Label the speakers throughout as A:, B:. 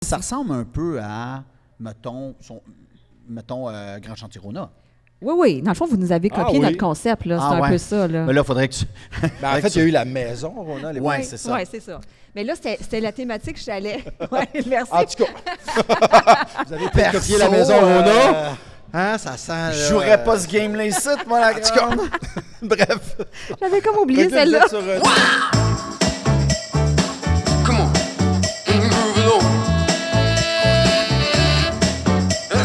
A: Ça ressemble un peu à, mettons, Grand Chantier Rona.
B: Oui. Dans le fond, vous nous avez copié
C: oui.
B: notre concept, là. C'est un
A: ouais.
B: peu ça, là.
A: Mais là, il faudrait que tu...
C: Ben, en fait, il y a eu la maison, Rona, à l'époque.
A: Ouais, c'est ça.
B: Oui, c'est ça. Mais là, c'était la thématique chalet. Oui, merci.
C: En tout cas, vous avez peut-être copié la maison Rona. Hein, ça sent...
A: Je jouerais pas ce game-là ici, moi, la grande.
C: Bref.
B: J'avais comme oublié
C: Fait que là,
B: celle-là.
C: vous êtes sur,
D: Come on, groove it on.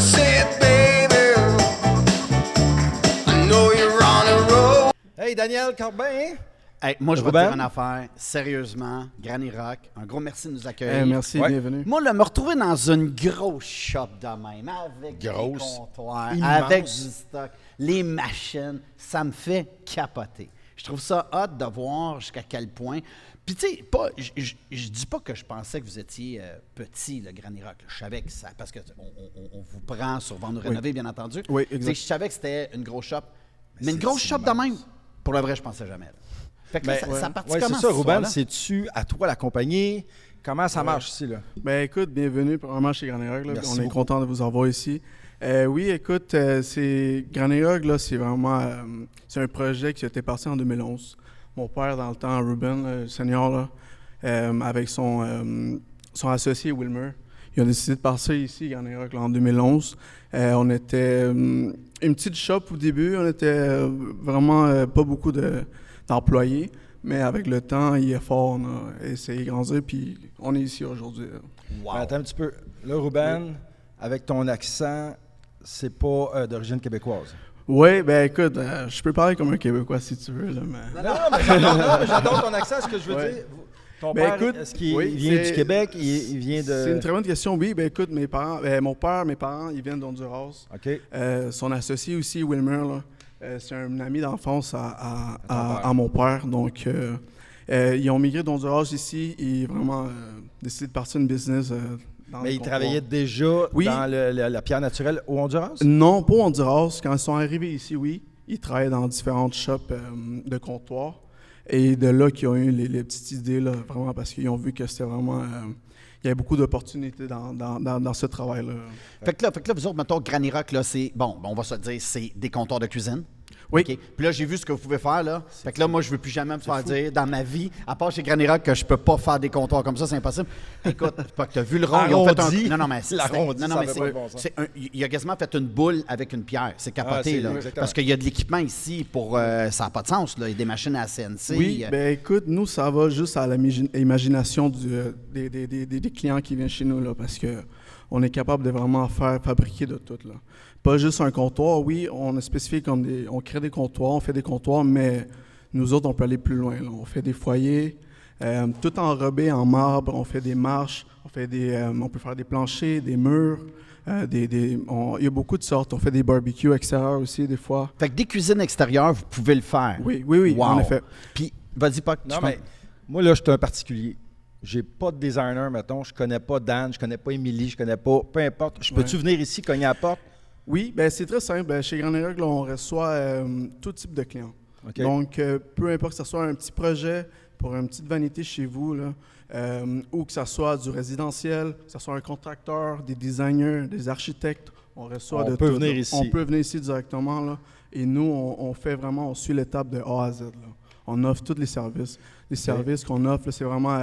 D: Say it, baby. I know you're on a roll.
C: Hey, Daniel Corbin.
A: Hey, moi, je vais te
C: Ruben?
A: dire une affaire. Sérieusement, Granny Rock, un gros merci de nous accueillir.
E: Merci,
C: Ouais.
E: bienvenue.
A: Moi, là, me retrouver dans une grosse shop de même, avec
C: Grosse.
A: des comptoirs,
C: Immense.
A: avec du stock, les machines, ça me fait capoter. Je trouve ça hot de voir jusqu'à quel point. Puis, tu sais, je dis pas que je pensais que vous étiez petit, le Granny Rock. Je savais que ça. Parce qu'on on vous prend sur Vendre Rénover, bien entendu.
E: Oui,
A: Tu sais,
E: exact.
A: je savais que c'était une grosse shop. Mais une
C: c'est
A: grosse shop de
C: immense.
A: même, pour le vrai, je pensais jamais. Là. Fait que là,
C: Ben,
A: ça partit
C: ouais,
A: comment,
C: c'est ça,
A: cette
C: Ruben.
A: histoire-là?
C: C'est-tu à toi la compagnie? Comment ça marche ici, là?
E: Ben écoute, bienvenue premièrement chez Granny Rock, là.
C: Merci
E: On est
C: beaucoup.
E: content de vous avoir ici. Oui, écoute, c'est Granny Rock, là, c'est vraiment c'est un projet qui était parti en 2011. Mon père, dans le temps, Ruben, le senior, là, avec son associé Wilmer, ils ont décidé de partir ici, Granny Rock, là, en 2011. On était une petite shop au début, on était vraiment pas beaucoup d'employés. Mais avec le temps, il est fort, on a essayé de grandir, puis on est ici aujourd'hui.
A: Wow.
C: Attends un petit peu. Là, Ruben, avec ton accent, c'est pas d'origine québécoise.
E: Oui, ben écoute, je peux parler comme un Québécois si tu veux, là, mais...
C: Non, mais j'adore ton accent, ce que je veux
E: Ouais.
C: dire. Ton
E: Ben,
C: père,
E: écoute,
C: est-ce qu'il
E: oui,
C: vient du
E: c'est-
C: Québec? Il vient de...
E: C'est une très bonne question, oui. Ben écoute, mes parents, mon père, mes parents, ils viennent d'Honduras.
C: OK.
E: Son associé aussi, Wilmer, là, c'est un ami d'enfance à
C: père.
E: mon père. Donc, ils ont migré d'Honduras ici et vraiment décidé de partir une business dans
C: Mais
E: le
C: il
E: comptoir.
C: travaillait déjà
E: Oui.
C: dans la pierre naturelle au Honduras?
E: Non, pas au Honduras. Quand ils sont arrivés ici, oui. Ils travaillaient dans différentes shops de comptoirs. Et de là qu'ils ont eu les petites idées, là, vraiment, parce qu'ils ont vu que c'était vraiment... il y avait beaucoup d'opportunités dans ce travail-là.
A: Fait que là, vous autres, mettons, Granny Rock, là, c'est, bon, on va se le dire, c'est des comptoirs de cuisine.
E: Oui.
A: OK. Puis là, j'ai vu ce que vous pouvez faire, là. Fait que là, moi, je veux plus jamais me faire dire dans ma vie, à part chez Granny Rock, que je peux pas faire des comptoirs comme ça, c'est impossible. Écoute, c'est pas que t'as vu le rond, ils ont fait
C: Arrondi.
A: un... Non, non, mais c'est...
C: L'arrondi,
A: non, non,
C: ça
A: mais
C: fait
A: c'est,
C: pas de bon sens.
A: il a quasiment fait une boule avec une pierre. C'est capoté,
C: c'est
A: là.
C: exactement.
A: Parce qu'il y a de l'équipement ici pour... ça n'a pas de sens, là. Il y a des machines à CNC.
E: Oui, ben écoute, nous, ça va juste à l'imagination des clients qui viennent chez nous, là, parce que on est capable de vraiment fabriquer de tout, là. Pas juste un comptoir, oui, on a spécifié comme on crée des comptoirs, on fait des comptoirs, mais nous autres, on peut aller plus loin, là. On fait des foyers, tout enrobé en marbre, on fait des marches, on peut faire des planchers, des murs, il y a beaucoup de sortes. On fait des barbecues extérieurs aussi, des fois.
A: Fait que des cuisines extérieures, vous pouvez le faire.
E: Oui,
A: Wow.
E: en effet.
A: Puis, vas-y, pas.
C: Non, mais moi, là, je suis un particulier. J'ai pas de designer, mettons. Je connais pas Dan, je connais pas Émilie, je connais pas... Peu importe. Je peux-tu venir ici, cogner à la porte?
E: Oui, ben c'est très simple. Chez Granny Rock, là, on reçoit tout type de clients.
C: OK.
E: Donc, peu importe que ce soit un petit projet pour une petite vanité chez vous, là, ou que ce soit du résidentiel, que ce soit un contracteur, des designers, des architectes, on reçoit
C: On
E: de
C: peut
E: tout,
C: venir
E: là.
C: ici.
E: On peut venir ici directement, là, et nous, on fait vraiment, on suit l'étape de A à Z, là. On offre tous les services. Les services qu'on offre, là, c'est vraiment...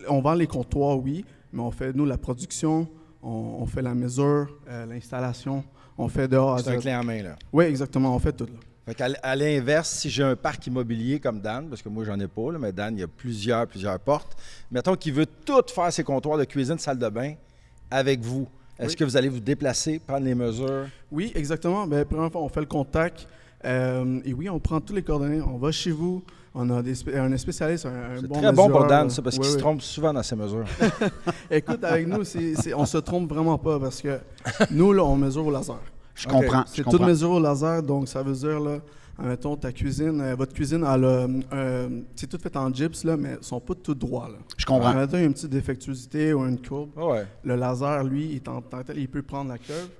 E: on vend les comptoirs, oui, mais on fait, nous, la production, on fait la mesure, l'installation, on fait de A à Z.
C: C'est un clé en main, là.
E: Oui, exactement, on fait tout, là.
C: Fait qu'à l'inverse, si j'ai un parc immobilier comme Dan, parce que moi, j'en ai pas, là, mais Dan, il y a plusieurs portes, mettons qu'il veut tout faire ses comptoirs de cuisine, salle de bain, avec vous. Est-ce
E: Oui.
C: que vous allez vous déplacer, prendre les mesures?
E: Oui, exactement. Bien, première fois, on fait le contact. Et oui, on prend tous les coordonnées. On va chez vous. On a un spécialiste, un
C: C'est
E: bon
C: très bon pour
E: mesureur,
C: Dan,
E: là.
C: ça, parce
E: Oui,
C: qu'il se
E: oui.
C: trompe souvent dans ses mesures.
E: Écoute, avec nous, on se trompe vraiment pas parce que nous, là, on mesure au laser.
A: Je comprends.
E: C'est
A: je
E: tout
A: comprends.
E: mesuré au laser, donc ça veut dire, là, admettons, ta cuisine, votre cuisine, c'est tout fait en gyps, là, mais elles sont pas tout droits, là.
A: Je comprends.
E: Admettons, il y a une petite défectuosité ou une courbe.
C: Ouais.
E: Le laser, lui, il peut prendre la curve.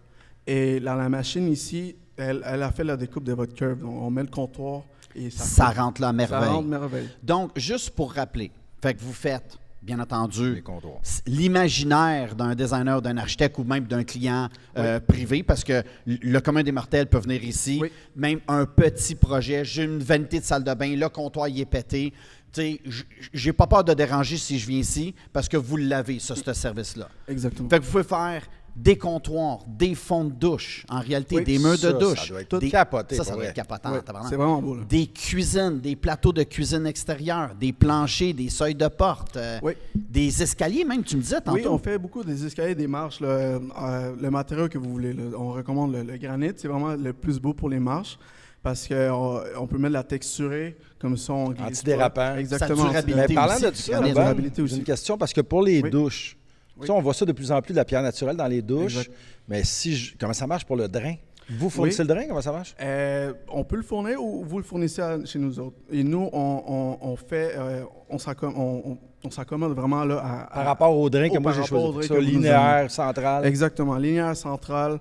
E: Et la machine ici, elle a fait la découpe de votre curve. Donc, on met le comptoir et
A: Ça rentre là à
E: ça
A: merveille.
E: rentre merveille.
A: Donc, juste pour rappeler, fait que vous faites bien entendu,
C: Les comptoirs.
A: l'imaginaire d'un designer, d'un architecte ou même d'un client privé, parce que le commun des mortels peut venir ici,
E: Oui.
A: même un petit projet, j'ai une vanité de salle de bain, le comptoir il est pété. Tu sais, j'ai pas peur de déranger si je viens ici, parce que vous l'avez, ça, ce service-là.
E: Exactement.
A: Fait que vous pouvez faire des comptoirs, des fonds de douche, en réalité,
E: Oui,
A: des murs de
C: Ça
A: douche.
C: doit être
A: des-
C: capoté,
A: Ça,
C: pour
A: ça doit
C: vrai.
A: être capotant.
E: Ouais,
A: tabarnak.
E: c'est vraiment beau, là.
A: Des cuisines, des plateaux de cuisine extérieure, des planchers, des seuils de porte,
E: Oui.
A: des escaliers même, tu me disais tantôt.
E: Oui, on fait beaucoup des escaliers, des marches. Là, le matériau que vous voulez, là, on recommande le granit. C'est vraiment le plus beau pour les marches parce qu'on peut mettre de la texturée, comme ça on glisse pas.
C: Antidérapant.
E: Exactement.
A: Sa durabilité
C: Mais parlant
A: aussi,
C: de
A: du
C: ça,
A: granit.
C: Ruben,
E: durabilité aussi.
C: j'ai une question parce que pour les
E: Oui.
C: douches,
E: Oui.
C: tu sais, on voit ça de plus en plus de la pierre naturelle dans les douches,
E: Exact.
C: mais comment ça marche pour le drain? Vous fournissez
E: Oui.
C: le drain? Comment ça marche?
E: On peut le fournir ou vous le fournissez chez nous autres. Et nous, on fait, on s'accommode vraiment là
C: Par rapport au drain que
E: Oh,
C: moi
E: par
C: j'ai
E: rapport au
C: choisi.
E: drain
C: Ça,
E: que vous nous
C: linéaire, central.
E: Exactement, linéaire centrale.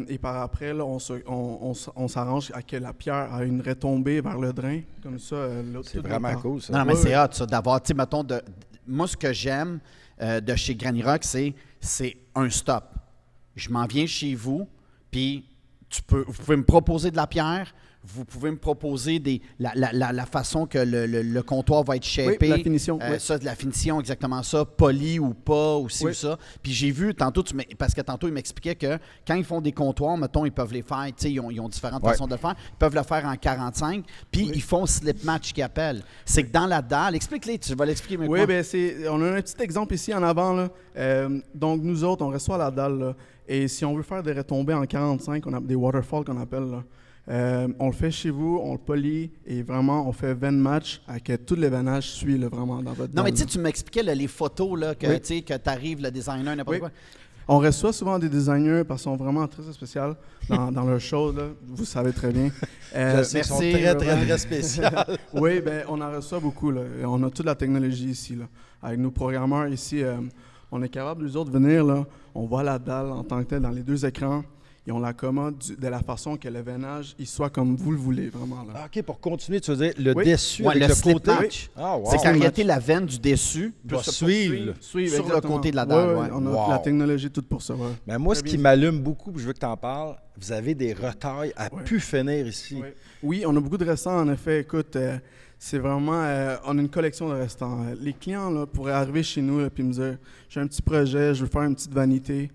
E: Et par après, là, on s'arrange à que la pierre a une retombée vers le drain. Comme ça, l'autre.
C: C'est vraiment cool, ça.
A: Non, mais
E: Ouais,
A: c'est
E: ouais.
A: hot, ça, d'avoir, tu sais, mettons, moi, ce que j'aime de chez Granny Rock, c'est un stop. Je m'en viens chez vous, puis vous pouvez me proposer de la pierre, vous pouvez me proposer la façon que le comptoir va être shapé.
E: Oui, la finition, oui.
A: Ça, de la finition, exactement ça, poli ou pas, ou ci
E: Oui.
A: ou ça. Puis j'ai vu, tantôt, parce que tantôt, il m'expliquait que quand ils font des comptoirs, mettons, ils peuvent les faire, tu sais, ils ont différentes
C: Ouais.
A: façons de le faire. Ils peuvent le faire en 45, puis ils font slip match qu'ils appellent. C'est que dans la dalle, explique-les, tu vas l'expliquer mieux que
E: Oui,
A: moi.
E: bien, on a un petit exemple ici en avant. Là. Donc, nous autres, on reçoit la dalle. Là, et si on veut faire des retombées en 45, on a des waterfalls qu'on appelle. Là. On le fait chez vous, on le polie et vraiment, on fait 20 matchs à que tout l'événement suit là, vraiment dans votre
A: Non, mais
E: dalle,
A: tu sais,
E: là.
A: tu m'expliquais là, les photos là, que
E: Oui.
A: tu sais, que t'arrives, le designer, n'importe
E: Oui.
A: quoi.
E: On reçoit souvent des designers parce qu'ils sont vraiment très spéciaux dans leur show. Là. Vous savez très bien.
C: Je sais, ils sont
A: merci,
C: très,
A: Ruben.
C: très, très spéciaux.
E: Oui, ben, on en reçoit beaucoup. Là. Et on a toute la technologie ici. Là. Avec nos programmeurs ici, on est capable, nous autres, de venir. Là, on voit la dalle en tant que telle dans les deux écrans et on l'accommode de la façon que le veinage il soit comme vous le voulez, vraiment. Là.
C: Ah, OK, pour continuer, tu veux dire le
E: Oui.
C: dessus
A: Ouais,
C: avec
A: le
C: le
A: slip
C: côté.
A: match.
C: Ah, wow.
A: C'est qu'en
E: Slip
A: réalité,
E: match.
A: la veine du dessus
C: Va
A: peut se
C: suivre. là.
E: Suivre,
A: sur le
E: exactement.
A: côté de la dalle, ouais.
E: On a
C: Wow.
E: la technologie toute pour ça. Ouais.
C: Mais moi, ce
E: Très
C: qui
E: bien.
C: m'allume beaucoup, puis je veux que tu en parles, vous avez des retailles à
E: Ouais.
C: pu finir ici.
E: Ouais. Oui, on a beaucoup de restants, en effet. Écoute, c'est vraiment... on a une collection de restants. Les clients là, pourraient arriver chez nous et me dire « J'ai un petit projet, je veux faire une petite vanité. »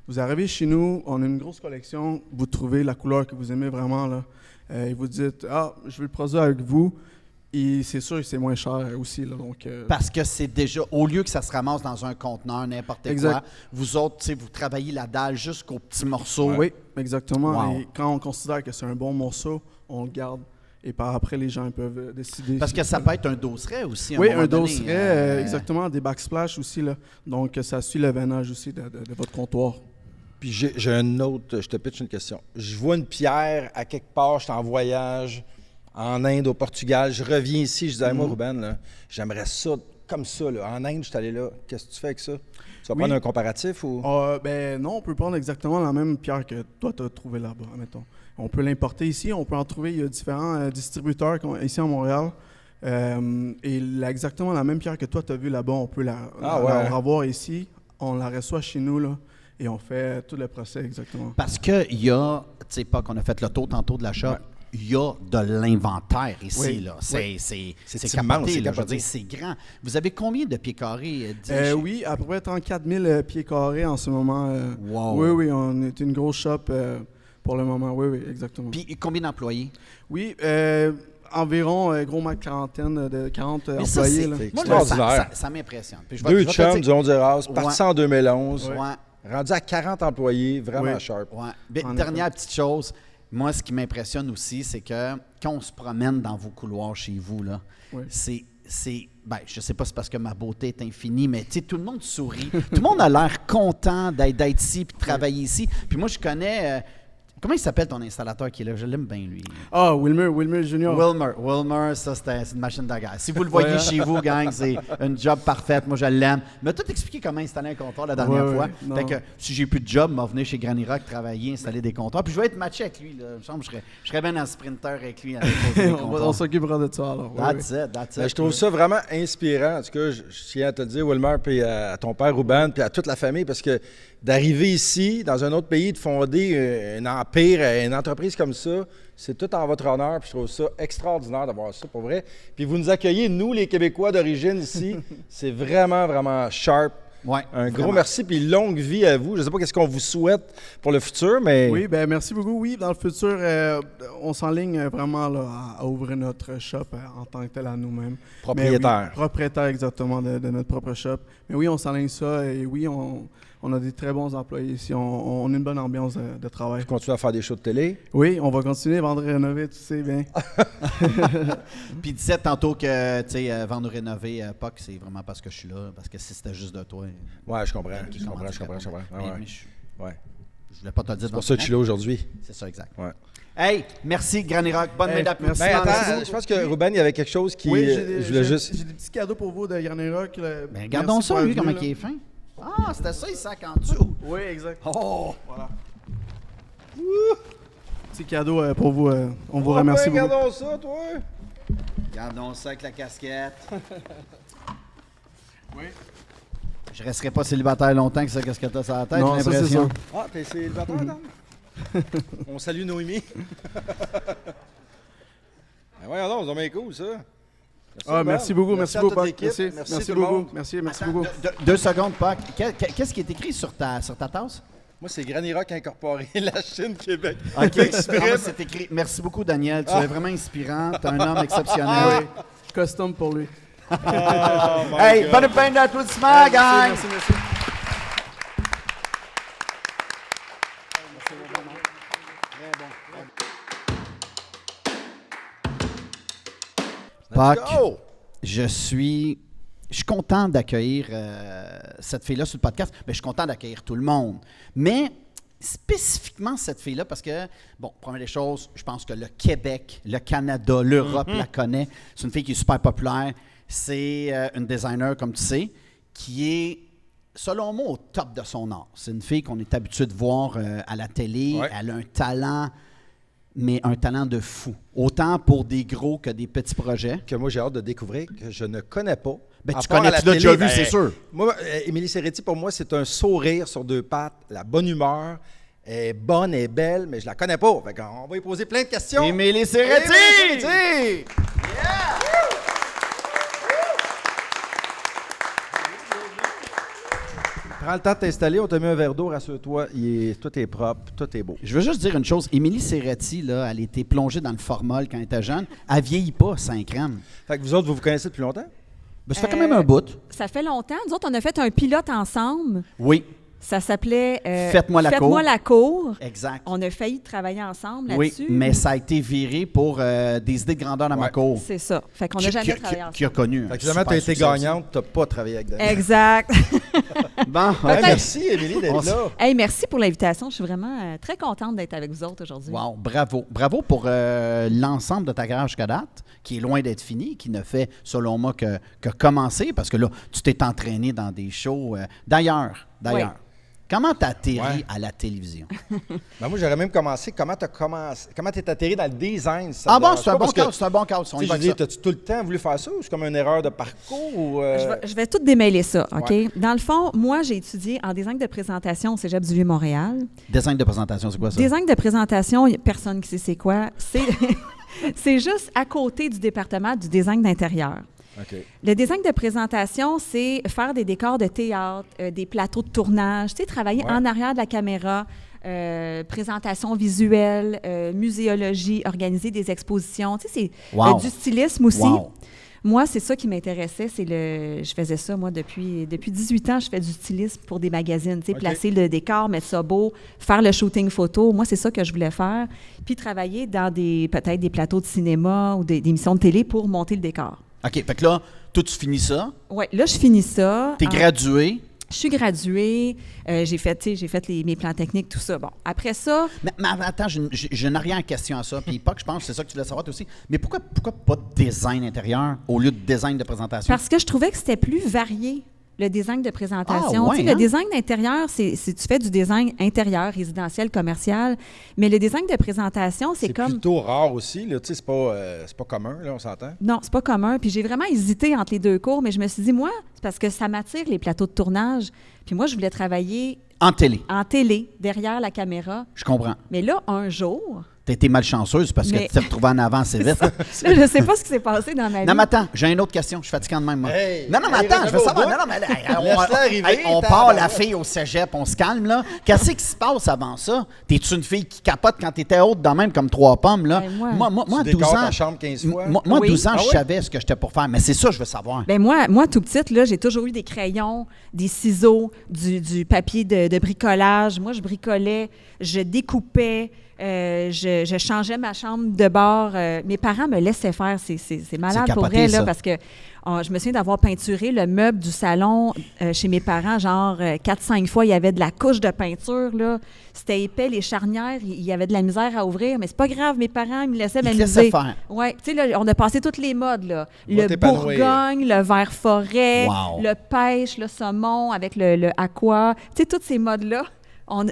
E: Vous arrivez chez nous, on a une grosse collection, vous trouvez la couleur que vous aimez vraiment. Là, et vous dites « Ah, je veux le produire avec vous. » Et c'est sûr que c'est moins cher aussi. Là, donc,
A: Parce que c'est déjà, au lieu que ça se ramasse dans un conteneur, n'importe quoi,
E: Exact.
A: vous autres, tu sais, vous travaillez la dalle jusqu'aux petits morceaux.
E: Oui, exactement.
A: Wow.
E: Et quand on considère que c'est un bon morceau, on le garde. Et par après, les gens peuvent décider.
A: Parce
E: si-
A: que ça peut être un dosseret aussi. à
E: Oui,
A: moment
E: un
A: donné,
E: dosseret, exactement, des backsplash aussi. Là. Donc, ça suit le veinage aussi de votre comptoir.
C: Puis j'ai un autre, je te pitch une question. Je vois une pierre à quelque part, je suis en voyage, en Inde, au Portugal, je reviens ici, je dis, hey, moi, Ruben, là, j'aimerais ça comme ça. Là. En Inde, je suis allé là. Qu'est-ce que tu fais avec ça? Tu vas
E: Oui.
C: prendre un comparatif ou.
E: Ben non, on peut prendre exactement la même pierre que toi, tu as trouvé là-bas, admettons. On peut l'importer ici, on peut en trouver, il y a différents distributeurs ici à Montréal. Et exactement la même pierre que toi, tu as vue là-bas, on peut la revoir ici. On la reçoit chez nous, là, et on fait tout le procès exactement.
A: Parce qu'il y a, tu sais pas qu'on a fait le tour tantôt de la shop, il y a de l'inventaire ici.
E: Oui.
A: Là.
C: C'est
A: C'est
C: immense,
A: capoté,
C: c'est
A: là. Je veux
C: capoté.
A: dire, c'est grand. Vous avez combien de pieds carrés? Dis-
E: Oui, à peu près 34 000 pieds carrés en ce moment.
A: Wow.
E: Oui, on est une grosse shop pour le moment. Oui, exactement.
A: Puis combien d'employés?
E: Oui, environ, gros max quarantaine de 40
A: Mais ça,
E: employés.
A: c'est-
E: là.
C: C'est
A: moi, là,
C: extraordinaire.
A: ça m'impressionne. Puis je
C: Deux
A: je te
C: chums
A: dire-
C: du Honduras, partis
A: Ouais.
C: en 2011,
A: Ouais.
C: rendu à 40 employés, vraiment
E: Oui.
C: sharp.
A: Ouais. Mais
E: En
A: dernière petite chose, moi, ce qui m'impressionne aussi, c'est que quand on se promène dans vos couloirs chez vous, là,
E: Oui.
A: ben, je sais pas si c'est parce que ma beauté est infinie, mais tu sais, tout le monde sourit. Tout le monde a l'air content d'être ici puis de travailler ici. Puis moi, je connais Comment il s'appelle ton installateur qui est là? Je l'aime bien, lui.
E: Ah, Wilmer Junior.
A: Wilmer, ça, c'est une machine de guerre. Si vous le voyez
E: Ouais.
A: chez vous, gang, c'est une job parfaite. Moi, je l'aime. Mais tout expliqué comment installer un comptoir la dernière
E: Ouais,
A: fois.
E: ouais, non.
A: Fait que si j'ai plus de job, je vais venir chez Granny Rock travailler, installer des comptoirs. Puis je vais être matché avec lui. Là. Il me semble que je serais bien en sprinter avec lui. Avec poser des
E: on
A: comptoirs.
E: s'occupera de ça alors. Ouais,
A: That's it, that's it.
C: Ben, je trouve ça vraiment inspirant. En tout cas, je tiens à te le dire, Wilmer, puis à ton père Ruben, puis à toute la famille, parce que d'arriver ici, dans un autre pays, de fonder un empire, une entreprise comme ça, c'est tout en votre honneur, puis je trouve ça extraordinaire d'avoir ça, pour vrai. Puis vous nous accueillez, nous, les Québécois d'origine ici, c'est vraiment, vraiment sharp.
A: Ouais,
C: Un gros
A: vraiment. merci.
C: merci, puis longue vie à vous. Je ne sais pas qu'est-ce qu'on vous souhaite pour le futur, mais...
E: Oui, ben merci beaucoup. Oui, dans le futur, on s'enligne vraiment là, à ouvrir notre shop en tant que tel à nous-mêmes.
C: Propriétaire.
E: Mais oui, propriétaire exactement de notre propre shop. Mais oui, on s'enligne ça et oui, on a des très bons employés ici. On a une bonne ambiance de travail.
C: Vous continuez à faire des shows de télé.
E: Oui, on va continuer, vendre et rénover, tu sais bien.
A: Puis tu disais tantôt que, tu sais, vendre ou rénover, POC, c'est vraiment parce que je suis là. Parce que si c'était juste de toi.
C: Ouais, je comprends.
A: qui
C: Je comprends.
A: commenterait pas.
C: Ah ouais.
A: Mais
C: Ouais.
A: je voulais pas te le dire.
C: C'est pour ça que je suis là aujourd'hui.
A: C'est ça, exact.
C: Ouais.
A: Hey, merci, Granny Rock. Bonne
E: Hey,
A: main d'applaudissements.
E: merci.
C: Ben,
E: Merci
C: attends,
E: beaucoup.
C: je pense que Ruben, il y avait quelque chose qui...
E: Oui,
C: je voulais juste...
E: j'ai des petits cadeaux pour vous de Garner Rock.
A: Ben, regardons ça, lui, comment il est fin. Ah, c'était ça, il sac en dessous.
E: Oui, exact.
A: Oh!
E: Voilà. Petit cadeau pour vous. On vous remercie beaucoup.
C: Regardons ça, toi.
A: Regardons ça avec la casquette.
E: Oui.
A: Je resterai pas célibataire longtemps que ça casquette sur la tête,
E: Non,
A: j'ai
E: ça, c'est
A: l'impression.
E: ça.
C: Ah, t'es célibataire, Dan? On salue Noémie. Ben voyons donc, c'est bien cool, ça.
E: Ah, merci beaucoup, merci
C: à
E: beaucoup.
C: toute
E: Pac.
C: l'équipe.
E: Merci
C: tout le
E: beaucoup.
C: monde.
E: Merci
A: Attends,
E: beaucoup.
A: deux secondes, Pac. Qu'est-ce qui est écrit sur ta tasse?
C: Moi, c'est Granny Rock Incorporé, la Chine, Québec.
A: OK.
C: Express.
A: C'est écrit. Merci beaucoup, Daniel. Tu es vraiment inspirant. Tu es un homme exceptionnel.
E: Custom pour lui.
C: Oh, my
A: Hey,
C: God.
A: bonne peine d'applaudissements, gang!
E: Merci.
A: Pac,
C: Let's go!
A: je suis content d'accueillir cette fille-là sur le podcast. Mais je suis content d'accueillir tout le monde. Mais spécifiquement cette fille-là, parce que, bon, première des choses, je pense que le Québec, le Canada, l'Europe la connaît. C'est une fille qui est super populaire. C'est une designer, comme tu sais, qui est, selon moi, au top de son art. C'est une fille qu'on est habitué de voir à la télé.
C: Ouais.
A: Elle a un talent, mais un talent de fou. Autant pour des gros que des petits projets.
C: Que moi, j'ai hâte de découvrir, que je ne connais pas.
A: Ben,
C: À
A: tu
C: part
A: connais,
C: à la
A: tu l'as déjà
C: télé,
A: vu, c'est sûr.
C: Moi, Émilie Serretti, pour moi, c'est un sourire sur deux pattes, la bonne humeur. Elle est bonne, elle est belle, mais je la connais pas. Fait qu'on va y poser plein de questions.
A: Émilie Serretti!
C: Émilie Serretti! Prends le temps de t'installer, on t'a mis un verre d'eau, rassure-toi, tout est propre, tout est beau.
A: Je veux juste dire une chose. Émilie Serretti, là, elle était plongée dans le formol quand elle était jeune. Elle vieillit pas, Saint-Crème.
C: Fait que vous autres, vous vous connaissez depuis longtemps?
A: Ben, ça fait quand même un bout.
B: Ça fait longtemps. Nous autres, on a fait un pilote ensemble.
A: Oui,
B: Ça s'appelait
A: Faites-moi la cour.
B: Faites-moi la cour.
A: exact.
B: On a failli travailler ensemble
A: Oui,
B: là-dessus.
A: mais ça a été viré pour des idées de grandeur dans ma
C: Ouais.
A: cour.
B: C'est ça. Fait qu'on
A: Qui-
B: n'a jamais
A: qui-
B: travaillé
A: qui a
B: ensemble.
A: connu. un
C: Fait que finalement,
A: super
C: tu as été
A: succès aussi.
C: gagnante, tu n'as pas travaillé avec Daniel.
B: Exact.
A: Bon,
C: Ouais,
A: ok.
C: merci, Émilie, d'être
A: On
C: là.
B: Hey, merci pour l'invitation. Je suis vraiment très contente d'être avec vous autres aujourd'hui.
A: Wow, bravo. Bravo pour l'ensemble de ta carrière jusqu'à date, qui est loin d'être finie, qui ne fait, selon moi, que commencer, parce que là, tu t'es entraîné dans des shows. D'ailleurs,
B: Oui.
A: comment t'as atterri
C: Ouais.
A: à la télévision?
C: Ben moi, j'aurais même commencé. Comment tu es atterri dans le design? Si ça
A: Ah
C: te
A: bon,
C: dérange
A: c'est un
C: pas?
A: bon
C: Parce que,
A: cadre, c'est un bon cadre. On y
C: tu sais,
A: va
C: je
A: avec
C: veux dire,
A: ça.
C: t'as-tu tout le temps voulu faire ça ou c'est comme une erreur de parcours? Ou,
B: Je vais tout démêler ça, OK?
C: Ouais.
B: Dans le fond, moi, j'ai étudié en design de présentation au Cégep du Vieux-Montréal.
A: Design de présentation, c'est quoi ça?
B: Design de présentation, il y a personne qui sait c'est quoi. C'est juste à côté du département du design d'intérieur.
C: OK.
B: Le design de présentation, c'est faire des décors de théâtre, des plateaux de tournage, tu sais, travailler
C: Ouais.
B: en arrière de la caméra, présentation visuelle, muséologie, organiser des expositions. Tu sais, c'est
A: Wow.
B: du stylisme aussi.
A: Wow.
B: Moi, c'est ça qui m'intéressait. Je faisais ça, moi, depuis 18 ans, je fais du stylisme pour des magazines. Tu sais,
C: OK.
B: placer le décor, mettre ça beau, faire le shooting photo. Moi, c'est ça que je voulais faire. Puis travailler dans peut-être des plateaux de cinéma ou des émissions de télé pour monter le décor.
A: OK, fait que là, toi, tu finis ça,
B: Oui, là, je finis ça.
A: t'es
B: en-
A: gradué.
B: Je suis graduée, j'ai fait mes plans techniques, tout ça. Bon, après ça,
A: Mais attends, j'ai une arrière-question à ça. Puis pas que je pense, c'est ça que tu voulais savoir toi aussi. Mais pourquoi pas de design intérieur au lieu de design de présentation?
B: parce que je trouvais que c'était plus varié, le design de présentation.
A: Ah, ouais,
B: Tu sais,
A: hein?
B: le design d'intérieur, tu fais du design intérieur, résidentiel, commercial, mais le design de présentation, c'est comme...
C: plutôt rare aussi, là. Tu sais, c'est pas commun, là, on s'entend.
B: Non, c'est pas commun. Puis j'ai vraiment hésité entre les deux cours, mais je me suis dit, moi, c'est parce que ça m'attire les plateaux de tournage. Puis moi, je voulais travailler
A: En télé,
B: en télé, derrière la caméra.
A: je comprends.
B: Mais là, un jour,
A: T'as été malchanceuse parce que
B: Mais-
A: tu t'es retrouvée en avant assez vite.
B: là, je sais pas ce qui s'est passé dans ma vie.
A: Non, mais attends, j'ai une autre question. Je suis fatiguant de même, moi.
C: Hey,
A: non, mais
C: hey,
A: attends, je veux
C: reste
A: savoir.
C: au
A: Non,
C: bout.
A: non, mais là,
C: Laisse-la arriver,
A: on
C: t'as-
A: part la fille au cégep, on se calme, là. Qu'est-ce qui se passe avant ça? T'es-tu une fille qui capote quand t'étais haute de même comme 3 pommes, là?
B: Ben, moi-
A: moi,
C: Tu
A: 12
C: décores
A: ans.
C: ta chambre 15 fois?
A: Moi,
B: Oui.
A: 12 ans,
C: Ah
A: je
C: oui?
A: savais ce que j'étais pour faire. Mais c'est ça, je veux savoir.
B: Ben moi, tout petite, là, j'ai toujours eu des crayons, des ciseaux, du papier de bricolage. Moi, je bricolais, je découpais, je changeais ma chambre de bord. Mes parents me laissaient faire. C'est malade
A: C'est
B: pour
A: capoté,
B: vrai,
A: ça.
B: là, parce que je me souviens d'avoir peinturé le meuble du salon chez mes parents, genre 4-5 fois. Il y avait de la couche de peinture, là. C'était épais, les charnières, il y avait de la misère à ouvrir. Mais c'est pas grave, mes parents, ils me laissaient
A: Ils te
B: m'amuser.
A: laissaient faire.
B: Oui, tu sais, là, on a passé toutes les modes, là.
C: Va
B: Le
C: t'épanouir.
B: Bourgogne, le vert forêt,
A: Wow.
B: le pêche, le saumon avec le aqua. Tu sais, tous ces modes-là,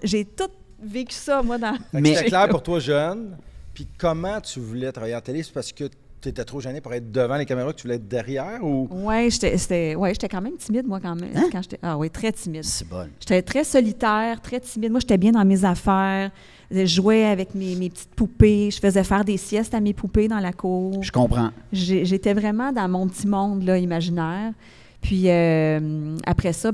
B: j'ai tout vécu ça, moi, dans...
C: Fait que
A: Mais-
C: c'était clair pour toi, jeune. Puis comment tu voulais travailler en télé? C'est parce que tu étais trop gêné pour être devant les caméras que tu voulais être derrière ou...
B: Oui, j'étais quand même timide, moi, quand même.
A: Hein?
B: Quand j'étais, ah oui, très timide.
A: C'est bon.
B: J'étais très solitaire, très timide. Moi, j'étais bien dans mes affaires. Je jouais avec mes petites poupées. Je faisais faire des siestes à mes poupées dans la cour.
A: Je comprends.
B: J'étais vraiment dans mon petit monde là, imaginaire. Puis après ça,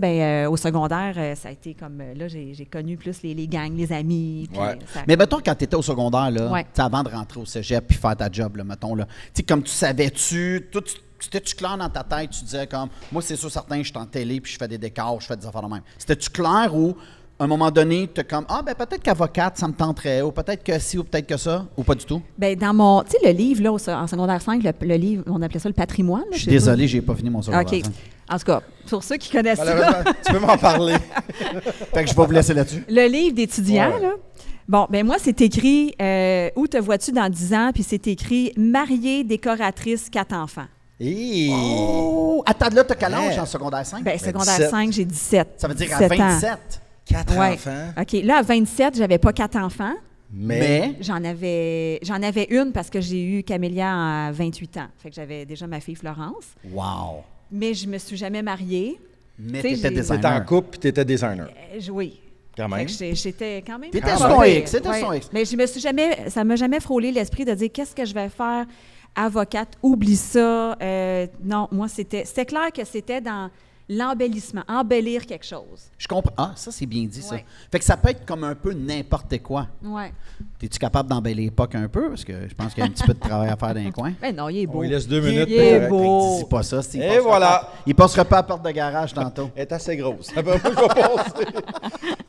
B: au secondaire, ça a été comme là, j'ai connu plus les gangs, les amis. Puis,
C: Ouais.
B: ça-
A: Mais mettons, quand tu étais au secondaire, là,
B: Ouais.
A: tu sais, avant de rentrer au cégep puis faire ta job, là, mettons, là, tu sais, comme tu savais-tu, toi, c'était-tu clair dans ta tête, tu disais comme, moi, c'est sûr certain, je suis en télé puis je fais des décors, je fais des affaires de même. C'était-tu clair ou, à un moment donné, tu es comme, peut-être qu'avocate, ça me tenterait, ou peut-être que ci, ou peut-être que ça, ou pas du tout?
B: Ben, dans mon, tu sais, le livre, là, en secondaire 5, le livre, on appelait ça le patrimoine. là,
A: Je suis
B: sais pas.
A: désolé, j'ai pas fini mon secondaire.
B: OK.
A: cinq.
B: En tout cas, pour ceux qui connaissent ça,
C: Malheureusement, tu peux m'en parler.
A: Fait que je vais vous laisser là-dessus.
B: le livre d'étudiant,
C: Ouais.
B: là. Bon, ben moi, c'est écrit Où te vois-tu dans 10 ans? Puis c'est écrit Mariée, décoratrice, 4 enfants.
C: Et...
A: Oh! Attends, là, t'as quel âge
C: Ouais.
A: en secondaire 5?
B: Ben, secondaire
C: 17.
B: 5, j'ai 17.
A: ça veut dire à
B: 17 ans.
A: 27.
C: 4
B: Ouais.
C: enfants.
B: OK. Là, à 27, j'avais pas 4 enfants.
A: Mais,
B: J'en avais une parce que j'ai eu Camélia à 28 ans. Fait que j'avais déjà ma fille Florence.
A: wow!
B: Mais je me suis jamais mariée.
A: Mais
B: Tu sais,
A: t'étais
B: j'ai-
A: designer.
C: T'étais en couple puis t'étais designer.
B: Oui.
C: Quand
B: Fait
C: même.
B: que j'étais quand même.
A: T'étais
B: pas
A: son
B: pire.
A: X, c'était son X.
B: Mais je me suis jamais, ça m'a jamais frôlé l'esprit de dire qu'est-ce que je vais faire, avocate, oublie ça. Non, moi c'était clair que c'était dans l'embellissement, embellir quelque chose.
A: Je comprends. Ah, ça, c'est bien dit, ça.
B: Ouais.
A: Fait que ça peut être comme un peu n'importe quoi.
B: Ouais.
A: Es-tu capable d'embellir l'époque un peu? Parce que je pense qu'il y a un petit peu de travail à faire dans les coins.
B: Ben non, il est beau.
C: On lui laisse 2 minutes.
B: il est
C: puis
B: beau.
A: Dis pas ça. Il
C: Et
A: passera
C: voilà.
A: pas- Il passera pas à la porte de garage tantôt.
C: Elle est assez grosse. Ça peut pas passer.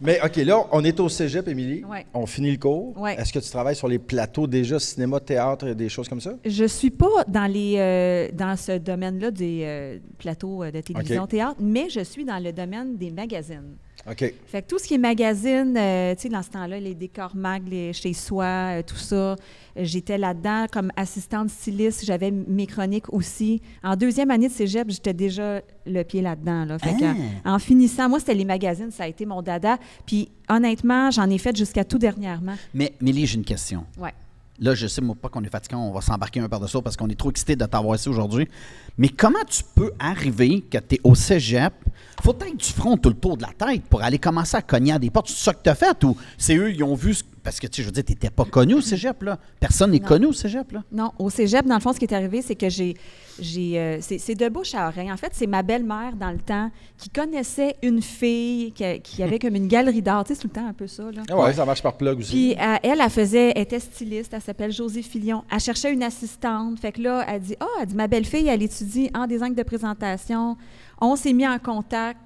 C: Mais OK, là, on est au cégep, Émilie.
B: Ouais.
C: On finit le cours.
B: Ouais.
C: Est-ce que tu travailles sur les plateaux déjà, cinéma, théâtre, des choses comme ça?
B: Je suis pas dans dans ce domaine-là des plateaux de télévision,
C: OK.
B: théâtre, mais je suis dans le domaine des magazines.
C: OK.
B: Fait que tout ce qui est magazine, tu sais, dans ce temps-là, les décors mag, les chez soi, tout ça, j'étais là-dedans comme assistante styliste. J'avais mes chroniques aussi. En deuxième année de cégep, j'étais déjà le pied là-dedans. Là. Fait que, en finissant, moi, c'était les magazines, ça a été mon dada. Puis honnêtement, j'en ai fait jusqu'à tout dernièrement.
A: Mais, Mélie, j'ai une question.
B: Ouais.
A: Là, je sais, moi, pas qu'on est fatiguant, on va s'embarquer un par-dessus l'autre parce qu'on est trop excités de t'avoir ici aujourd'hui. Mais comment tu peux arriver que tu es au cégep? Faut peut-être que tu frontes tout le tour de la tête pour aller commencer à cogner à des portes. C'est ça que tu as fait ou c'est eux, ils ont vu... Parce que, tu sais, je veux dire, tu n'étais pas connu au cégep, là. Personne n'est
B: Non.
A: connu au cégep, là.
B: Non, au cégep, dans le fond, ce qui est arrivé, c'est que c'est de bouche à oreille. En fait, c'est ma belle-mère, dans le temps, qui connaissait une fille qui avait comme une galerie d'art. Tu sais, c'est tout le temps un peu ça, là.
C: Ah ouais, ça marche par plug aussi.
B: Puis elle était styliste, elle s'appelle Josie Filion. Elle cherchait une assistante. Fait que là, elle dit ma belle-fille, elle étudie en design de présentation. On s'est mis en contact.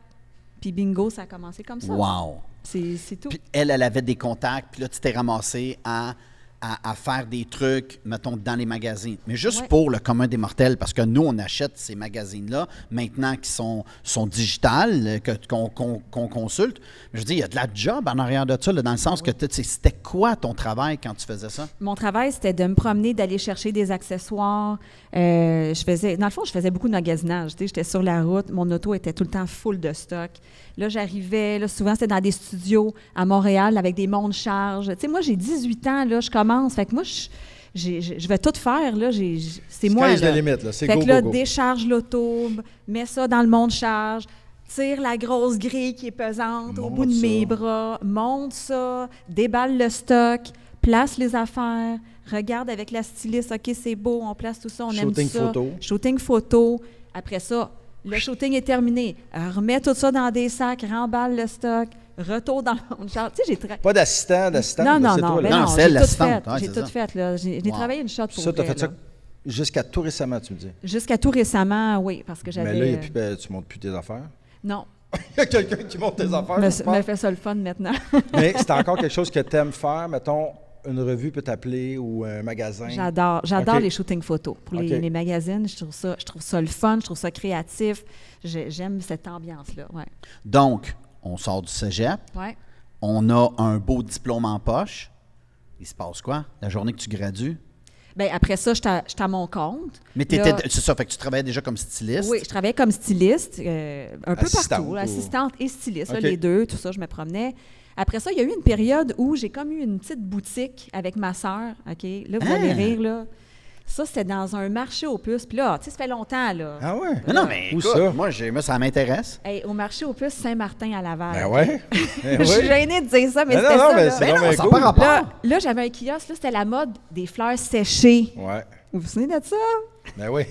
B: Puis bingo, ça a commencé comme ça.
A: Wow!
B: C'est tout.
A: Puis elle avait des contacts, puis là, tu t'es ramassé à à faire des trucs, mettons, dans les magazines. Mais juste
B: Ouais.
A: pour le commun des mortels, parce que nous, on achète ces magazines-là, maintenant qui sont digitales, qu'on consulte. Mais je veux dire, il y a de la job en arrière de ça, là, dans le sens que c'était quoi ton travail quand tu faisais ça?
B: Mon travail, c'était de me promener, d'aller chercher des accessoires. Dans le fond, je faisais beaucoup de magasinage. Tu sais, j'étais sur la route, mon auto était tout le temps full de stock. Là, j'arrivais, là, souvent, c'était dans des studios à Montréal avec des monts de charge. Tu sais, moi, j'ai 18 ans, là, je commence. Fait que moi, je vais tout faire, là. C'est moi,
C: Sky's
B: là.
C: the limit, là. C'est
B: Fait
C: go,
B: que là,
C: go, go.
B: décharge l'auto, mets ça dans le mont de charge, tire la grosse grille qui est pesante au
C: Monte
B: bout de mes
C: ça.
B: bras, monte ça, déballe le stock, place les affaires, regarde avec la styliste, OK, c'est beau, on place tout ça, on aime
C: Shooting
B: ça.
C: photo.
B: Shooting photo. Après ça, le shooting est terminé. Remets tout ça dans des sacs, remballe le stock, retour dans le monde. Tu sais, j'ai
C: Pas d'assistant,
B: non,
C: c'est
B: non,
C: toi,
B: ben
C: là.
A: Non,
B: non,
A: c'est
B: j'ai
A: elle,
B: tout
A: l'assistante.
B: fait.
A: Ouais,
B: J'ai
A: c'est
B: tout
A: ça.
B: fait, là. J'ai
A: Wow.
B: travaillé une shot pour
C: Ça, t'as
B: vrai,
C: fait ça
B: là.
C: jusqu'à tout récemment, tu me dis.
B: Jusqu'à tout récemment, oui, parce que j'avais...
C: Mais là, tu montes plus tes affaires.
B: Non,
C: Il y a quelqu'un qui monte tes affaires,
B: me
C: j'espère.
B: fait ça le fun maintenant.
C: Mais c'est encore quelque chose que tu aimes faire. Mettons, une revue peut t'appeler ou un magasin.
B: J'adore
C: OK.
B: les shootings photos. Pour
C: OK.
B: les magazines, je trouve ça le fun, je trouve ça créatif. J'aime cette ambiance-là, ouais.
A: Donc, on sort du cégep,
B: Ouais.
A: on a un beau diplôme en poche. Il se passe quoi? La journée que tu gradues?
B: Bien, après ça, j'étais à mon compte.
A: Mais
B: Là,
A: c'est ça, fait que tu travaillais déjà comme styliste.
B: oui, je travaillais comme styliste, un peu
C: Assistante
B: partout,
C: ou-
B: assistante et styliste, là,
C: OK.
B: les deux, tout ça, je me promenais. Après ça, il y a eu une période où j'ai comme eu une petite boutique avec ma sœur, OK? Là, vous allez rire, là. Ça, c'était dans un marché aux puces. Puis là, tu sais, ça fait longtemps, là.
C: Ah ouais?
A: Non, mais
C: Où
A: écoute,
C: ça?
A: moi, ça m'intéresse.
B: Hey, au marché aux puces Saint-Martin à Laval.
C: Ben ouais. Ben
B: Je suis
C: oui.
B: gênée de dire ça, mais
C: Non,
B: c'était
C: non,
B: ça,
C: mais
B: là.
C: c'est
A: Ben non,
C: donc
A: ça
C: bien
A: n'a pas
C: cool.
A: rapport.
B: Là, j'avais un kiosque, là, c'était la mode des fleurs séchées.
C: Ouais.
B: Vous vous souvenez de ça?
C: Ben oui.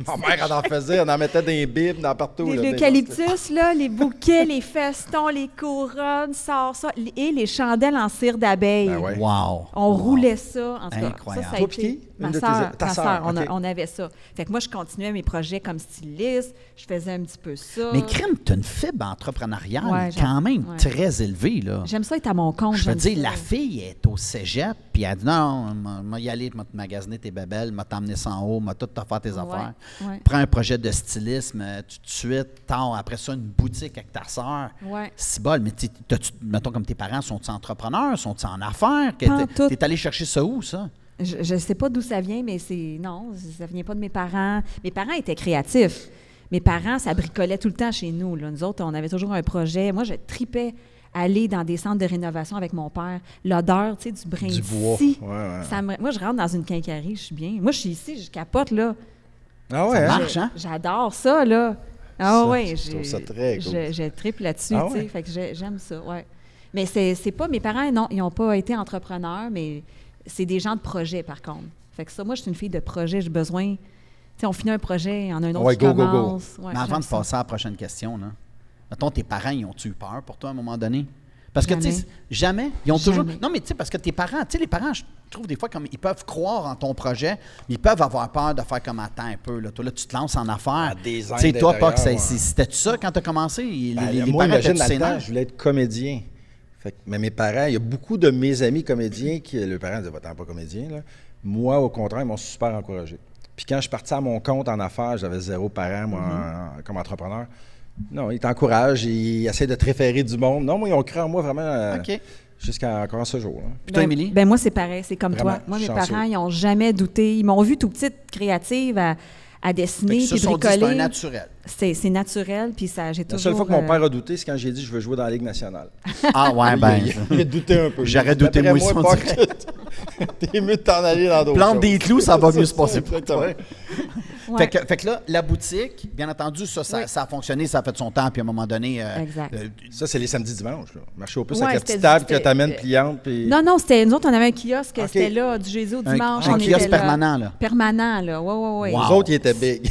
C: Ma mère, elle en faisait. Elle en mettait des bibles dans partout. là,
B: L'eucalyptus, là, les bouquets, les festons, les couronnes, ça, et les chandelles en cire d'abeille.
C: Ben ouais.
A: Wow.
B: On
A: Wow.
B: roulait ça. En tout cas,
A: Incroyable.
B: ça a
C: Toi,
B: été
C: puis qui?
B: ma
C: Une de tes-
B: sœur.
C: ta
B: Ma
C: sœur,
B: sœur,
C: OK.
B: on avait ça. Fait que moi, je continuais mes projets comme styliste. Je faisais un petit peu ça.
A: Mais crème, tu as une fibre entrepreneuriale
B: Ouais,
A: quand même
B: ouais.
A: très élevée, là.
B: J'aime ça être à mon compte.
A: Je veux
B: j'aime
A: dire,
B: ça.
A: la fille est au cégep, puis elle dit non, m'a y aller, m'a te magasiner tes babelles, m'a t'emmener ça en haut, m'a tout te faire tes affaires.
B: ouais.
A: Prends un projet de stylisme, tout de suite, tard, après ça, une boutique avec ta sœur.
B: Ouais.
A: C'est bol, mais mettons comme tes parents, sont-ils entrepreneurs, sont-ils en affaires?
B: Pas en tout.
A: T'es allé chercher ça où, ça?
B: Je ne sais pas d'où ça vient, mais non, ça vient pas de mes parents. Mes parents étaient créatifs. Mes parents, ça bricolait tout le temps chez nous, là. Nous autres, on avait toujours un projet. Moi, je tripais aller dans des centres de rénovation avec mon père. L'odeur, tu sais, du brin
C: Du bois.
B: d'ici,
C: Ouais, ouais.
B: moi, je rentre dans une quincaillerie, je suis bien. Moi, je suis ici, je capote, là.
C: Ah ouais,
A: Ça
C: hein?
A: marche, hein?
B: J'adore ça, là. Ah
C: Ça,
B: oui,
C: je trouve ça très cool.
B: je tripe là-dessus,
C: Ah
B: tu sais.
C: ouais?
B: Fait que j'aime ça, ouais. Mais c'est pas... Mes parents, non, ils n'ont pas été entrepreneurs, mais c'est des gens de projet, par contre. Fait que ça, moi, je suis une fille de projet. J'ai besoin... Tu sais, on finit un projet, il y en a un autre
C: Ouais,
B: qui
C: go, go, go.
B: commence. Ouais,
A: Mais avant
B: j'aime
A: de
B: ça.
A: passer à la prochaine question, là, mettons, tes parents, ils ont-tu eu peur pour toi à un moment donné? Parce que, tu sais, jamais. Ils ont toujours.
B: Jamais.
A: Non, mais tu sais, parce que tes parents, tu sais, les parents, je trouve des fois, comme ils peuvent croire en ton projet, mais ils peuvent avoir peur de faire comme attends un peu. Là, toi, là, tu te lances en affaires.
C: Ah, des
A: Tu sais,
C: aides
A: toi, pas que
C: d'intérieur,
A: c'était ça quand tu as commencé? Les
C: Moi,
A: parents
C: imagine,
A: étaient-tu
C: là-dedans,
A: sénères?
C: je voulais être comédien. Mais mes parents, il y a beaucoup de mes amis comédiens qui, le parent disait, va-t'en pas comédien, là. Moi, au contraire, ils m'ont super encouragé. Puis quand je suis parti à mon compte en affaires, j'avais 0 parent, moi, comme entrepreneur. Non, ils t'encouragent, ils essaient de te référer du monde. Non, moi, ils ont cru en moi vraiment
A: OK.
C: jusqu'à encore ce jour. Là.
A: Puis toi, Émilie?
B: Ben moi, c'est pareil, c'est comme
C: Vraiment,
B: toi. Moi, mes
C: chanceux.
B: parents, ils n'ont jamais douté. Ils m'ont vu tout petite créative à
A: Fait
B: dessiner
A: qu'ils se
B: puis
A: sont dit, c'est un
B: bricoler.
A: naturel.
B: C'est naturel, puis ça, j'ai
C: La
B: toujours...
C: seule fois que mon père a douté, c'est quand j'ai dit je veux jouer dans la Ligue nationale.
A: Ah, ouais, ben.
C: Il a douté un peu.
A: J'aurais douté,
C: D'après
A: moi aussi, on
C: pas
A: dirait.
C: que t'es mieux de t'en aller dans d'autres
A: Plante
C: choses.
A: des clous, ça va mieux se passer pour
C: Exactement.
A: toi.
B: Ouais.
A: Fait que là, la boutique, bien entendu, ça a fonctionné, ça a fait son temps, puis à un moment donné.
B: Exact.
C: Ça, c'est les samedis dimanches. Là. Marché aux puces
B: Ouais,
C: avec la
B: c'était-
C: petite table que
B: c'était-
C: t'amènes pliante. Puis...
B: Non, non, c'était nous autres, on avait un kiosque,
C: OK.
B: c'était là, du jeudi au dimanche.
A: un
B: on
A: kiosque
B: était là.
A: permanent, là.
B: Permanent, là, oui, oui, oui.
A: Wow.
C: Les autres, ils étaient big.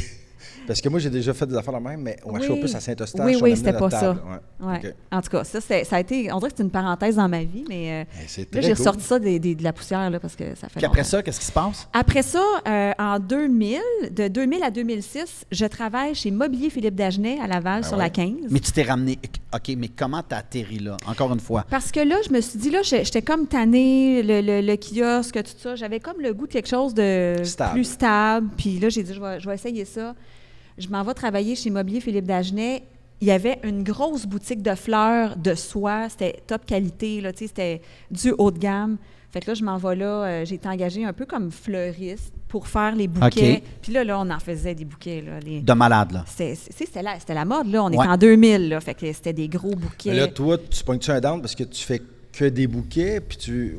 C: Parce que moi, j'ai déjà fait des affaires de même, mais au marché aux puces à Saint-Eustache,
B: Oui,
C: on
B: oui,
C: amenait
B: c'était
C: notre
B: pas
C: table.
B: ça.
C: Ouais.
B: Ouais.
C: OK.
B: En tout cas, ça a été, on dirait que c'est une parenthèse dans ma vie, mais
C: C'est
B: là,
C: très
B: j'ai
C: cool.
B: ressorti ça de la poussière, là, parce que ça fait
A: Puis après
B: longtemps.
A: ça, qu'est-ce qui se passe?
B: Après ça, en 2000, de 2000 à 2006, je travaille chez Mobilier Philippe Dagenet à Laval sur la 15.
A: Mais tu t'es ramené. OK, mais comment t'as atterri là? Encore une fois.
B: Parce que là, je me suis dit, là, j'étais comme tannée, le kiosque, tout ça. J'avais comme le goût de quelque chose de
C: Stable.
B: plus stable. Puis là, j'ai dit, je vais essayer ça. Je m'en vais travailler chez Mobilier Philippe Dagenet. Il y avait une grosse boutique de fleurs de soie. C'était top qualité, là, tu sais, c'était du haut de gamme. Fait que là, je m'en vais là. J'ai été engagée un peu comme fleuriste pour faire les bouquets.
A: OK.
B: Puis là, on en faisait des bouquets, là.
A: De malade, là.
B: C'était la mode, là. On
A: Ouais.
B: était en 2000, là. Fait que c'était des gros bouquets.
C: Mais là, toi, tu pognes-tu un down parce que tu fais que des bouquets, puis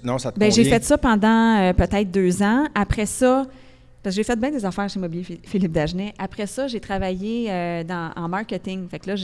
C: non, ça te
B: Ben, j'ai
C: convient?
B: fait ça pendant peut-être 2 ans. Après ça, parce que j'ai fait bien des affaires chez Mobilier Philippe Dagenet. Après ça, j'ai travaillé en marketing. Fait que là,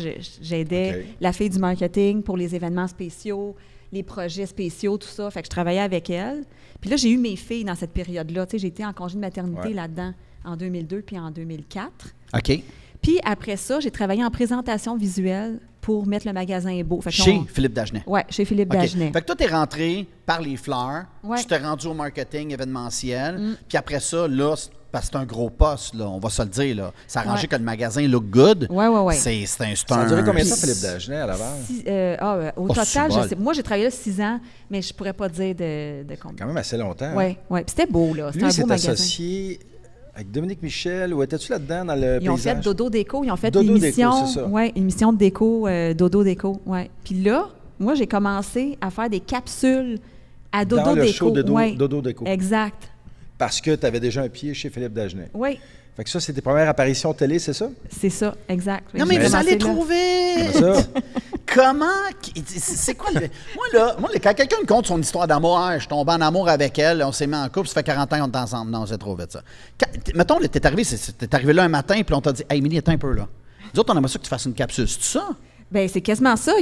B: j'aidais
C: OK.
B: la fille du marketing pour les événements spéciaux, les projets spéciaux, tout ça. Fait que je travaillais avec elle. Puis là, j'ai eu mes filles dans cette période-là. Tu sais, j'ai été en congé de maternité
C: Ouais.
B: là-dedans en 2002 puis en 2004.
A: OK.
B: Puis après ça, j'ai travaillé en présentation visuelle pour mettre le magasin beau. Fait que
A: Chez Philippe Dagenet.
B: Oui, chez Philippe
A: OK.
B: Dagenet.
A: Fait que toi, t'es rentré par les fleurs,
B: Ouais.
A: tu t'es rendu au marketing événementiel, puis après ça, là, parce que c'est un gros poste, là, on va se le dire, là, ça a arrangé
B: Ouais.
A: que le magasin look good.
B: Ouais.
A: C'est un...
C: Ça a duré combien de temps,
A: Puis-
C: Philippe Dagenet, à Laval?
B: Au
A: Oh,
B: total,
A: c'est
B: je
A: bol.
B: sais, moi, j'ai travaillé là 6 ans, mais je pourrais pas dire de combien.
C: Quand même assez longtemps.
B: Oui. Puis c'était beau, là. C'était
C: Lui,
B: un
C: il s'est
B: beau magasin.
C: associé avec Dominique Michel, ou étais-tu là-dedans dans le
B: Ils ont
C: paysage?
B: fait Dodo Déco, ils ont fait
C: Dodo
B: l'émission.
C: Déco, c'est ça.
B: Oui, une émission de déco, Dodo Déco. Ouais. Puis là, moi, j'ai commencé à faire des capsules à Dodo
C: Dans le
B: Déco.
C: show de
B: Ouais.
C: Dodo Déco.
B: Exact.
C: Parce que tu avais déjà un pied chez Philippe Dagenet.
B: Oui,
C: Fait que ça, c'est tes premières apparitions télé, c'est ça?
B: c'est ça, exact.
A: Non, mais
B: J'ai
A: vous
B: commencé
A: allez
B: là.
A: trouver...
C: Comme ça?
A: Comment... C'est quoi le... Moi, là, quand quelqu'un me conte son histoire d'amour, hein, je suis tombé en amour avec elle, on s'est mis en couple, ça fait 40 ans qu'on est ensemble. Non, c'est trop vite, ça. Mettons, là, t'es arrivé là un matin, puis on t'a dit « Hey, Émilie, attends un peu, là. Nous autres, on aimerait ça que tu fasses une capsule. C'est ça? »
B: Ben c'est quasiment ça.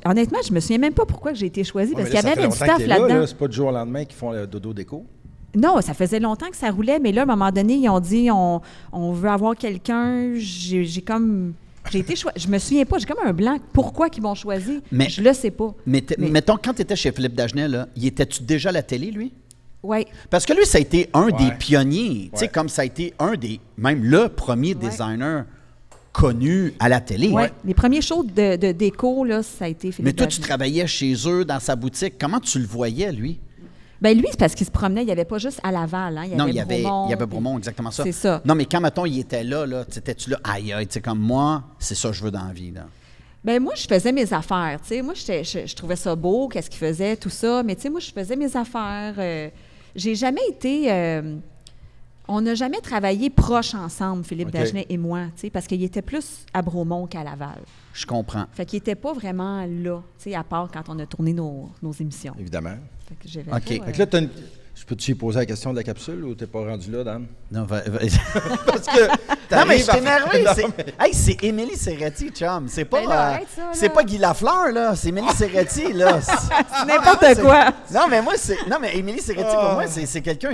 B: Honnêtement, je me souviens même pas pourquoi j'ai été choisie, parce
C: Ouais,
B: qu'il y
C: mais là,
B: avait
C: ça
B: du
C: fait longtemps
B: staff
C: que t'es
B: là-dedans.
C: là. C'est pas du jour au lendemain qu'ils font le Dodo Déco.
B: Non, ça faisait longtemps que ça roulait, mais là, à un moment donné, ils ont dit on veut avoir quelqu'un. J'ai été choisi. Je me souviens pas, j'ai comme un blanc. Pourquoi qu'ils m'ont choisi?
A: Mais-
B: Je le sais pas.
A: Mais mettons, quand tu étais chez Philippe Dagenet, là, y étais-tu déjà à la télé, lui?
B: Oui.
A: Parce que lui, ça a été un des
C: Ouais.
A: pionniers, tu sais,
C: Ouais.
A: comme ça a été même le premier designer connu à la télé.
B: Ouais. Les premiers shows de déco, là, ça a été Philippe
A: Mais toi, tu
B: Dagenet.
A: travaillais chez eux, dans sa boutique. Comment tu le voyais, lui?
B: Ben lui, c'est parce qu'il se promenait. Il n'y avait pas juste à Laval. Hein.
A: Non, il y avait Bromont, exactement ça.
B: C'est ça.
A: Non, mais quand, mettons, il était là, t'étais-tu là, aïe, aïe, tu sais, comme moi, c'est ça que je veux dans la vie, là.
B: Ben moi, je faisais mes affaires. Tu sais, moi, je trouvais ça beau, qu'est-ce qu'il faisait, tout ça. Mais tu sais, moi, je faisais mes affaires. J'ai jamais été. On n'a jamais travaillé proche ensemble, Philippe
C: OK.
B: Dagenet et moi, tu sais, parce qu'il était plus à Bromont qu'à Laval.
A: Je comprends.
B: Fait qu'il n'était pas vraiment là, tu sais, à part quand on a tourné nos émissions.
C: Évidemment.
B: Fait que j'avais
A: OK.
B: pas,
C: Fait que là, je peux-tu poser la question de la capsule ou t'es pas rendu là, Dan?
A: Non,
C: Parce que
A: non, mais je
C: t'arrives
A: suis
C: à
A: énervé.
C: faire-
A: C'est...
C: Non, mais-
A: Hey, c'est Émilie Serretti, chum. C'est pas,
B: Ben là, arrête ça, là.
A: c'est pas Guy Lafleur, là. C'est Émilie Serretti, là.
B: N'importe
A: C'est-
B: quoi.
A: Non, mais moi, non, mais Émilie Serretti, pour moi, c'est quelqu'un,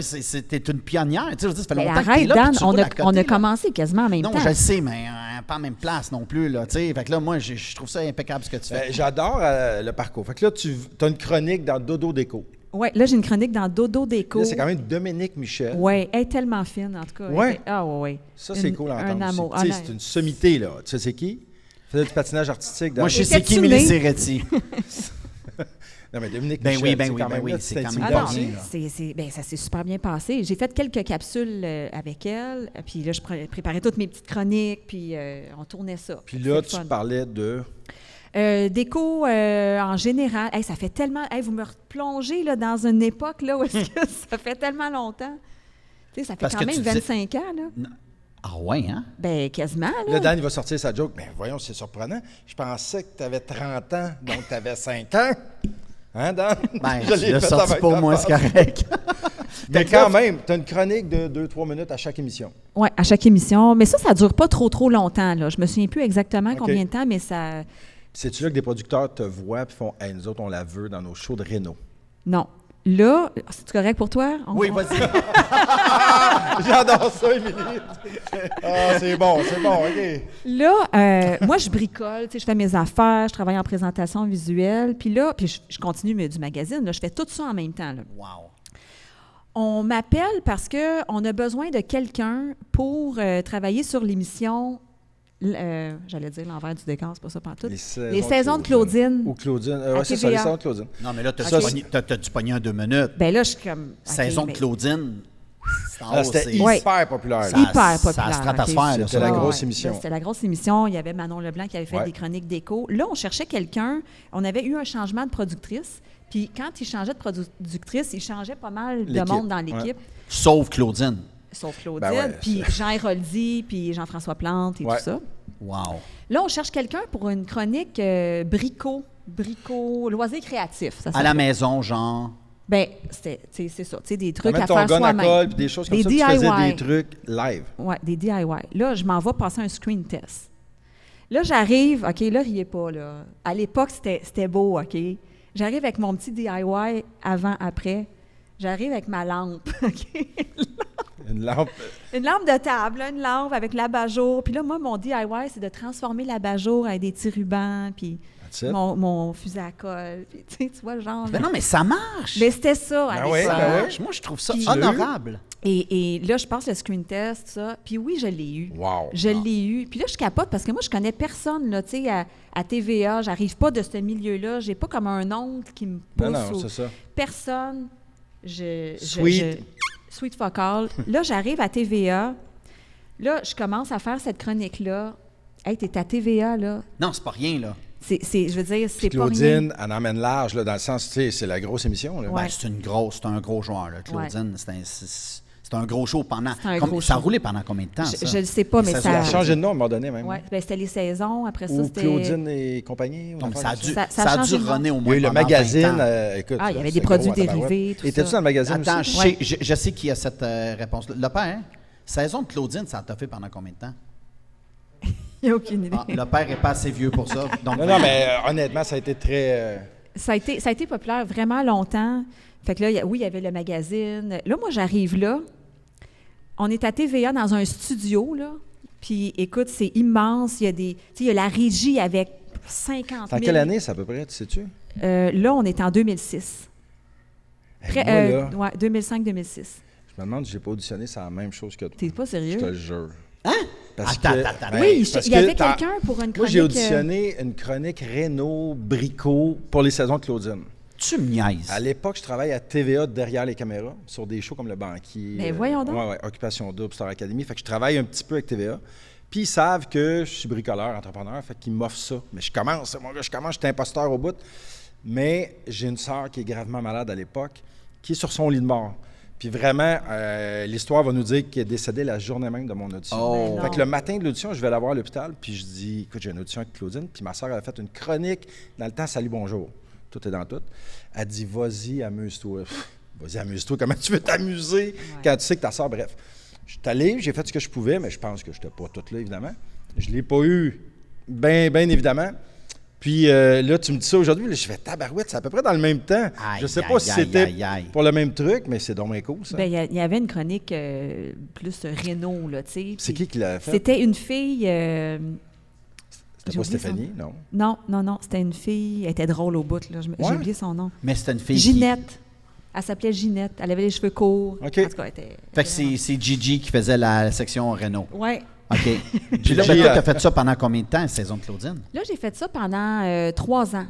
A: t'es une pionnière. Tu sais, je veux dire, ça fait
B: Ben
A: longtemps que t'es
B: arrête,
A: là.
B: Dan,
A: puis tu
B: on
A: roules
B: a,
A: à côté,
B: on a
A: là.
B: commencé quasiment en même
A: Non,
B: temps.
A: je le sais, mais pas en même place non plus, là. Tu sais, fait que là, moi, je trouve ça impeccable ce que tu fais.
C: Ben, j'adore le parcours. Fait que là, tu as une chronique dans Dodo Déco.
B: Oui, là, j'ai une chronique dans Dodo Déco.
C: Là, c'est quand même Dominique Michel.
B: Oui, elle est tellement fine, en tout cas.
C: Ouais.
B: Oui.
C: Ça, c'est cool à
B: Un
C: entendre.
B: amour.
C: Tu sais,
B: Ah,
C: c'est une sommité, là. Tu sais, c'est qui? Elle faisait du patinage artistique. Dans
A: Moi, je sais
B: Étais-tu
A: qui Émilie
B: née?
A: Serretti.
C: Non, mais Dominique
A: Ben
C: Michel,
A: oui, ben
C: c'est
A: oui,
C: quand
A: ben
C: même
A: oui,
C: là,
A: c'est
C: tu
A: quand même
B: Ah
C: t'intimides
B: non,
C: pas.
B: ben, ça s'est super bien passé. J'ai fait quelques capsules avec elle, puis là, je préparais toutes mes petites chroniques, puis on tournait ça.
C: Puis
B: C'était
C: là,
B: le
C: tu
B: fun.
C: parlais de...
B: Déco en général. Hey, ça fait tellement... Hey, vous me replongez là, dans une époque là, où est-ce que ça fait tellement longtemps. Tu sais, ça fait
A: Parce
B: quand
A: que
B: même
A: tu disais-
B: 25 ans. Là.
A: Ah ouais, hein?
B: Ben, quasiment. Là.
C: Là, Dan, il va sortir sa joke. Ben voyons, c'est surprenant. Je pensais que tu avais 30 ans, donc tu avais 5 ans. Hein, Dan?
A: Ben,
C: Je
A: tu
C: l'ai
A: l'as
C: fait
A: sorti
C: avec
A: pour
C: ta
A: moi,
C: face.
A: c'est correct.
C: Mais
A: Fait que là,
C: quand même, tu as une chronique de 2-3 minutes à chaque émission.
B: Oui, à chaque émission. Mais ça dure pas trop longtemps. Là. Je me souviens plus exactement
C: OK.
B: combien de temps, mais ça...
C: C'est-tu là que des producteurs te voient et font « Hey, nous autres, on la veut dans nos shows de Renault.
B: Non. Là, c'est correct pour toi?
A: Oui, vas-y.
C: J'adore ça, Émilie. Ah, c'est bon, OK.
B: Là, moi, je bricole, tu sais, je fais mes affaires, je travaille en présentation visuelle. Puis là, je continue du magazine. Là, je fais tout ça en même temps. Là.
A: Wow.
B: On m'appelle parce qu'on a besoin de quelqu'un pour travailler sur l'émission, j'allais dire l'envers du décor, c'est pas ça pantoute. Les saisons de Claudine.
C: Ou Claudine.
B: À
C: Oui, c'est ça, les
B: TVA.
C: saisons de Claudine.
A: Non, mais là,
B: Ok.
A: t'as dû pogner en 2 minutes.
B: Ben là, je suis comme... OK,
A: Saison de
B: mais-
A: Claudine. C'est en
C: Ah,
A: haut,
C: c'était
A: c'est-
B: Ouais.
C: hyper populaire. là.
A: Ça-
B: Hyper
A: ça
B: populaire.
A: a stratosphère,
B: OK.
A: là,
C: C'était la
B: Ah,
C: grosse
B: ouais.
C: émission.
B: Là, c'était la grosse émission. Il y avait Manon Leblanc qui avait fait
C: Ouais.
B: des chroniques d'écho. Là, on cherchait quelqu'un. On avait eu un changement de productrice. Puis quand il changeait de productrice, il changeait pas mal de
C: L'équipe,
B: monde dans
C: ouais.
B: l'équipe.
A: Sauf Claudine.
B: Sauf Claudine,
C: Ben ouais,
B: puis Jean Héroldi, puis Jean-François Plante et
C: Ouais.
B: tout ça.
A: Wow.
B: Là, on cherche quelqu'un pour une chronique bricot, loisirs créatifs. Ça
A: À la
B: s'appelle.
A: maison, genre.
B: Ben, c'est ça. Tu sais, des trucs
C: Amène
B: à
C: ton
B: faire
C: gun à
B: soi-même.
C: colle puis des choses comme
B: Des
C: ça. Tu faisais
B: DIY.
C: des trucs live.
B: Oui, des DIY. Là, je m'en vais passer un screen test. Là, j'arrive, OK, là, riez pas, là. À l'époque, c'était beau, OK? J'arrive avec mon petit DIY avant-après. J'arrive avec ma lampe, OK?
C: Une lampe.
B: Une lampe de table, là, une lampe avec l'abat-jour. Puis là, moi, mon DIY, c'est de transformer l'abat-jour avec des petits rubans, puis
C: That's it.
B: mon fusil à colle. Puis, tu vois, le genre.
A: Ben non, mais ça marche.
B: Mais c'était ça. à
C: Ben oui,
B: l'époque.
A: Ça
C: ben oui.
A: marche. Moi, je trouve ça
B: Puis-
A: honorable.
B: Et là, je passe le screen test, ça. Puis oui, je l'ai eu.
C: Wow.
B: Je l'ai eu. Puis là, je capote parce que moi, je connais personne, là, tu sais, à TVA. J'arrive pas de ce milieu-là. J'ai pas comme un oncle qui me pousse.
C: Non, non,
B: ou-
C: c'est ça.
B: Personne.
C: Sweet.
B: Sweet fuck all. Là, j'arrive à TVA. Là, je commence à faire cette chronique-là. Hey, t'es à TVA, là.
A: Non, c'est pas rien, là.
B: Je veux dire, c'est pas rien.
C: Claudine, elle emmène large, là, dans le sens, tu sais, c'est la grosse émission. Là.
B: Ouais.
A: Ben, c'est un gros joueur, là. Claudine, c'est un gros show pendant.
B: C'est un gros
A: ça a
B: show.
A: roulé pendant combien de temps, ça?
B: Je le sais pas, mais
A: Ça
B: ça.
C: Elle a changé de nom à un moment donné, même.
B: Ouais, ben, c'était les saisons. Après ça,
C: Ou
B: c'était.
C: Claudine et compagnie. ou
A: Donc,
C: une
A: ça a
C: affaire
A: dû,
C: comme
B: Ça
A: ça
B: a
A: a dû
B: changé de nom.
A: runner au
C: Il y
A: moins
C: a eu le
A: pendant 20
C: magazine.
A: ans.
C: Écoute,
B: Ah, il y avait
C: c'est
B: des produits
C: gros à tabarouette.
B: dérivés, tout
C: Étais-tu
B: ça.
C: dans le magazine
A: Attends,
C: aussi?
B: Ouais.
A: je sais qui a cette réponse-là. Le père, saison de Claudine, ça t'a fait pendant combien de temps?
B: Il n'y a aucune idée.
A: Ah, le père n'est pas assez vieux pour ça. Donc,
C: Non, non, mais honnêtement, ça a été très...
B: Ça a été populaire vraiment longtemps. Fait que là, oui, il y avait le magazine. Là, moi, j'arrive là. On est à TVA dans un studio, là. Puis, écoute, c'est immense. Il y a tu sais, il y a la régie avec 50 000.
C: C'est en quelle année, ça, à peu près, tu sais-tu?
B: Là, on est en 2006.
C: Hey, moi, là,
B: Ouais, 2005-2006.
C: je me demande si j'ai pas auditionné, c'est la même chose que toi.
B: T'es pas
C: Je
B: sérieux?
C: te le jure.
A: Hein?
C: Parce
A: Attends,
C: que-
A: attends,
C: ben,
B: Oui,
C: parce
B: il y avait
C: que
B: quelqu'un pour une chronique.
C: Moi, j'ai auditionné une chronique Renault Bricot pour les saisons de Claudine.
A: Tu me niaises.
C: À l'époque, je travaille à TVA derrière les caméras, sur des shows comme Le Banquier.
B: Ben, voyons donc.
C: Ouais, Occupation Double, Star Academy. Fait que je travaille un petit peu avec TVA. Puis ils savent que je suis bricoleur, entrepreneur, fait qu'ils m'offrent ça. Mais je commence, mon gars, je suis imposteur au bout. Mais j'ai une sœur qui est gravement malade à l'époque, qui est sur son lit de mort. Puis vraiment, l'histoire va nous dire qu'elle est décédée la journée même de mon audition.
A: Oh.
C: Fait que le matin de l'audition, je vais la voir à l'hôpital, puis je dis, écoute, j'ai une audition avec Claudine, puis ma sœur a fait une chronique dans le temps Salut, bonjour. Tout est dans tout. Elle dit, vas-y, amuse-toi. Pff, vas-y, amuse-toi. Comment tu veux t'amuser quand tu sais que ta sœur, bref. Je suis allé, j'ai fait ce que je pouvais, mais je pense que je n'étais pas toute là, évidemment. Je ne l'ai pas eu, bien évidemment. Puis là, tu me dis ça aujourd'hui, là, je fais tabarouette, c'est à peu près dans le même temps.
A: Aïe,
C: Je ne sais
A: aïe,
C: pas si
A: aïe,
C: c'était
A: aïe, aïe.
C: pour le même truc, mais c'est donc bien cool, ça.
B: Ben, il y avait une chronique plus Renault, là, tu sais.
C: C'est
B: Puis
C: qui l'a fait?
B: C'était une fille.
C: C'était
B: j'ai
C: pas
B: oublié
C: Stéphanie, non?
B: Non, c'était une fille. Elle était drôle au bout, là. J'ai
C: Ouais?
B: oublié son nom.
A: Mais c'était une fille.
B: Ginette. Elle s'appelait Ginette. Elle avait les cheveux courts.
C: OK.
B: En tout cas, elle était.
A: Fait que c'est Gigi qui faisait la section Renault.
B: Ouais.
A: OK. Puis là,
C: Gigi,
A: ben, toi, tu as fait ça pendant combien de temps, la saison de Claudine?
B: Là, j'ai fait ça pendant 3 ans.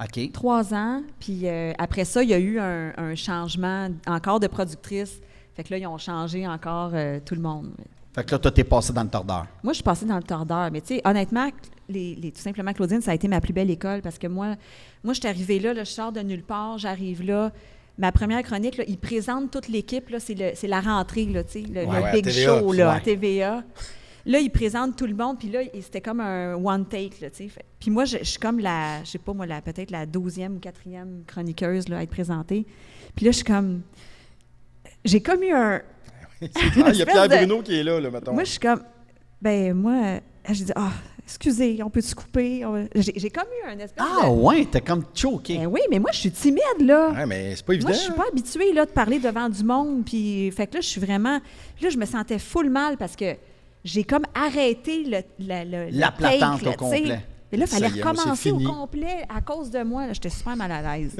A: OK.
B: 3 ans. Puis après ça, il y a eu un changement encore de productrice. Fait que là, ils ont changé encore tout le monde.
A: Fait que là, toi, t'es passé dans le tordeur.
B: Moi, je suis passée dans le tordeur. Mais tu sais, honnêtement, tout simplement, Claudine, ça a été ma plus belle école parce que moi je suis arrivée là, je sors de nulle part, j'arrive là. Ma première chronique, là, ils présentent toute l'équipe. Là, c'est la rentrée, là, tu sais, le
C: Ouais,
B: big
C: à TVA,
B: show là,
A: ouais.
B: à TVA. Là, ils présentent tout le monde, puis là, c'était comme un one take, là, tu sais. Puis moi, je suis comme je sais pas, moi, peut-être la 12e ou 4e chroniqueuse là, à être présentée. Puis là, je suis comme... J'ai comme eu un...
C: Il y a
B: espèce
C: Pierre
B: de-
C: Bruno qui est là, mettons.
B: Moi, je suis comme... Ben moi, j'ai dit, excusez, on peut-tu couper? J'ai comme eu un espèce
A: Ah, ouais, t'es comme choqué.
B: Ben oui, mais moi, je suis timide, là.
C: Ouais, mais c'est pas évident.
B: Moi, je suis pas habituée là, de parler devant du monde. Puis, fait que là, je suis vraiment. Là, je me sentais full mal parce que j'ai comme arrêté
A: La
B: take,
A: platante
B: là,
A: au
B: tu sais.
A: complet.
B: Et là, il fallait
C: Ça y est, moi, c'est
B: recommencer au
C: fini.
B: complet à cause de moi. Là, j'étais super mal à l'aise.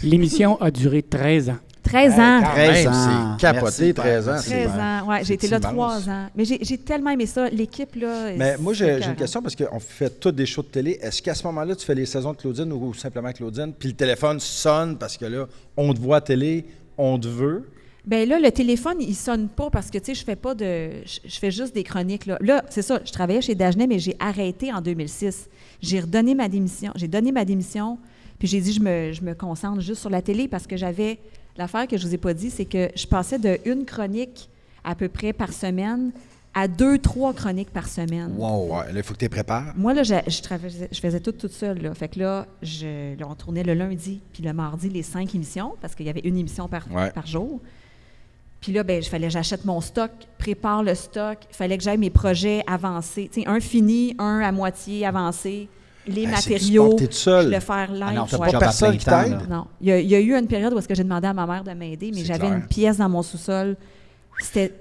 F: L'émission a duré 13 ans.
B: 13 ans.
C: Quand
A: 13
C: même,
A: ans.
C: c'est capoté,
A: Merci,
C: 13 ans.
A: merci.
B: 13 ans, ouais, j'ai été là
C: immense.
B: 3 ans. Mais j'ai tellement aimé ça. L'équipe, là.
C: Mais moi,
B: c'est
C: j'ai
B: écœurant.
C: une question parce qu'on fait tous des shows de télé. Est-ce qu'à ce moment-là, tu fais les saisons de Claudine ou simplement Claudine, puis le téléphone sonne parce que là, on te voit à télé, on te veut?
B: Bien là, le téléphone, il sonne pas parce que, tu sais, je fais pas de... Je fais juste des chroniques, là. Là, c'est ça, je travaillais chez Dagenet, mais j'ai arrêté en 2006. J'ai redonné ma démission. J'ai donné ma démission, puis j'ai dit, je me concentre juste sur la télé parce que j'avais... L'affaire que je vous ai pas dit, c'est que je passais de une chronique à peu près par semaine à 2-3 chroniques par semaine.
C: Wow. Ouais, là, il faut que tu les prépares.
B: Moi, là, je faisais tout toute seule. Là. Fait que là, on tournait le lundi puis le mardi les 5 émissions parce qu'il y avait une émission par jour. Puis là, ben, j'achète mon stock, prépare le stock. Il fallait que j'aille mes projets avancés. Tu sais, un fini, un à moitié avancé. Les matériaux,
C: t'es tout seul.
B: je le faire live.
A: Ah non, t'as
B: ouais.
A: pas
C: personne qui
A: plein temps,
C: t'aide?
A: là.
B: Non. Il y a eu une période où est-ce que j'ai demandé à ma mère de m'aider, mais
C: C'est
B: j'avais
C: clair.
B: une pièce dans mon sous-sol. C'était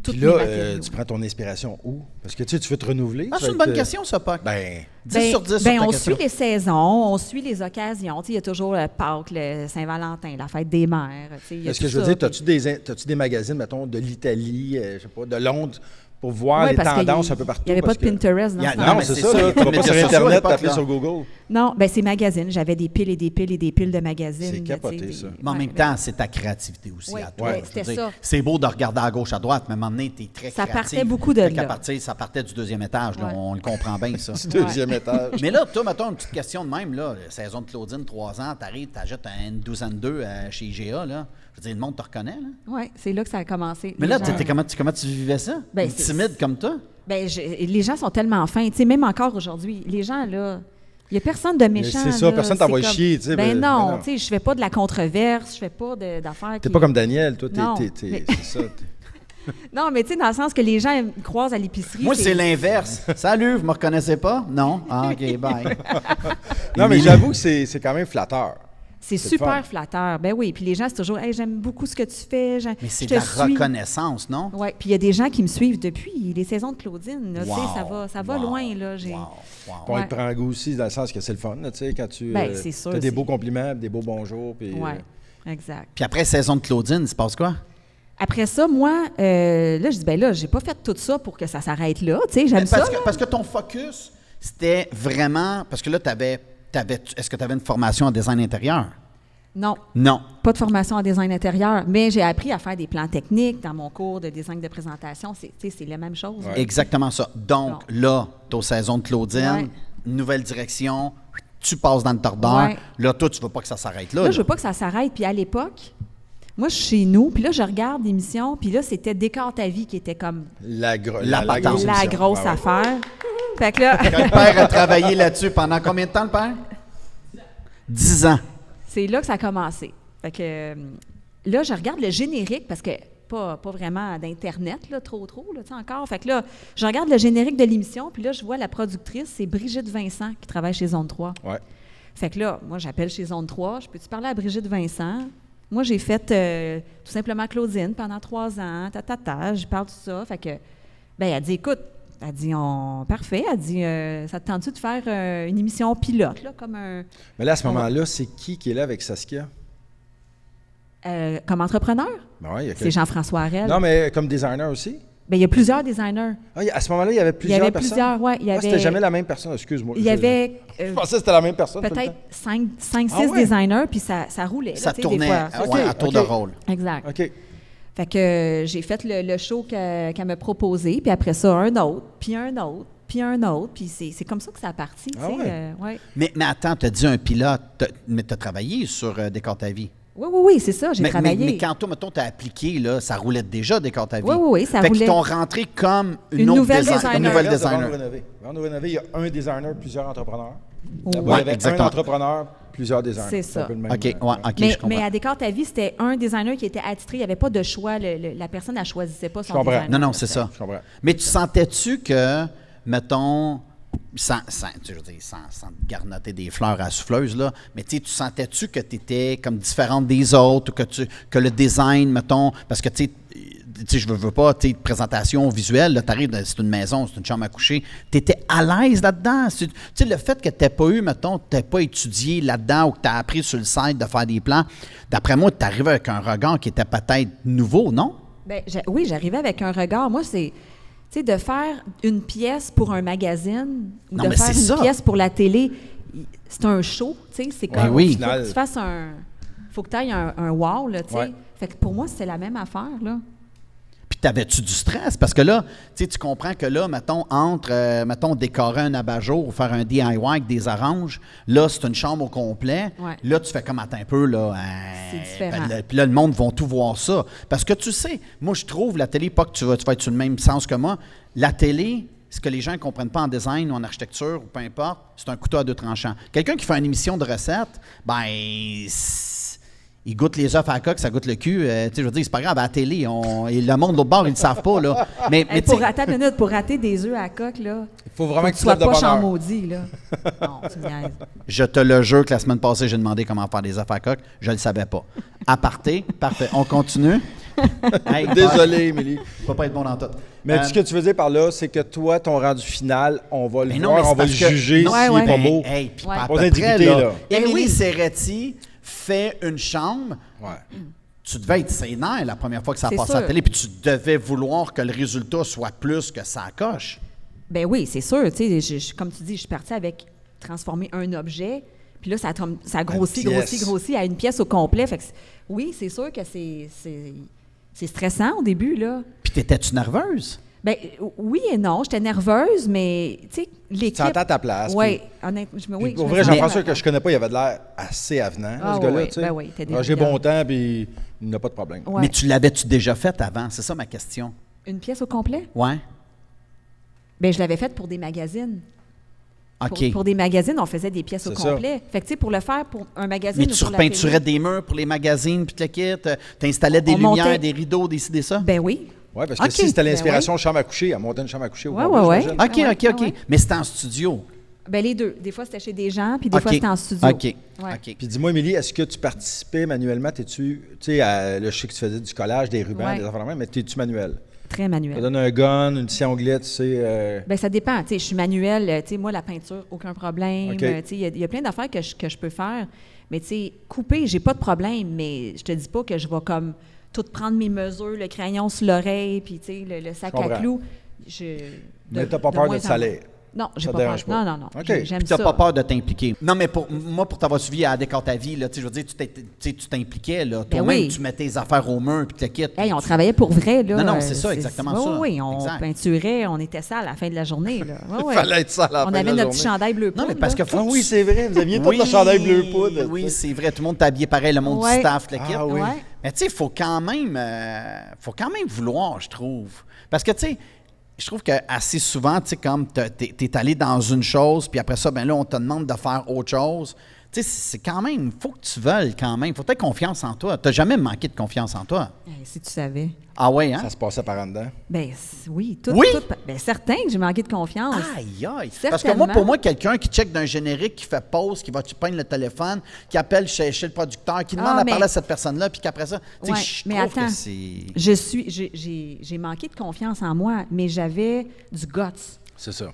B: tout
C: Puis
B: mes
C: là,
B: matériaux.
C: tu prends ton inspiration où? Parce que tu veux te renouveler.
A: Ah,
C: tu
A: c'est
C: vas
A: une bonne
C: être,
A: question, ça, Pac.
C: Ben,
A: 10 sur 10 sur ta
B: on
A: question.
B: suit les saisons, on suit les occasions. Tu sais, il y a toujours le Pâques, le Saint-Valentin, la fête des mères. Tu sais, il y a
C: est-ce que
B: tout
C: je veux
B: ça,
C: dire,
B: puis-
C: t'as-tu des magazines, mettons, de l'Italie, je sais pas, de Londres, pour voir
B: Ouais,
C: les
B: parce qu'il
C: tendances
B: y-
C: un peu partout?
B: Il n'y avait pas
C: parce
B: de Pinterest dans
A: Il y a-
B: ce
A: non,
B: temps-là.
C: Non,
A: mais
C: c'est
A: c'est
C: ça,
A: ça,
C: là,
A: les
C: tu vas pas
A: médias
C: sur
A: sociaux à
C: Internet,
A: l'époque,
C: taper
A: là.
C: sur Google.
B: Non, ben c'est magazines. J'avais des piles et des piles et des piles de magazines.
C: C'est
B: tu sais,
C: capoté,
B: des-
C: ça.
A: Mais en
B: ouais,
A: même
B: ben,
A: temps, c'est ta créativité aussi
B: Oui,
A: à toi.
B: oui,
A: Je veux
B: c'était
A: dire,
B: ça.
A: C'est beau de regarder à gauche, à droite, mais à un moment donné, t'es très
B: Ça
A: créatif.
B: partait beaucoup de
A: Fait qu'à
B: là.
A: partir- Ça partait du deuxième étage, là,
B: Ouais.
A: on le comprend bien, ça.
C: Du deuxième étage.
A: Mais là, toi, mettons une petite question de même, là, la saison de Claudine, 3 ans, t'arrives, t'achètes une douzaine d'œufs chez IGA, là. Je veux dire, le monde te reconnaît, là.
B: Oui, c'est là que ça a commencé.
A: Mais
B: Les
A: là,
B: gens-
A: comment tu vivais ça?
B: Ben,
A: Une
B: c'est-
A: timide comme toi?
B: Ben, les gens sont tellement fins. Tu sais, même encore aujourd'hui, les gens, là, il n'y a personne de méchant.
C: c'est ça,
B: là.
C: personne t'envoie
B: C'est comme-
C: chier, tu sais,
B: Ben
C: ben
B: non,
C: non.
B: tu sais, je fais pas de la controverse, je fais pas d'affaires
C: T'es
B: qui...
C: pas comme Daniel, toi,
B: Non,
C: mais...
B: mais-
C: c'est ça.
B: Non, mais tu sais, dans le sens que les gens me croisent à l'épicerie.
A: Moi, c'est l'inverse. Salut, vous me reconnaissez pas? Non? Ah, OK, bye.
C: Non, mais j'avoue que c'est quand même flatteur.
B: C'est
C: c'est
B: super
C: le fun.
B: flatteur. Ben oui, puis les gens, c'est toujours, hey, j'aime beaucoup ce que tu fais.
A: Mais c'est
B: je
A: de
B: te
A: la
B: suis.
A: reconnaissance, non?
B: Oui, puis il y a des gens qui me suivent depuis les saisons de Claudine. Là, tu sais,
A: Wow,
B: ça va
A: wow,
B: loin. Là,
A: wow, wow.
C: Puis on
B: Ouais.
C: le prend goût aussi dans le sens que c'est le fun, là, tu sais, quand tu
B: Ben, c'est sûr,
C: as des
B: c'est-
C: beaux compliments, des beaux bonjours. Puis,
B: Oui, exact.
A: Puis après saison de Claudine, il se passe quoi?
B: Après ça, moi, là, je dis, ben là, j'ai pas fait tout ça pour que ça s'arrête là. Tu sais, j'aime ça.
A: Parce que ton focus, c'était vraiment... Parce que là, est-ce que tu avais une formation en design intérieur?
B: Non,
A: Non.
B: pas de formation en design intérieur, mais j'ai appris à faire des plans techniques dans mon cours de design de présentation. Tu sais, c'est la même chose.
C: Ouais.
A: Exactement ça. Donc, là, ta saison de Claudine,
B: Ouais.
A: nouvelle direction, tu passes dans le tordeur.
B: Ouais.
A: Là, toi, tu veux pas que ça s'arrête là.
B: Là,
A: là.
B: je veux pas que ça s'arrête. Puis à l'époque, moi, je suis chez nous, puis là, je regarde l'émission, puis là, c'était Décor ta vie qui était comme
C: La
A: patente.
C: grosse
B: la
C: émission.
B: grosse
C: Ah ouais.
B: affaire. Fait que là,
A: Le père a travaillé là-dessus pendant combien de temps, le père? 10 ans.
B: c'est là que ça a commencé. Fait que là, je regarde le générique parce que pas vraiment d'Internet, là, trop, là, tu sais, encore. Fait que là, je regarde le générique de l'émission, puis là, je vois la productrice, c'est Brigitte Vincent qui travaille chez Zone 3.
C: Ouais.
B: Fait que là, moi, j'appelle chez Zone 3. Je peux-tu parler à Brigitte Vincent? Moi, j'ai fait tout simplement Claudine pendant 3 ans. Je parle de ça. Fait que, ben, elle dit, écoute, elle dit, parfait. Elle dit, ça te tente-tu de faire une émission pilote, là, comme
C: Mais là, à ce moment-là, c'est qui est là avec Saskia?
B: comme entrepreneur?
C: Ben ouais, il y a
B: C'est Jean-François Harel.
C: Non, mais comme designer aussi?
B: Ben, il y a plusieurs designers.
C: Ah, à ce moment-là, il y avait
B: Il y
C: plusieurs
B: avait
C: personnes?
B: plusieurs, oui. Il y
C: Ah,
B: avait,
C: c'était jamais la même personne, excuse-moi.
B: il y avait
C: Je pensais que c'était la même personne tout le
B: peut-être
C: temps.
B: 5, 6
C: Ah ouais?
B: designers, puis ça roulait. là,
A: Ça
B: tu sais, des
A: tournait
B: fois.
A: ouais, à tour de
C: ok.
A: rôle.
B: Exact.
C: OK.
B: Fait que j'ai fait le show qu'elle m'a proposé, puis après ça, un autre, puis un autre, puis un autre, puis c'est comme ça que ça a parti.
C: Ah
B: tu sais,
C: ouais?
B: ouais.
A: Mais attends, tu as dit un pilote, mais tu as travaillé sur Décor ta vie.
B: Oui, c'est ça, j'ai travaillé.
A: Mais quand toi, mettons, tu as appliqué, là, ça roulait déjà Décor ta vie.
B: Oui, ça
A: fait
B: roulait.
A: qu'ils t'ont rentré comme
B: Une
A: autre
B: nouvelle
A: design-
B: designer.
A: Une nouvelle
C: Reste de
A: designer.
C: Vendre Rénové. Vendre Rénové, il y a un designer, plusieurs entrepreneurs. Là-bas,
B: Ouais,
C: il y avait
A: exactement.
C: un entrepreneur, plusieurs designers.
B: C'est ça.
C: un peu le même,
A: OK, ouais, OK, je
B: mais
A: comprends.
B: à Décor ta vie, c'était un designer qui était attitré. Il n'y avait pas de choix. La personne, elle ne choisissait pas son
C: Je comprends.
B: designer.
A: Non, c'est ça.
C: Je comprends.
A: Mais tu sentais-tu que, mettons, je veux dire, sans te garnotter des fleurs à la souffleuse, là, mais tu sentais-tu que tu étais comme différente des autres, ou que le design, mettons, parce que tu sais, je veux pas, tu sais, présentation visuelle, tu arrives, c'est une maison, c'est une chambre à coucher, tu étais à l'aise là-dedans. Tu sais, le fait que tu n'aies pas eu, mettons, tu n'aies pas étudié là-dedans ou que tu as appris sur le site de faire des plans, d'après moi, tu arrives avec un regard qui était peut-être nouveau, non?
B: Ben, oui, j'arrivais avec un regard. Moi, c'est, tu sais, de faire une pièce pour un magazine ou
A: Non,
B: de
A: mais
B: faire
A: c'est
B: une
A: ça.
B: pièce pour la télé, c'est un show, tu sais, c'est comme,
A: oui.
B: faut que tu fasses faut que tu ailles un wow, là, tu sais.
C: Ouais.
B: Fait que pour moi, c'était la même affaire, là.
A: Puis t'avais-tu du stress? Parce que là, tu comprends que là, mettons, mettons, décorer un abat-jour ou faire un DIY avec des oranges, là, c'est une chambre au complet.
B: Ouais.
A: Là, tu fais comme, attends un peu, là.
B: C'est différent.
A: Puis là, le monde va tout voir ça. Parce que tu sais, moi, je trouve la télé, pas que tu vas être sur le même sens que moi, la télé, ce que les gens ne comprennent pas en design ou en architecture ou peu importe, c'est un couteau à deux tranchants. Quelqu'un qui fait une émission de recettes, ben, il goûte les œufs à la coque, ça goûte le cul. Tu sais, je veux dire, c'est pas grave, à la télé, et le monde de l'autre bord, ils ne le savent pas, là. Mais
B: Hey,
A: tu sais,
B: pour rater des œufs à la coque, là,
C: Il faut vraiment que
B: tu
C: tu
B: sois
C: lèves de
B: pas
C: bonne
B: champ
C: heure.
B: maudit, là. Non, tu me niaises.
A: je te le jure que la semaine passée, j'ai demandé comment faire des œufs à la coque. Je ne le savais pas. Aparté, parfait. On continue. Hey,
C: Désolé, Émilie.
A: On va pas être bon dans tout.
C: Mais ce que tu veux dire par là, c'est que toi, ton rendu final, on va le
A: Mais
C: voir,
A: mais c'est
C: on va le
A: parce que-
C: juger
A: non,
C: s'il
B: Ouais,
C: est
B: ouais.
C: pas beau.
A: Hey, puis
B: Ouais.
A: pas à
C: Pas
A: peu
C: d'intimité,
A: près, là.
C: là.
A: Émilie
B: oui.
A: Serretti fait une chambre.
C: Ouais.
A: Tu devais être sénère la première fois que ça a
B: C'est
A: passé à la
B: sûr.
A: télé, puis tu devais vouloir que le résultat soit plus que ça coche.
B: Ben oui, c'est sûr. Tu sais, comme tu dis, je suis partie avec transformer un objet, puis là, ça a grossi,
C: Une
B: grossi,
C: pièce.
B: grossi à une pièce au complet. Fait que oui, c'est sûr que c'est stressant au début, là.
A: Puis t'étais-tu nerveuse?
B: Ben oui et non, j'étais nerveuse, mais tu sais, l'équipe.
C: Tu entends ta place.
B: Oui,
C: puis-
B: honnêtement,
C: puis
B: oui.
C: pour
B: je me
C: vrai,
B: sentais
C: Jean-François,
B: à ma
C: que je connais pas, il avait de l'air assez avenant,
B: Ah,
C: ce gars-là.
B: ouais,
C: tu sais.
B: ben oui, t'es
C: J'ai bon
B: débrouillard.
C: temps, puis il n'a pas de problème.
B: Ouais.
A: Mais tu l'avais-tu déjà fait avant? C'est ça ma question.
B: Une pièce au complet?
A: Ouais?
B: Ben je l'avais faite pour des magazines.
A: OK.
B: Pour des magazines, on faisait des pièces au
C: C'est ça.
B: complet. Fait que tu sais, pour le faire pour un magazine
A: Mais
B: ou
A: tu
B: pour la
A: repeinturais
B: télé-
A: des murs pour les magazines, puis tout le kit? T'installais des
B: On montait-
A: lumières, des rideaux, des ça?
B: Ben oui.
C: Oui, parce que
A: OK.
C: si c'était
B: Ben
C: l'inspiration chambre à coucher, elle montait une chambre à coucher. au
B: Ouais,
C: complet,
B: ouais,
C: j'imagine.
B: ouais.
A: OK,
B: ouais,
A: OK, OK.
B: ouais.
A: Mais c'était en studio.
B: Ben les deux. Des fois, c'était chez des gens, puis des fois,
A: OK.
B: c'était en studio.
A: OK.
B: Ouais.
A: OK.
C: Puis dis-moi, Émilie, est-ce que tu participais manuellement? Tu sais, là, je sais que tu faisais du collage, des rubans,
B: Ouais.
C: des affaires de même, mais es-tu manuel?
B: Très
C: Ça
B: manuel.
C: donne un gun, une scie onglet, tu sais.
B: Ben ça dépend. Tu sais, je suis manuelle. Tu sais, moi, la peinture, aucun problème.
C: OK.
B: Tu sais, il y a plein d'affaires que je peux faire. Mais tu sais, couper, j'ai pas de problème. Mais je te dis pas que je vais comme tout prendre mes mesures, le crayon sur l'oreille, puis tu sais, le sac
C: Je
B: à
C: comprends.
B: clous.
C: Mais t'as pas peur de te salir?
B: Non, j'ai
C: Ça
B: pas
C: te
B: peur.
C: dérange pas?
B: Non.
C: OK.
B: J'aime
A: Puis t'as
B: ça.
A: pas peur de t'impliquer. Non, mais pour t'avoir suivi à Décore ta vie, là, tu sais, je veux dire, tu t'impliquais, là.
B: Ben
A: Toi-même,
B: oui.
A: tu mettais tes affaires aux murs, puis tu le quittes.
B: Hey, on travaillait pour vrai, là.
A: Non, c'est ça, exactement
B: oui,
A: ça.
B: Oui, on
A: Exact.
B: peinturait, on était ça à la fin de la journée, là. Ouais, ouais.
C: Fallait être ça à la
B: On
C: fin de
B: avait
C: la
B: notre petit
C: journée.
B: chandail bleu
A: Non, mais
B: poudre,
A: parce
B: là.
A: que faut
C: Ah
A: que
C: oui,
A: tu-
C: c'est vrai, vous aviez tout le chandail bleu poudre.
A: Oui, c'est vrai. Tout le monde t'habillait pareil, le monde
B: Ouais.
A: du staff, le kit.
C: Ah oui.
B: Ouais.
A: Mais tu sais, il faut quand même vouloir, je trouve. Parce que, tu sais, je trouve que assez souvent, tu sais, comme t'es allé dans une chose, puis après ça, ben là, on te demande de faire autre chose. Tu sais, c'est quand même, faut que tu veuilles quand même. Faut que tu aies confiance en toi. T'as jamais manqué de confiance en toi.
B: Si tu savais.
A: Ah ouais, hein?
C: Ça se passait par en dedans.
B: Ben oui, tout.
A: Oui?
B: Ben certain que j'ai manqué de confiance.
A: Aïe, aïe. Parce que
B: Certainement.
A: pour moi, quelqu'un qui check d'un générique, qui fait pause, qui va te peindre le téléphone, qui appelle chez le producteur, qui demande
B: Ah,
A: à
B: mais-
A: parler à cette personne-là, puis qu'après ça, tu sais,
B: Ouais,
A: je
B: mais
A: trouve que
B: attends.
A: c'est...
B: J'ai manqué de confiance en moi, mais j'avais du guts.
C: C'est ça.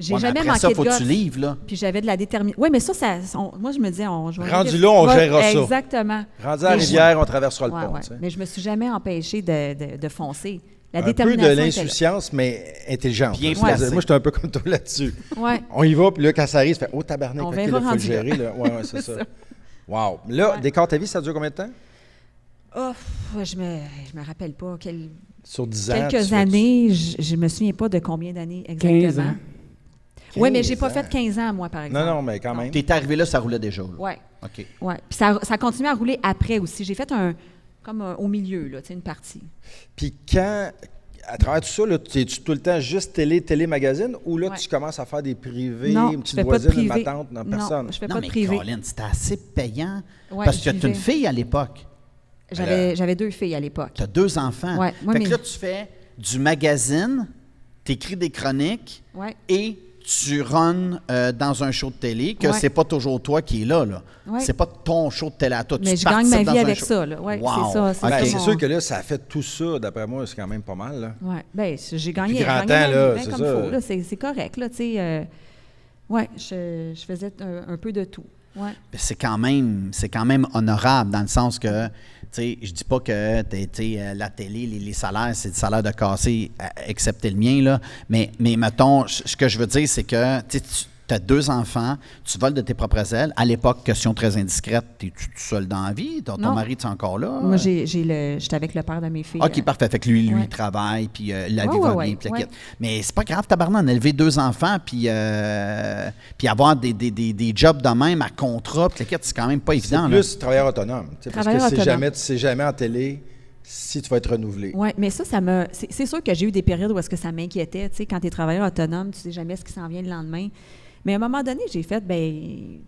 B: J'ai
A: Ouais, mais
B: jamais
A: après
B: manqué
A: ça,
B: de
A: faut que tu
B: guts.
A: livres, là.
B: Puis j'avais de la détermination. Oui, mais moi, je me disais, je vais
C: Rendu
B: aller-
C: là, on
B: Ouais,
C: gérera ça.
B: Exactement.
C: Rendu à la
B: Mais je-
C: rivière, on traversera le
B: Ouais,
C: pont.
B: ouais.
C: tu sais.
B: Mais je me suis jamais empêchée de foncer. La
C: Un peu
B: détermination.
C: de
B: était là.
C: l'insouciance, mais intelligente.
A: Bien
C: C'est-à-dire,
A: placé.
C: moi, j'étais un peu comme toi là-dessus.
B: Ouais.
C: On y va, puis là, quand ça arrive, ça fait « Oh, tabarnak,
B: On
C: OK,
B: verra
C: là, faut le
B: rendu là.
C: gérer. » là. Ouais, c'est ça.
B: ça.
C: Wow. Là,
B: Ouais.
C: Décore ta vie, ça dure combien de temps?
B: Oh, je me rappelle pas.
C: Sur 10 ans?
B: Quelques
C: tu fais-
B: années, je me souviens pas de combien d'années
F: 15
B: exactement.
F: ans.
B: Oui, mais j'ai
C: 15
B: pas
C: ans.
B: fait 15 ans, moi, par exemple.
C: Non, mais quand même.
A: T'es arrivé là, ça roulait déjà, là.
B: Oui,
A: OK.
B: ouais. Puis ça a continué à rouler après aussi. J'ai fait au milieu, là, tu sais, une partie.
C: Puis quand, à travers tout ça, là, es-tu tout le temps juste télé-magazine ou là,
B: Ouais.
C: tu commences à faire des privés,
B: Non,
C: une
B: je
C: petite
B: fais pas de
C: voisine, une
B: privé.
C: ma tante, non,
B: Non,
C: personne?
B: je fais
A: Non,
B: pas
A: mais
B: de privé.
A: Colin, c'était assez payant.
B: Ouais,
A: parce que
B: je
A: tu es une
B: vivais.
A: fille à l'époque.
B: J'avais 2 filles à l'époque.
A: Tu as 2 enfants.
B: Ouais, moi,
A: fait que
B: mais-
A: là, tu fais du magazine, tu écris des chroniques
B: Ouais.
A: et tu runs dans un show de télé, que
B: Ouais.
A: c'est pas toujours toi qui es là.
B: Ouais.
A: C'est pas ton show de télé à toi.
B: Mais
A: tu
B: je gagne ma
A: participes dans
B: vie
A: un
B: avec
A: show.
B: ça, là. Ouais,
A: Wow.
B: c'est ça.
A: Ok.
C: Ben, c'est
B: mon-
C: sûr que là, ça a fait tout ça, d'après moi, c'est quand même pas mal. Là.
B: Ouais. Ben, j'ai gagné,
C: Depuis grand
B: j'ai gagné
C: temps,
B: ma
C: là,
B: vie bien
C: c'est
B: comme
C: ça.
B: faut, là. C'est correct, là, tu sais. Ouais, je faisais un peu de tout. Ouais.
A: Ben, c'est quand même honorable dans le sens que, tu sais, je dis pas que la télé, les salaires, c'est des salaires de cassé, excepté le mien, là. Mais mettons, ce que je veux dire, c'est que tu as 2 enfants, tu voles de tes propres ailes. À l'époque, question très indiscrète, es-tu tout seul dans la vie? Ton
B: Non.
A: mari, tu es encore là?
B: Moi, j'étais avec le père de mes filles.
A: OK, parfait. Fait que lui,
B: ouais.
A: il travaille, puis la
B: Ouais,
A: vie va
B: ouais,
A: bien, puis le
B: ouais.
A: kit. Mais c'est pas grave, tabarnak, on a élevé 2 enfants, puis avoir des jobs de même à contrat, puis le kit, c'est quand même pas
C: C'est
A: évident. là.
C: plus travailleur autonome. Tu sais, parce que
B: Travailleur autonome.
C: tu sais jamais en télé si tu vas être renouvelé.
B: Oui, mais ça me. C'est sûr que j'ai eu des périodes où est-ce que ça m'inquiétait. Tu sais, quand tu es travailleur autonome, tu sais jamais ce qui s'en vient le lendemain. Mais à un moment donné, j'ai fait,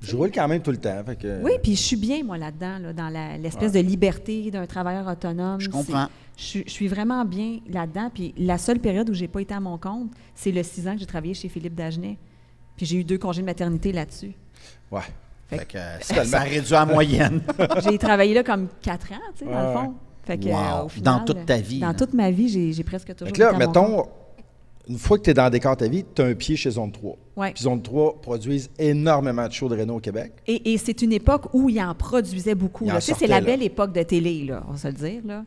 C: Je roule quand même tout le temps. Fait que,
B: oui, puis je suis bien, moi, là-dedans, là, dans l'espèce de liberté d'un travailleur autonome.
A: Je comprends.
B: Je suis vraiment bien là-dedans. Puis la seule période où j'ai pas été à mon compte, c'est le 6 ans que j'ai travaillé chez Philippe Dagenet. Puis j'ai eu 2 congés de maternité là-dessus.
C: Ouais.
A: Fait que
C: Tellement.
A: ça réduit la moyenne.
B: J'ai travaillé là comme 4 ans, tu sais, dans le
C: Ouais,
B: fond. Fait que,
A: Wow.
B: au final,
A: Dans toute ta vie,
B: Dans
A: là.
B: toute ma vie, j'ai presque toujours
C: Fait que là,
B: été à mon compte.
C: mettons, une fois que tu es dans Décor ta vie, tu as un pied chez Zone 3.
B: Ouais.
C: Puis Zone 3 produisent énormément de shows de Renault au Québec.
B: Et c'est une époque où il en produisait beaucoup.
C: Il en
B: là. Tu sais,
C: sortait,
B: c'est la
C: là.
B: belle époque de télé, là, on va se le dire. Là.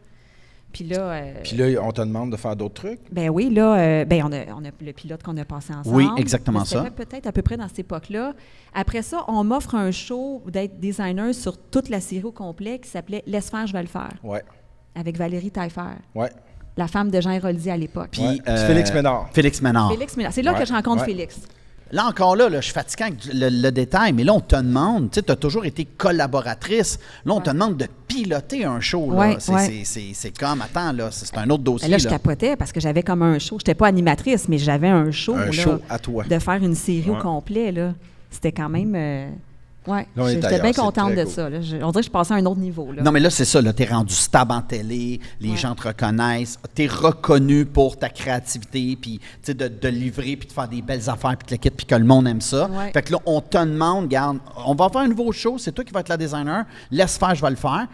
B: Puis là,
C: Puis là, on te demande de faire d'autres trucs.
B: ben oui, là, on a le pilote qu'on a passé ensemble.
A: Oui, exactement
B: C'était
A: ça.
B: peut-être à peu près dans cette époque-là. Après ça, on m'offre un show d'être designer sur toute la série au complet qui s'appelait « Laisse faire, je vais le faire
C: Ouais. »
B: avec Valérie Taillefer,
C: Ouais.
B: la femme de Jean Héroldi à l'époque.
A: Puis,
C: Ouais. Puis Félix Ménard.
A: Félix Ménard.
B: Félix Ménard. C'est là
C: Ouais,
B: que je rencontre
C: ouais.
B: Félix.
A: Là encore, là, je suis fatigué avec le détail, mais là, on te demande, tu sais, tu as toujours été collaboratrice. Là, on te demande de piloter un show. Là.
B: Ouais,
A: C'est,
B: ouais.
A: c'est comme, attends, là, c'est un autre dossier.
B: Ben là, je
A: là.
B: capotais parce que j'avais comme un show. Je n'étais pas animatrice, mais j'avais un show.
C: Un
B: là,
C: show à toi.
B: de faire une série au
C: Ouais.
B: complet, là. C'était quand même... ouais,
C: Là, on est
B: j'étais
C: ailleurs,
B: bien
C: c'est
B: contente
C: très
B: de
C: cool.
B: ça. Là. On dirait que je passais à un autre niveau. Là.
A: Non, mais là, c'est ça. Là, tu es rendu stable en télé, les
B: Ouais.
A: gens te reconnaissent, tu es reconnu pour ta créativité, puis tu sais, de livrer, puis de faire des belles affaires, puis de le kit, puis que le monde aime ça.
B: Ouais.
A: Fait que là, on te demande, regarde, on va faire un nouveau show, c'est toi qui vas être la designer, laisse faire, je vais le faire.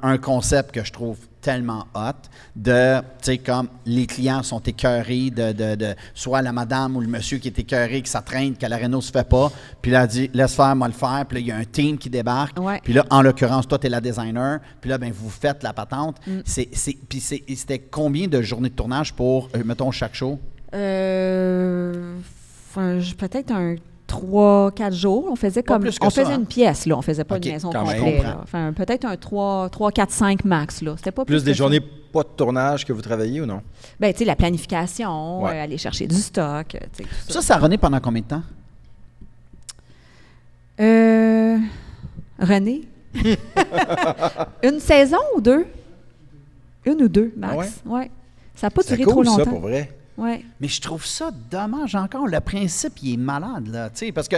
A: Un concept que je trouve tellement hot de, tu sais, comme les clients sont écœurés de soit la madame ou le monsieur qui est écœuré, que ça traîne, que la réno se fait pas, puis là, elle dit, laisse faire, moi le faire, puis là, il y a un team qui débarque,
B: Ouais.
A: puis là, en l'occurrence, toi, tu es la designer, puis là, ben vous faites la patente. Puis c'était combien de journées de tournage pour, mettons, chaque show?
B: Peut-être un 3-4 jours. On faisait
A: Pas
B: comme
A: plus que
B: on
A: ça,
B: faisait
A: hein?
B: une pièce, là. On faisait pas
A: OK,
B: une maison
C: quand même.
B: complète.
A: Je
B: là. Enfin, peut-être un 3, 4, 5 max, là. C'était pas plus
C: Plus des
B: que ça.
C: journées pas de tournage que vous travaillez ou non?
B: Ben, tu sais, la planification,
C: Ouais.
B: aller chercher du stock, tu sais, tout ça.
A: Ça a runné pendant combien de temps?
B: René? Une saison ou 2? Une ou 2, max.
C: Ah ouais?
B: Ouais. Ça n'a pas
C: C'est
B: duré trop
C: cool, ça,
B: longtemps.
C: pour vrai.
B: Ouais.
A: Mais je trouve ça dommage encore. Le principe, il est malade, là. Tu sais, parce que,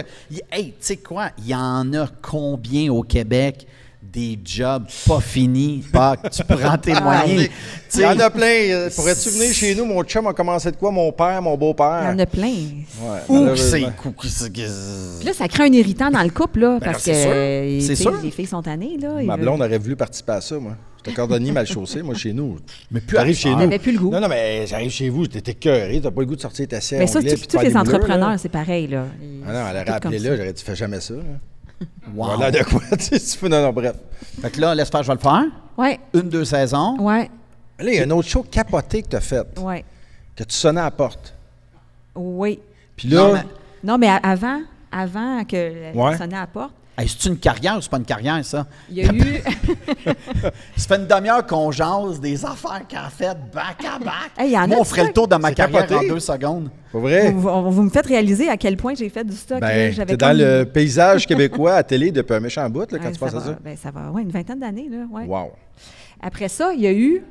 A: hey, tu sais quoi, il y en a combien au Québec des jobs pas finis, pas que tu prends tes moyens. Tu
C: Il y en
A: sais,
C: a plein. Pourrais-tu venir chez nous? Mon chum a commencé de quoi? Mon père, mon beau-père.
B: Il y en a plein.
C: Ouais,
A: Ouh, c'est
C: malheureusement.
B: Puis là, ça crée un irritant dans le couple, là, parce
A: c'est
B: que
A: sûr.
B: tu
A: C'est
B: sais,
A: sûr.
B: les filles sont tannées, là.
C: Ma blonde aurait voulu participer à ça, moi. J'étais cordonnier mal chaussé, moi, chez nous.
A: Mais plus
C: J'arrive
A: à
C: chez
A: faire.
C: nous.
B: T'avais plus le goût.
C: Non, mais j'arrive chez vous, t'étais écœuré, t'as pas le goût de sortir ta selle.
B: Mais ça,
C: onglet,
B: c'est
C: puis de
B: tous
C: faire
B: les
C: des bleus,
B: entrepreneurs,
C: là.
B: c'est pareil, là.
C: Ah non, elle aurait
B: Tout
C: appelé
B: comme
C: là,
B: ça.
C: j'aurais dit, fais jamais ça. Là.
A: Wow.
C: Voilà de quoi, tu sais, non, non, bref.
A: Fait que là, laisse faire, je vais le faire.
B: Ouais,
A: 1-2 saisons.
B: ouais,
C: Là, il y a un autre show capoté que t'as fait,
B: ouais.
C: que tu sonnais à la porte.
B: Oui.
C: Puis là,
A: Non, mais-
B: Non, mais avant que
C: Ouais.
B: sonner à la porte,
A: Hey, c'est une carrière ou c'est pas une carrière, ça?
B: il y a eu...
A: Ça fait une demi-heure qu'on jase des affaires qu'elle a faites back-à-back.
B: Hey, y en a
A: Moi, on
B: du
A: ferait le
B: stock.
A: tour de ma
C: C'est
A: carrière
C: capoté.
A: en 2 secondes.
C: pour vrai,
B: vous me faites réaliser à quel point j'ai fait du stock. là.
C: ben,
B: J'avais
C: t'es dans
B: comme-
C: le paysage québécois à télé depuis un méchant bout, là, quand
B: Ouais,
C: tu penses à
B: va,
C: ça.
B: ben, ça va, ouais, une vingtaine d'années, là, ouais.
C: Wow.
B: Après ça, il y a eu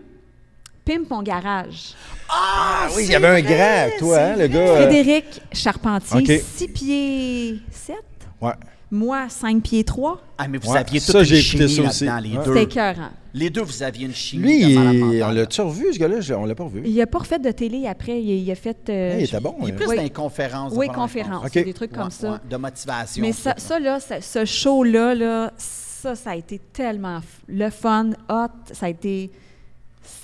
B: Pimp mon garage.
C: Ah oui, il y avait un grand, toi, hein, le gars.
B: Frédéric Charpentier,
C: OK.
B: 6 pieds 7.
C: Ouais.
B: Moi, 5 pieds 3.
A: Ah, mais vous
C: Ouais,
A: aviez
C: ça,
A: toute une
C: j'ai écouté
A: chimie
C: ça aussi.
A: là-dedans, les
C: Ouais.
A: deux.
B: C'était écœurant.
A: Les deux, vous aviez une chimie.
C: Lui,
A: de malade
C: on
A: mental.
C: l'a-tu revu, ce gars-là? On l'a pas revu.
B: Il n'a pas refait de télé après. Il a fait.
C: Il était bon.
A: Il est plus
B: Oui.
A: dans les conférences.
B: Oui,
A: de parler,
B: conférences.
C: OK.
B: Des trucs comme ça.
A: de motivation.
B: Mais ça là, ce show-là, là, ça a été tellement le fun, hot. Ça a été.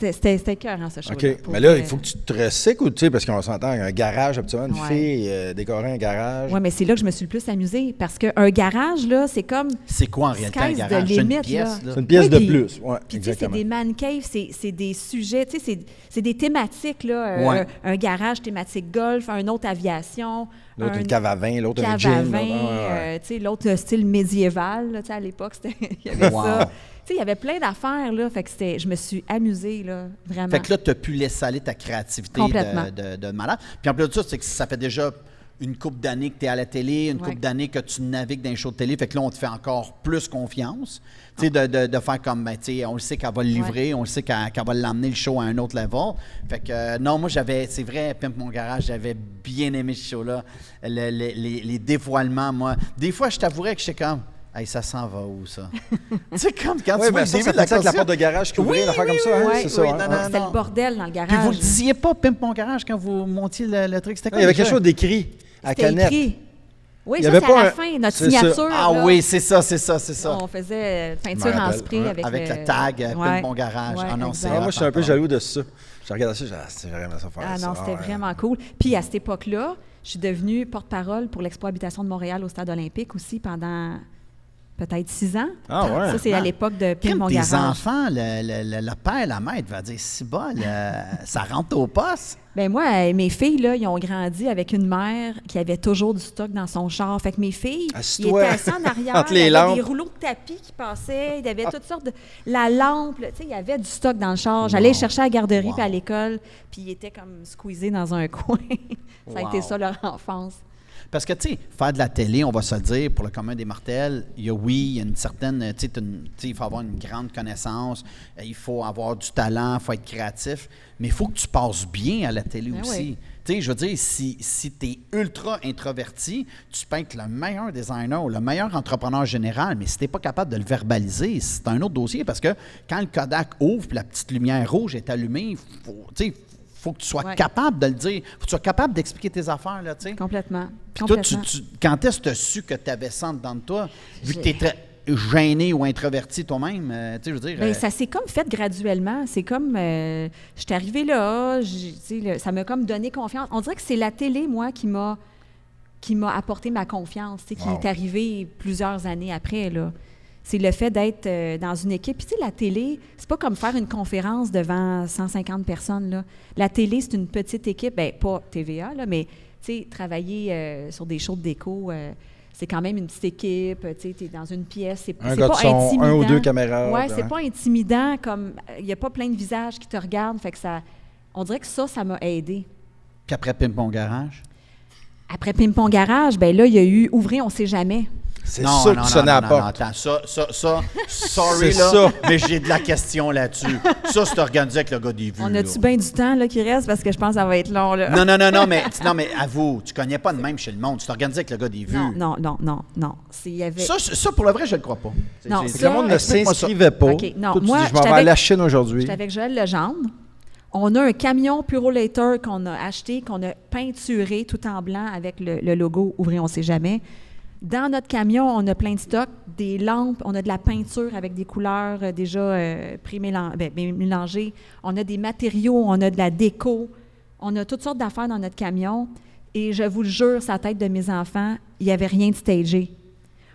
B: C'était écœurant, ce show-là.
C: OK.
B: pour
C: Mais là,
B: vrai.
C: il faut que tu te recycles, tu sais, parce qu'on s'entend un garage, absolument, une
B: Ouais.
C: fille décorer un garage.
B: Oui, mais c'est là que je me suis le plus amusée. Parce qu'un garage, là, c'est comme.
A: C'est quoi en réalité un
B: Sky's the
A: garage? C'est une
B: limit,
A: pièce,
B: là.
A: là.
C: C'est une pièce
B: Oui,
C: de
B: puis-
C: plus. Ouais,
B: Puis, tu sais, c'est
C: exactement.
B: des man caves, c'est des sujets, tu sais, c'est des thématiques, là.
A: Ouais.
B: Un garage thématique golf, un autre aviation.
C: L'autre,
B: un
C: une cave à vin, l'autre, un
B: cave à
C: gym.
B: vin,
C: là. Ouais, ouais.
B: tu sais, l'autre style médiéval, là, tu sais, à l'époque, il y avait
A: Wow.
B: ça. Tu sais, il y avait plein d'affaires, là, fait que je me suis amusée, là, vraiment.
A: Fait que là, tu as pu laisser aller ta créativité
B: Complètement.
A: de malade. Puis en plus de ça, c'est que ça fait déjà une couple d'années que tu es à la télé, une
B: Ouais.
A: couple d'années que tu navigues dans les shows de télé. Fait que là, on te fait encore plus confiance. Tu sais, de faire comme, ben, tu sais, on le sait qu'elle va le livrer, on le sait qu'elle va l'emmener le show à un autre level. Fait que, non, moi, c'est vrai, Pimp Mon Garage, j'avais bien aimé ce show-là. Les dévoilements, moi. Des fois, je t'avouerais que j'étais comme, hey, ça s'en va où, ça? Tu sais, comme quand
C: Oui,
A: tu vois
C: mais
A: le
C: ça,
A: début
C: ça
A: de la
C: fait ça avec la
A: concession.
C: porte de garage qui ouvrait, une affaire comme ça, hein?
B: Ouais,
C: C'est ça,
A: oui,
C: hein?
A: non,
C: Ouais.
A: non,
B: C'était le bordel dans le garage.
A: Puis vous le
B: là.
A: disiez pas, Pimp Mon Garage, quand vous montiez le truc. C'était
C: Non,
A: quoi?
C: il y avait
A: déjà?
C: quelque chose d'écrit à
B: C'était
C: canette.
B: écrit. Oui,
C: Il y
B: ça,
C: avait
B: c'est à
C: pas
B: la
C: un-
B: fin, notre
C: c'est ça.
B: signature.
A: Ah
B: là.
A: oui, c'est ça.
B: On faisait
C: Je
B: peinture
C: me
B: en
C: rappelle,
B: spray
C: ouais.
B: avec,
A: Avec le tag, Pimp
B: ouais.
A: Mon Garage.
B: Ouais,
A: Ah non,
B: exact.
A: c'est
C: Ah, moi, je suis un peu
A: hot,
C: jaloux de ça. Je regardais ça, c'est vraiment ça faire
B: Ah
C: ça.
B: non, c'était
C: ouais.
B: vraiment cool. Puis à cette époque-là, je suis devenue porte-parole pour l'Expo Habitation de Montréal au Stade olympique aussi pendant peut-être 6 ans.
C: Ah ouais.
B: Ça, c'est à l'époque de Pimp
A: Comme
B: Mon
A: tes
B: Garage.
A: enfants, le père, la mère va dire, si bol, ça rentre au poste.
B: Ben moi, mes filles, là, ils ont grandi avec une mère qui avait toujours du stock dans son char. Fait que mes filles, ils
C: Assis-toi
B: étaient assis en arrière,
C: entre
B: il y
C: les
B: avait des
C: lampes.
B: rouleaux de tapis qui passaient, il y avait toutes sortes de... La lampe, là, tu sais, il y avait du stock dans le char. J'allais les chercher à la garderie
A: Wow.
B: puis à l'école, puis ils étaient comme squeezés dans un coin. Ça a
A: Wow.
B: été ça, leur enfance.
A: Parce que, tu sais, faire de la télé, on va se le dire, pour le commun des mortels, il y a une certaine, tu sais, il faut avoir une grande connaissance, il faut avoir du talent, il faut être créatif, mais il faut que tu passes bien à la télé
B: Ben
A: aussi.
B: oui.
A: Tu sais, je veux dire, si tu es ultra introverti, tu peux être le meilleur designer ou le meilleur entrepreneur général, mais si tu n'es pas capable de le verbaliser, c'est un autre dossier, parce que quand le Kodak ouvre puis la petite lumière rouge est allumée, faut que tu sois
B: Ouais.
A: capable de le dire, faut que tu sois capable d'expliquer tes affaires, là, tu sais.
B: Complètement.
A: Puis toi,
B: Complètement.
A: quand est-ce que tu as su que tu avais ça dedans de toi, vu que tu
B: J'ai-
A: es très gêné ou introverti toi-même, tu sais, je veux dire...
B: Bien, ça s'est comme fait graduellement. C'est comme, je suis arrivée là, tu sais, ça m'a comme donné confiance. On dirait que c'est la télé, moi, qui m'a apporté ma confiance, tu sais, qui
C: Wow.
B: est arrivée plusieurs années après, là. C'est le fait d'être dans une équipe. Puis, tu sais, la télé, c'est pas comme faire une conférence devant 150 personnes, là. La télé, c'est une petite équipe, bien, pas TVA, là, mais, tu sais, travailler sur des shows de déco, c'est quand même une petite équipe, tu sais, tu es dans une pièce, c'est
C: Un gars de
B: pas
C: son,
B: intimidant.
C: un ou deux caméras.
B: Oui,
C: hein.
B: c'est pas intimidant, comme il n'y a pas plein de visages qui te regardent, fait que ça, on dirait que ça m'a aidé.
A: Puis après Pimp Mon Garage?
B: Après Pimpon Garage, ben là, il y a eu Ouvrez, on sait jamais.
C: C'est ça qui sonnait à la porte.
A: attends, sorry,
C: C'est
A: là,
C: ça.
A: mais j'ai de la question là-dessus. Ça, c'est organisé avec le gars des vues.
B: On a-tu
A: là.
B: bien du temps là, qui reste? Parce que je pense que ça va être long. Là.
A: Non, mais avoue, tu connais pas de même chez le monde. Tu t'organises avec le gars des vues.
B: Non. Il y avait...
A: Ça, pour le vrai, je le crois pas.
B: Non,
C: Fait
A: C'est-
C: que le monde ne
A: explique-moi ça.
C: s'inscrivait pas.
B: OK, non,
C: Toi, tu
B: moi,
C: dis, je m'en
B: j'étais
C: vais à
B: avec-
C: la Chine aujourd'hui.
B: J'étais avec Joël Legendre. On a un camion Purolator qu'on a acheté, qu'on a peinturé tout en blanc avec le logo Ouvrez, on sait jamais. Dans notre camion, on a plein de stocks, des lampes, on a de la peinture avec des couleurs déjà mélangées. On a des matériaux, on a de la déco. On a toutes sortes d'affaires dans notre camion. Et je vous le jure, sur la tête de mes enfants, il n'y avait rien de stagé.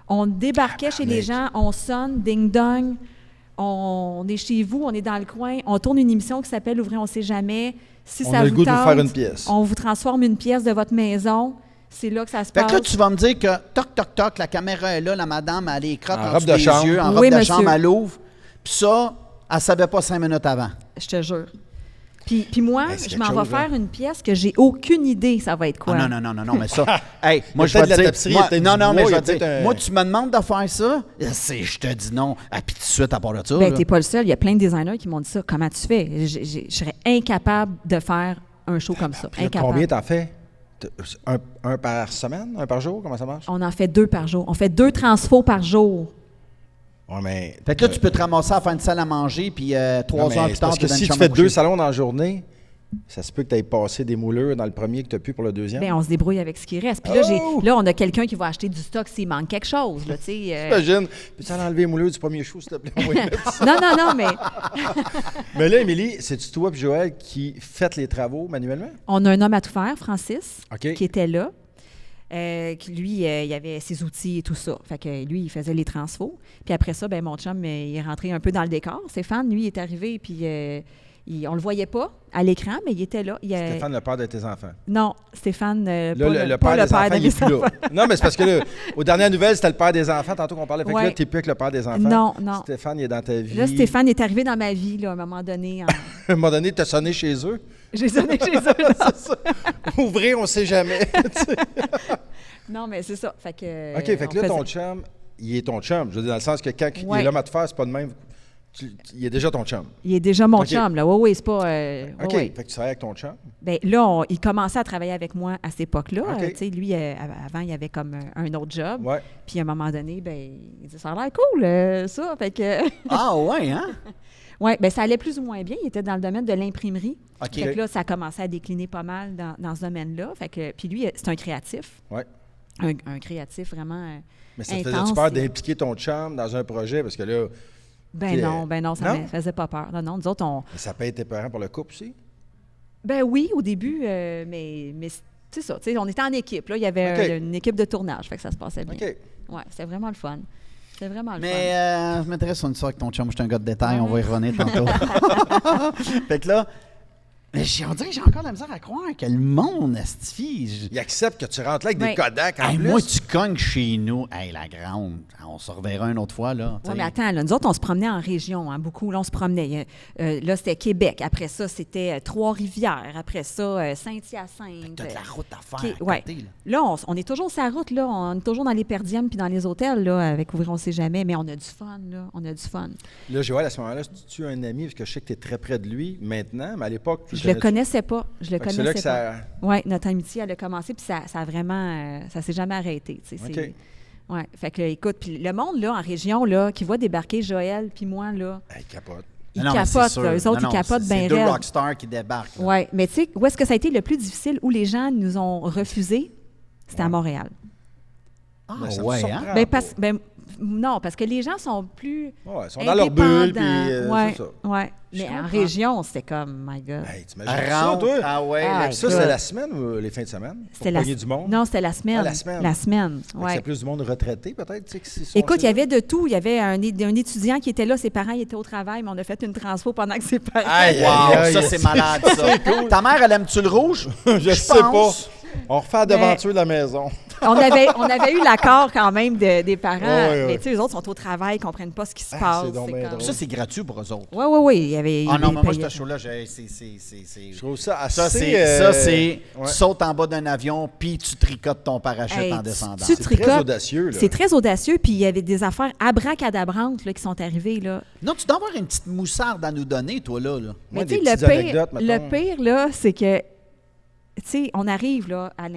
B: On débarquait chez les gens, on sonne, ding-dong. On est chez vous, on est dans le coin, on tourne une émission qui s'appelle Ouvrez, on sait jamais. Si
C: On
B: ça
C: a le
B: vous
C: goût de vous
B: tente,
C: faire une pièce.
B: on vous transforme une pièce de votre maison. C'est là que ça se
A: Fait
B: passe.
A: que là, tu vas me dire que toc, toc, toc, la caméra est là, la madame, elle est crotte
C: En
A: en
C: robe
A: dessous
C: de
A: des
C: chambre.
A: yeux, en
B: Oui,
A: robe de
B: monsieur.
A: chambre, elle ouvre. Puis ça, elle savait pas 5 minutes avant.
B: Je te jure. Puis moi,
C: Ben, c'est
B: je
C: quelque
B: m'en vais
C: chose, hein.
B: faire une pièce que j'ai aucune idée ça va être quoi.
A: Ah, non, mais ça. Hey, moi,
C: Il y
A: je
C: a
A: vais
C: peut-être
A: te
C: de la
A: dire.
C: tapisserie,
A: Moi,
C: il y a peut-être
A: non,
C: du
A: non, mais
C: bois,
A: je
C: il y
A: vais
C: a
A: te dire.
C: peut-être un-
A: Moi, tu me demandes de faire ça, je te dis non. Ah, puis tout de suite, à part de ça.
B: Ben,
A: là.
B: t'es pas le seul. Il y a plein de designers qui m'ont dit ça. Comment tu fais? Je serais incapable de faire un show comme ça.
C: Puis là,
B: Incapable.
C: combien t'en fais? Un par semaine? Un par jour? Comment ça marche?
B: On en fait 2 par jour. On fait 2 transfos par jour.
C: Ouais, mais.
A: Fait que là, tu peux te ramasser à faire une salle à manger, puis 3
C: Non, mais
A: heures
C: c'est
A: plus tard,
C: parce que
A: t'es dans
C: si
A: une
C: tu
A: chambre à
C: fais 2
A: coucher.
C: salons dans la journée, ça se peut que tu aies passé des moulures dans le premier que tu as pu pour le deuxième.
B: Ben, on se débrouille avec ce qui reste. Puis là,
C: Oh!
B: là, on a quelqu'un qui va acheter du stock s'il manque quelque chose. Là, tu sais,
C: Imagine. Peux-tu aller enlever les moulures du premier show, s'il te plaît? Oui.
B: non, mais
C: Mais là, Émilie, c'est-tu toi et Joël qui faites les travaux manuellement?
B: on a un homme à tout faire, Francis,
C: OK.
B: qui était là. Qui, lui, il avait ses outils et tout ça. Fait que lui, il faisait les transfos. Puis après ça, ben mon chum, il est rentré un peu dans le décor. Stéphane, lui, il est arrivé, puis on le voyait pas à l'écran, mais il était là.
C: Stéphane, le père de tes enfants.
B: Non, Stéphane,
C: Là,
B: pas
C: le
B: pas
C: père des enfants,
B: de
C: il
B: mes
C: est plus là.
B: enfants.
C: Non, mais c'est parce que là, aux dernières nouvelles, c'était le père des enfants, tantôt qu'on parlait. Fait que
B: Ouais.
C: là, t'es plus avec le père des enfants.
B: Non.
C: Stéphane, il est dans ta vie.
B: Là, Stéphane est arrivé dans ma vie, là, à un moment donné.
C: À un moment donné, t'as sonné chez eux.
B: J'ai sonné chez eux. non.
C: Ouvrir, on sait jamais. Tu sais.
B: Non, mais c'est ça. Fait que,
C: OK, fait que
B: on
C: là, ton
B: faisait-
C: chum, il est ton chum. Je veux dire, dans le sens que quand il
B: Ouais.
C: est l'homme à te faire, c'est pas de même. Il est déjà ton chum.
B: Il est déjà mon
C: OK.
B: chum, là. Oui, c'est pas...
C: OK,
B: ouais.
C: fait que tu travailles avec ton chum.
B: Ben, là, il commençait à travailler avec moi à cette époque-là.
C: OK.
B: Tu sais, lui, avant, il avait comme un autre job.
C: Ouais.
B: Puis à un moment donné, ben, il dit ça a l'air cool, ça. Fait que,
A: Ah, ouais, hein?
B: ouais, ben, ça allait plus ou moins bien. Il était dans le domaine de l'imprimerie.
A: OK.
B: Fait que là, ça a commencé à décliner pas mal dans ce domaine-là. Fait que, puis lui, c'est un créatif.
C: Ouais.
B: Un créatif vraiment.
C: Mais ça te
B: intense,
C: faisait-tu peur
B: et-
C: d'impliquer ton chum dans un projet? Parce que là,
B: Ben non, ça
C: Non?
B: ne faisait pas peur. Non, nous autres, on.
C: ça peut être épeurant pour le couple aussi.
B: Ben oui, au début, mais c'est ça. Tu sais, on était en équipe. Là. Il y avait
C: OK.
B: une équipe de tournage. Fait que ça se passait bien.
C: OK.
B: Ouais, c'était vraiment le fun. C'était vraiment le fun.
A: Mais je m'intéresse sur une histoire avec ton chum. Je suis un gars de détail, on va y revenir tantôt. Fait que là, mais on dirait que j'ai encore la misère à croire que le monde, Astifie.
C: Il accepte que tu rentres là avec
B: Ouais.
C: des Kodak en
A: Hey,
C: plus.
A: moi, tu cognes chez nous. Hey, la grande, on se reverra une autre fois, là.
B: Oui, mais attends, là, nous autres, on se promenait en région, hein, beaucoup. Là, on se promenait. Là, c'était Québec. Après ça, c'était Trois-Rivières. Après ça, Saint-Hyacinthe.
A: T'as de la route à faire à
B: Ouais.
A: côté, là.
B: Là, on est toujours sur la route, là. On est toujours dans les perdièmes puis dans les hôtels, là, avec Ouvrir, on sait jamais. Mais on a du fun, là. On a du fun.
C: Là, Joël, à ce moment-là, tu as un ami, parce que je sais que tu es très près de lui maintenant, mais à l'époque, tu
B: Je le connaissais pas. Je le
C: Fait que c'est là
B: connaissais
C: que
B: pas.
C: ça.
B: Oui, notre amitié, elle a commencé, puis ça a vraiment... ça s'est jamais arrêté, tu sais.
C: OK.
B: Ouais. Fait que, écoute, puis le monde, là, en région, là, qui voit débarquer Joël puis moi, là,
C: Hey, capote.
B: ils
A: Non, mais c'est
B: capotent,
A: sûr.
B: là. Eux autres,
A: Non,
B: ils capotent
A: c'est
B: bien
A: deux
B: raide.
A: rockstars qui débarquent. là.
B: Oui, mais tu sais, où est-ce que ça a été le plus difficile, où les gens nous ont refusé? C'était à Montréal.
A: Ah,
C: Ben, ça me
A: ouais,
C: surprend
A: hein?
B: Ben,
C: pas.
B: non, parce que les gens sont plus
C: Ouais, ils sont dans leur bulle, puis
B: ouais,
C: c'est ça.
B: ouais.
A: Je
B: Mais en
A: comprends.
B: région, c'était comme, my God.
C: Hey, t'imagines ça,
A: Rentre.
C: toi?
A: Ah ouais,
B: Ah,
A: là,
C: Ça,
B: écoute.
C: c'est la semaine ou les fins de semaine?
B: C'était
C: Pour
B: la
C: pogner du monde?
B: Non, c'était la semaine.
C: Ah, la semaine.
B: La semaine,
C: Fait que
B: ouais.
C: c'est plus du monde retraité, peut-être? Tu sais, qui sont
B: Écoute, il y
C: chez eux?
B: avait de tout. Il y avait un étudiant qui était là, ses parents ils étaient au travail, mais on a fait une transfo pendant que ses parents.
C: Aïe,
A: Wow,
C: aïe, aïe.
A: ça, c'est malade, ça. Ta mère, elle aime-tu le rouge?
C: Je sais
A: pense.
C: pas. On refait la devanture de la maison.
B: On avait eu l'accord quand même des parents,
C: Ouais.
B: mais tu sais, les autres sont au travail, ils comprennent pas ce qui se
C: Ah,
B: passe.
C: c'est donc bien drôle.
A: Ça, c'est gratuit pour eux autres.
B: Oui. Il y avait.
A: Ah non,
B: ils
A: mais moi,
B: payaient.
A: ce show-là, c'est...
C: Je trouve ça assez...
A: Ça, c'est
C: ouais.
A: tu sautes en bas d'un avion, puis tu tricotes ton parachute
B: Hey,
A: en descendant.
B: tu
C: C'est très
B: tricotes.
C: audacieux, là.
B: C'est très audacieux, puis il y avait des affaires abracadabrantes là, qui sont arrivées. Là.
A: Non, tu dois avoir une petite moussarde à nous donner, toi, là.
C: Moi,
B: Mais
C: des
B: tu sais,
C: petites anecdotes,
B: le
C: mettons.
B: pire, là, c'est que, tu sais, on arrive là, à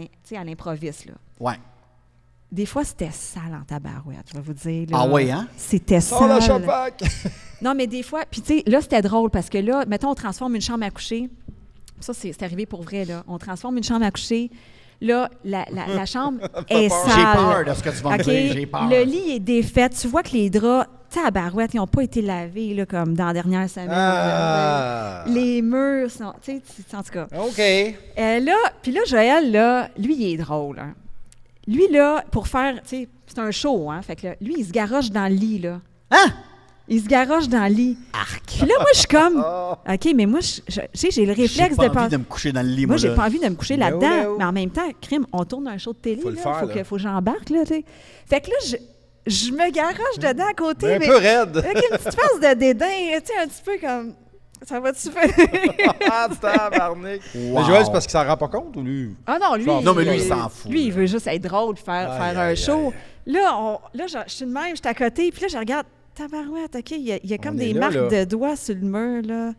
B: l'improviste. Là.
A: Ouais.
B: Des fois, c'était sale en tabarouette, je vais vous dire. Là.
A: Ah ouais, hein?
B: C'était
C: Sors la
B: sale.
C: chapac!
B: Non, mais des fois, puis tu sais, là, c'était drôle parce que là, mettons, on transforme une chambre à coucher. Ça, c'est arrivé pour vrai, là. On transforme une chambre à coucher. Là, la chambre est
C: peur.
B: sale.
A: J'ai peur de ce que tu vas me
B: OK?
A: dire. J'ai peur.
B: Le lit est défait. Tu vois que les draps, tu sais, à barouette, ils n'ont pas été lavés, là, comme dans la dernière semaine.
C: Ah.
B: Les murs sont, tu sais, en tout cas.
C: OK.
B: Là, puis là, Joël, là, lui, il est drôle. Hein. Lui, là, pour faire, tu sais, c'est un show, hein. Fait que là, lui, il se garoche dans le lit, là.
A: Hein?
B: Il se garoche dans le lit.
A: Arc.
B: Puis là, moi, je suis comme, OK, mais moi, tu sais, j'ai le
A: J'ai
B: réflexe
A: pas
B: de
A: envie de me coucher dans le lit,
B: Moi, j'ai
A: là.
B: pas envie de me coucher
C: Mais
B: là-dedans.
C: oh, là, oh.
B: Mais en même temps, crime, on tourne un show de télé,
C: Faut le
B: là.
C: faire,
B: Faut
C: là.
B: que j'embarque, là, tu sais. Fait que là, je me garoche dedans à côté.
C: Un
B: mais
C: peu raide.
B: avec une petite face de dédain, tu sais, un petit peu comme... Ça va-tu faire?
C: Ah, tabarnak!
A: Wow.
C: Mais Joël, c'est parce qu'il s'en rend pas compte ou lui?
B: Ah non, lui,
C: Non,
A: mais lui, il s'en fout.
B: Lui, il veut juste être drôle, faire
C: Aïe,
B: un
C: aïe,
B: show.
C: aïe.
B: Là, je suis de même, je suis à côté, puis là, je regarde, tabarouette, OK, il y a comme
C: On
B: des
C: est là,
B: marques
C: là.
B: de doigts sur le mur, là.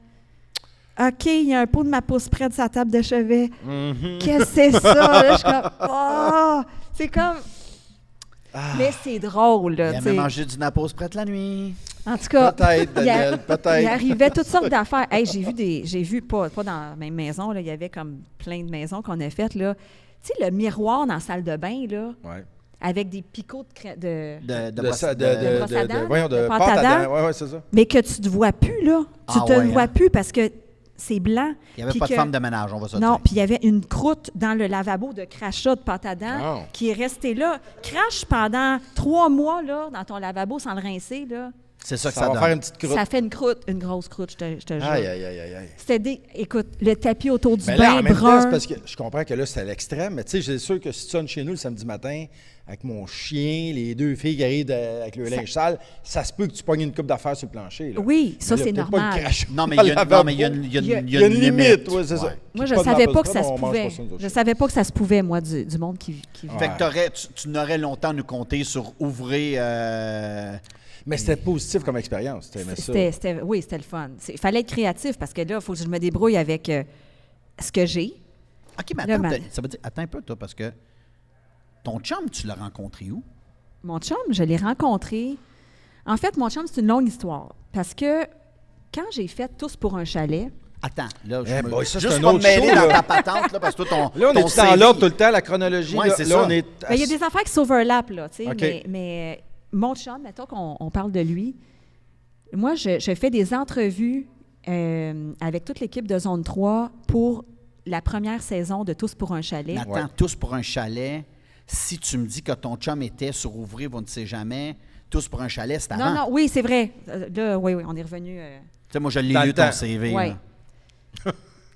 B: OK, il y a un pot de ma pousse près de sa table de chevet. Qu'est-ce que c'est ça? Là, je suis comme, oh! C'est comme... Mais c'est drôle, là,
A: Il a
B: tu
A: même
B: sais.
A: mangé du napos prête la nuit.
B: En tout cas,
C: Peut-être,
B: il
C: Daniel, peut-être.
B: arrivait toutes sortes d'affaires. Hey, j'ai vu pas dans la même maison, là, il y avait comme plein de maisons qu'on a faites, là. Tu sais, le miroir dans la salle de bain, là,
C: Ouais.
B: avec des picots de
A: De
B: brosse à dents,
C: voyons,
B: de
C: de
B: pâte
C: pâte
B: à
C: à
B: dents.
C: dents. Ouais, c'est ça.
B: mais que tu te vois plus, là. Tu
A: Ah
B: te
A: ouais,
B: vois
A: hein?
B: plus parce que c'est blanc.
A: Il n'y avait
B: puis
A: pas de
B: que-
A: femme de ménage, on va se
B: Non,
A: dire.
B: puis il y avait une croûte dans le lavabo de crachat de pâte à dents
C: Oh.
B: qui est restée là. Crache pendant 3 mois, là, dans ton lavabo sans le rincer, là.
A: C'est ça que
C: Ça
A: ça
C: va
A: donne.
C: faire une petite croûte.
B: Ça fait une croûte, une grosse croûte, je te jure.
C: Aïe, aïe, aïe, aïe, aïe.
B: Écoute, le tapis autour du
C: Mais là,
B: bain
C: en même temps,
B: brun.
C: c'est parce que je comprends que là, c'est à l'extrême, mais tu sais, c'est sûr que si tu sonnes chez nous le samedi matin, avec mon chien, les 2 filles qui arrivent avec le linge sale, ça se peut que tu pognes une coupe d'affaires sur le plancher. Là.
B: Oui, ça,
C: Mais là,
B: c'est
C: peut-être pas
B: normal.
C: le crash
A: Non, mais
C: dans
A: il y
C: le
A: a, non,
C: lavabo.
A: mais il y a une, il y a une-
B: Il y a-
A: il y a une limite.
C: ouais, c'est ça.
A: Ouais.
B: Moi,
C: Pas
B: je
C: de
B: savais
C: ma
B: pas que ça
C: poste,
B: se
C: on mange
B: pouvait.
C: pas ça, nous autres.
B: Je savais pas que ça se pouvait, moi, du monde qui vit.
A: Fait que tu n'aurais longtemps nous compter sur ouvrir...
C: Mais c'était positif comme expérience. T'aimais ça.
B: Oui, c'était le fun. Il fallait être créatif parce que là, il faut que je me débrouille avec ce que j'ai.
A: OK, mais
B: Là,
A: attends,
B: ma-
A: ça veut dire... Attends un peu, toi, parce que ton chum, tu l'as rencontré où?
B: Mon chum, je l'ai rencontré. En fait, mon chum, c'est une longue histoire. Parce que quand j'ai fait Tous pour un chalet,
A: Attends, là,
C: Eh boy, ça, c'est
A: juste
C: un
A: pas me
C: autre
A: mêler
C: show,
A: dans
C: là.
A: ta patente, là, parce que toi, ton
C: Là, on
A: ton
C: est dans
A: CV,
C: l'ordre tout le temps, la chronologie.
A: Ouais,
C: là,
A: c'est
C: là,
A: ça.
C: on est...
B: ben, il y a des affaires qui s'overlappent, là, tu sais.
C: OK.
B: Mais mon chum, mettons qu'on parle de lui, moi, je fais des entrevues avec toute l'équipe de Zone 3 pour la première saison de Tous pour un chalet.
A: Mais attends,
C: Ouais.
A: Tous pour un chalet, si tu me dis que ton chum était sur Ouvrir, vous ne savez jamais, Tous pour un chalet, c'est avant.
B: Non, oui, c'est vrai. Là, oui, on est revenu.
A: Tu sais, moi, je l'ai
C: Dans
A: lu,
C: le
A: ton
C: temps.
A: CV.
B: Oui.
A: là.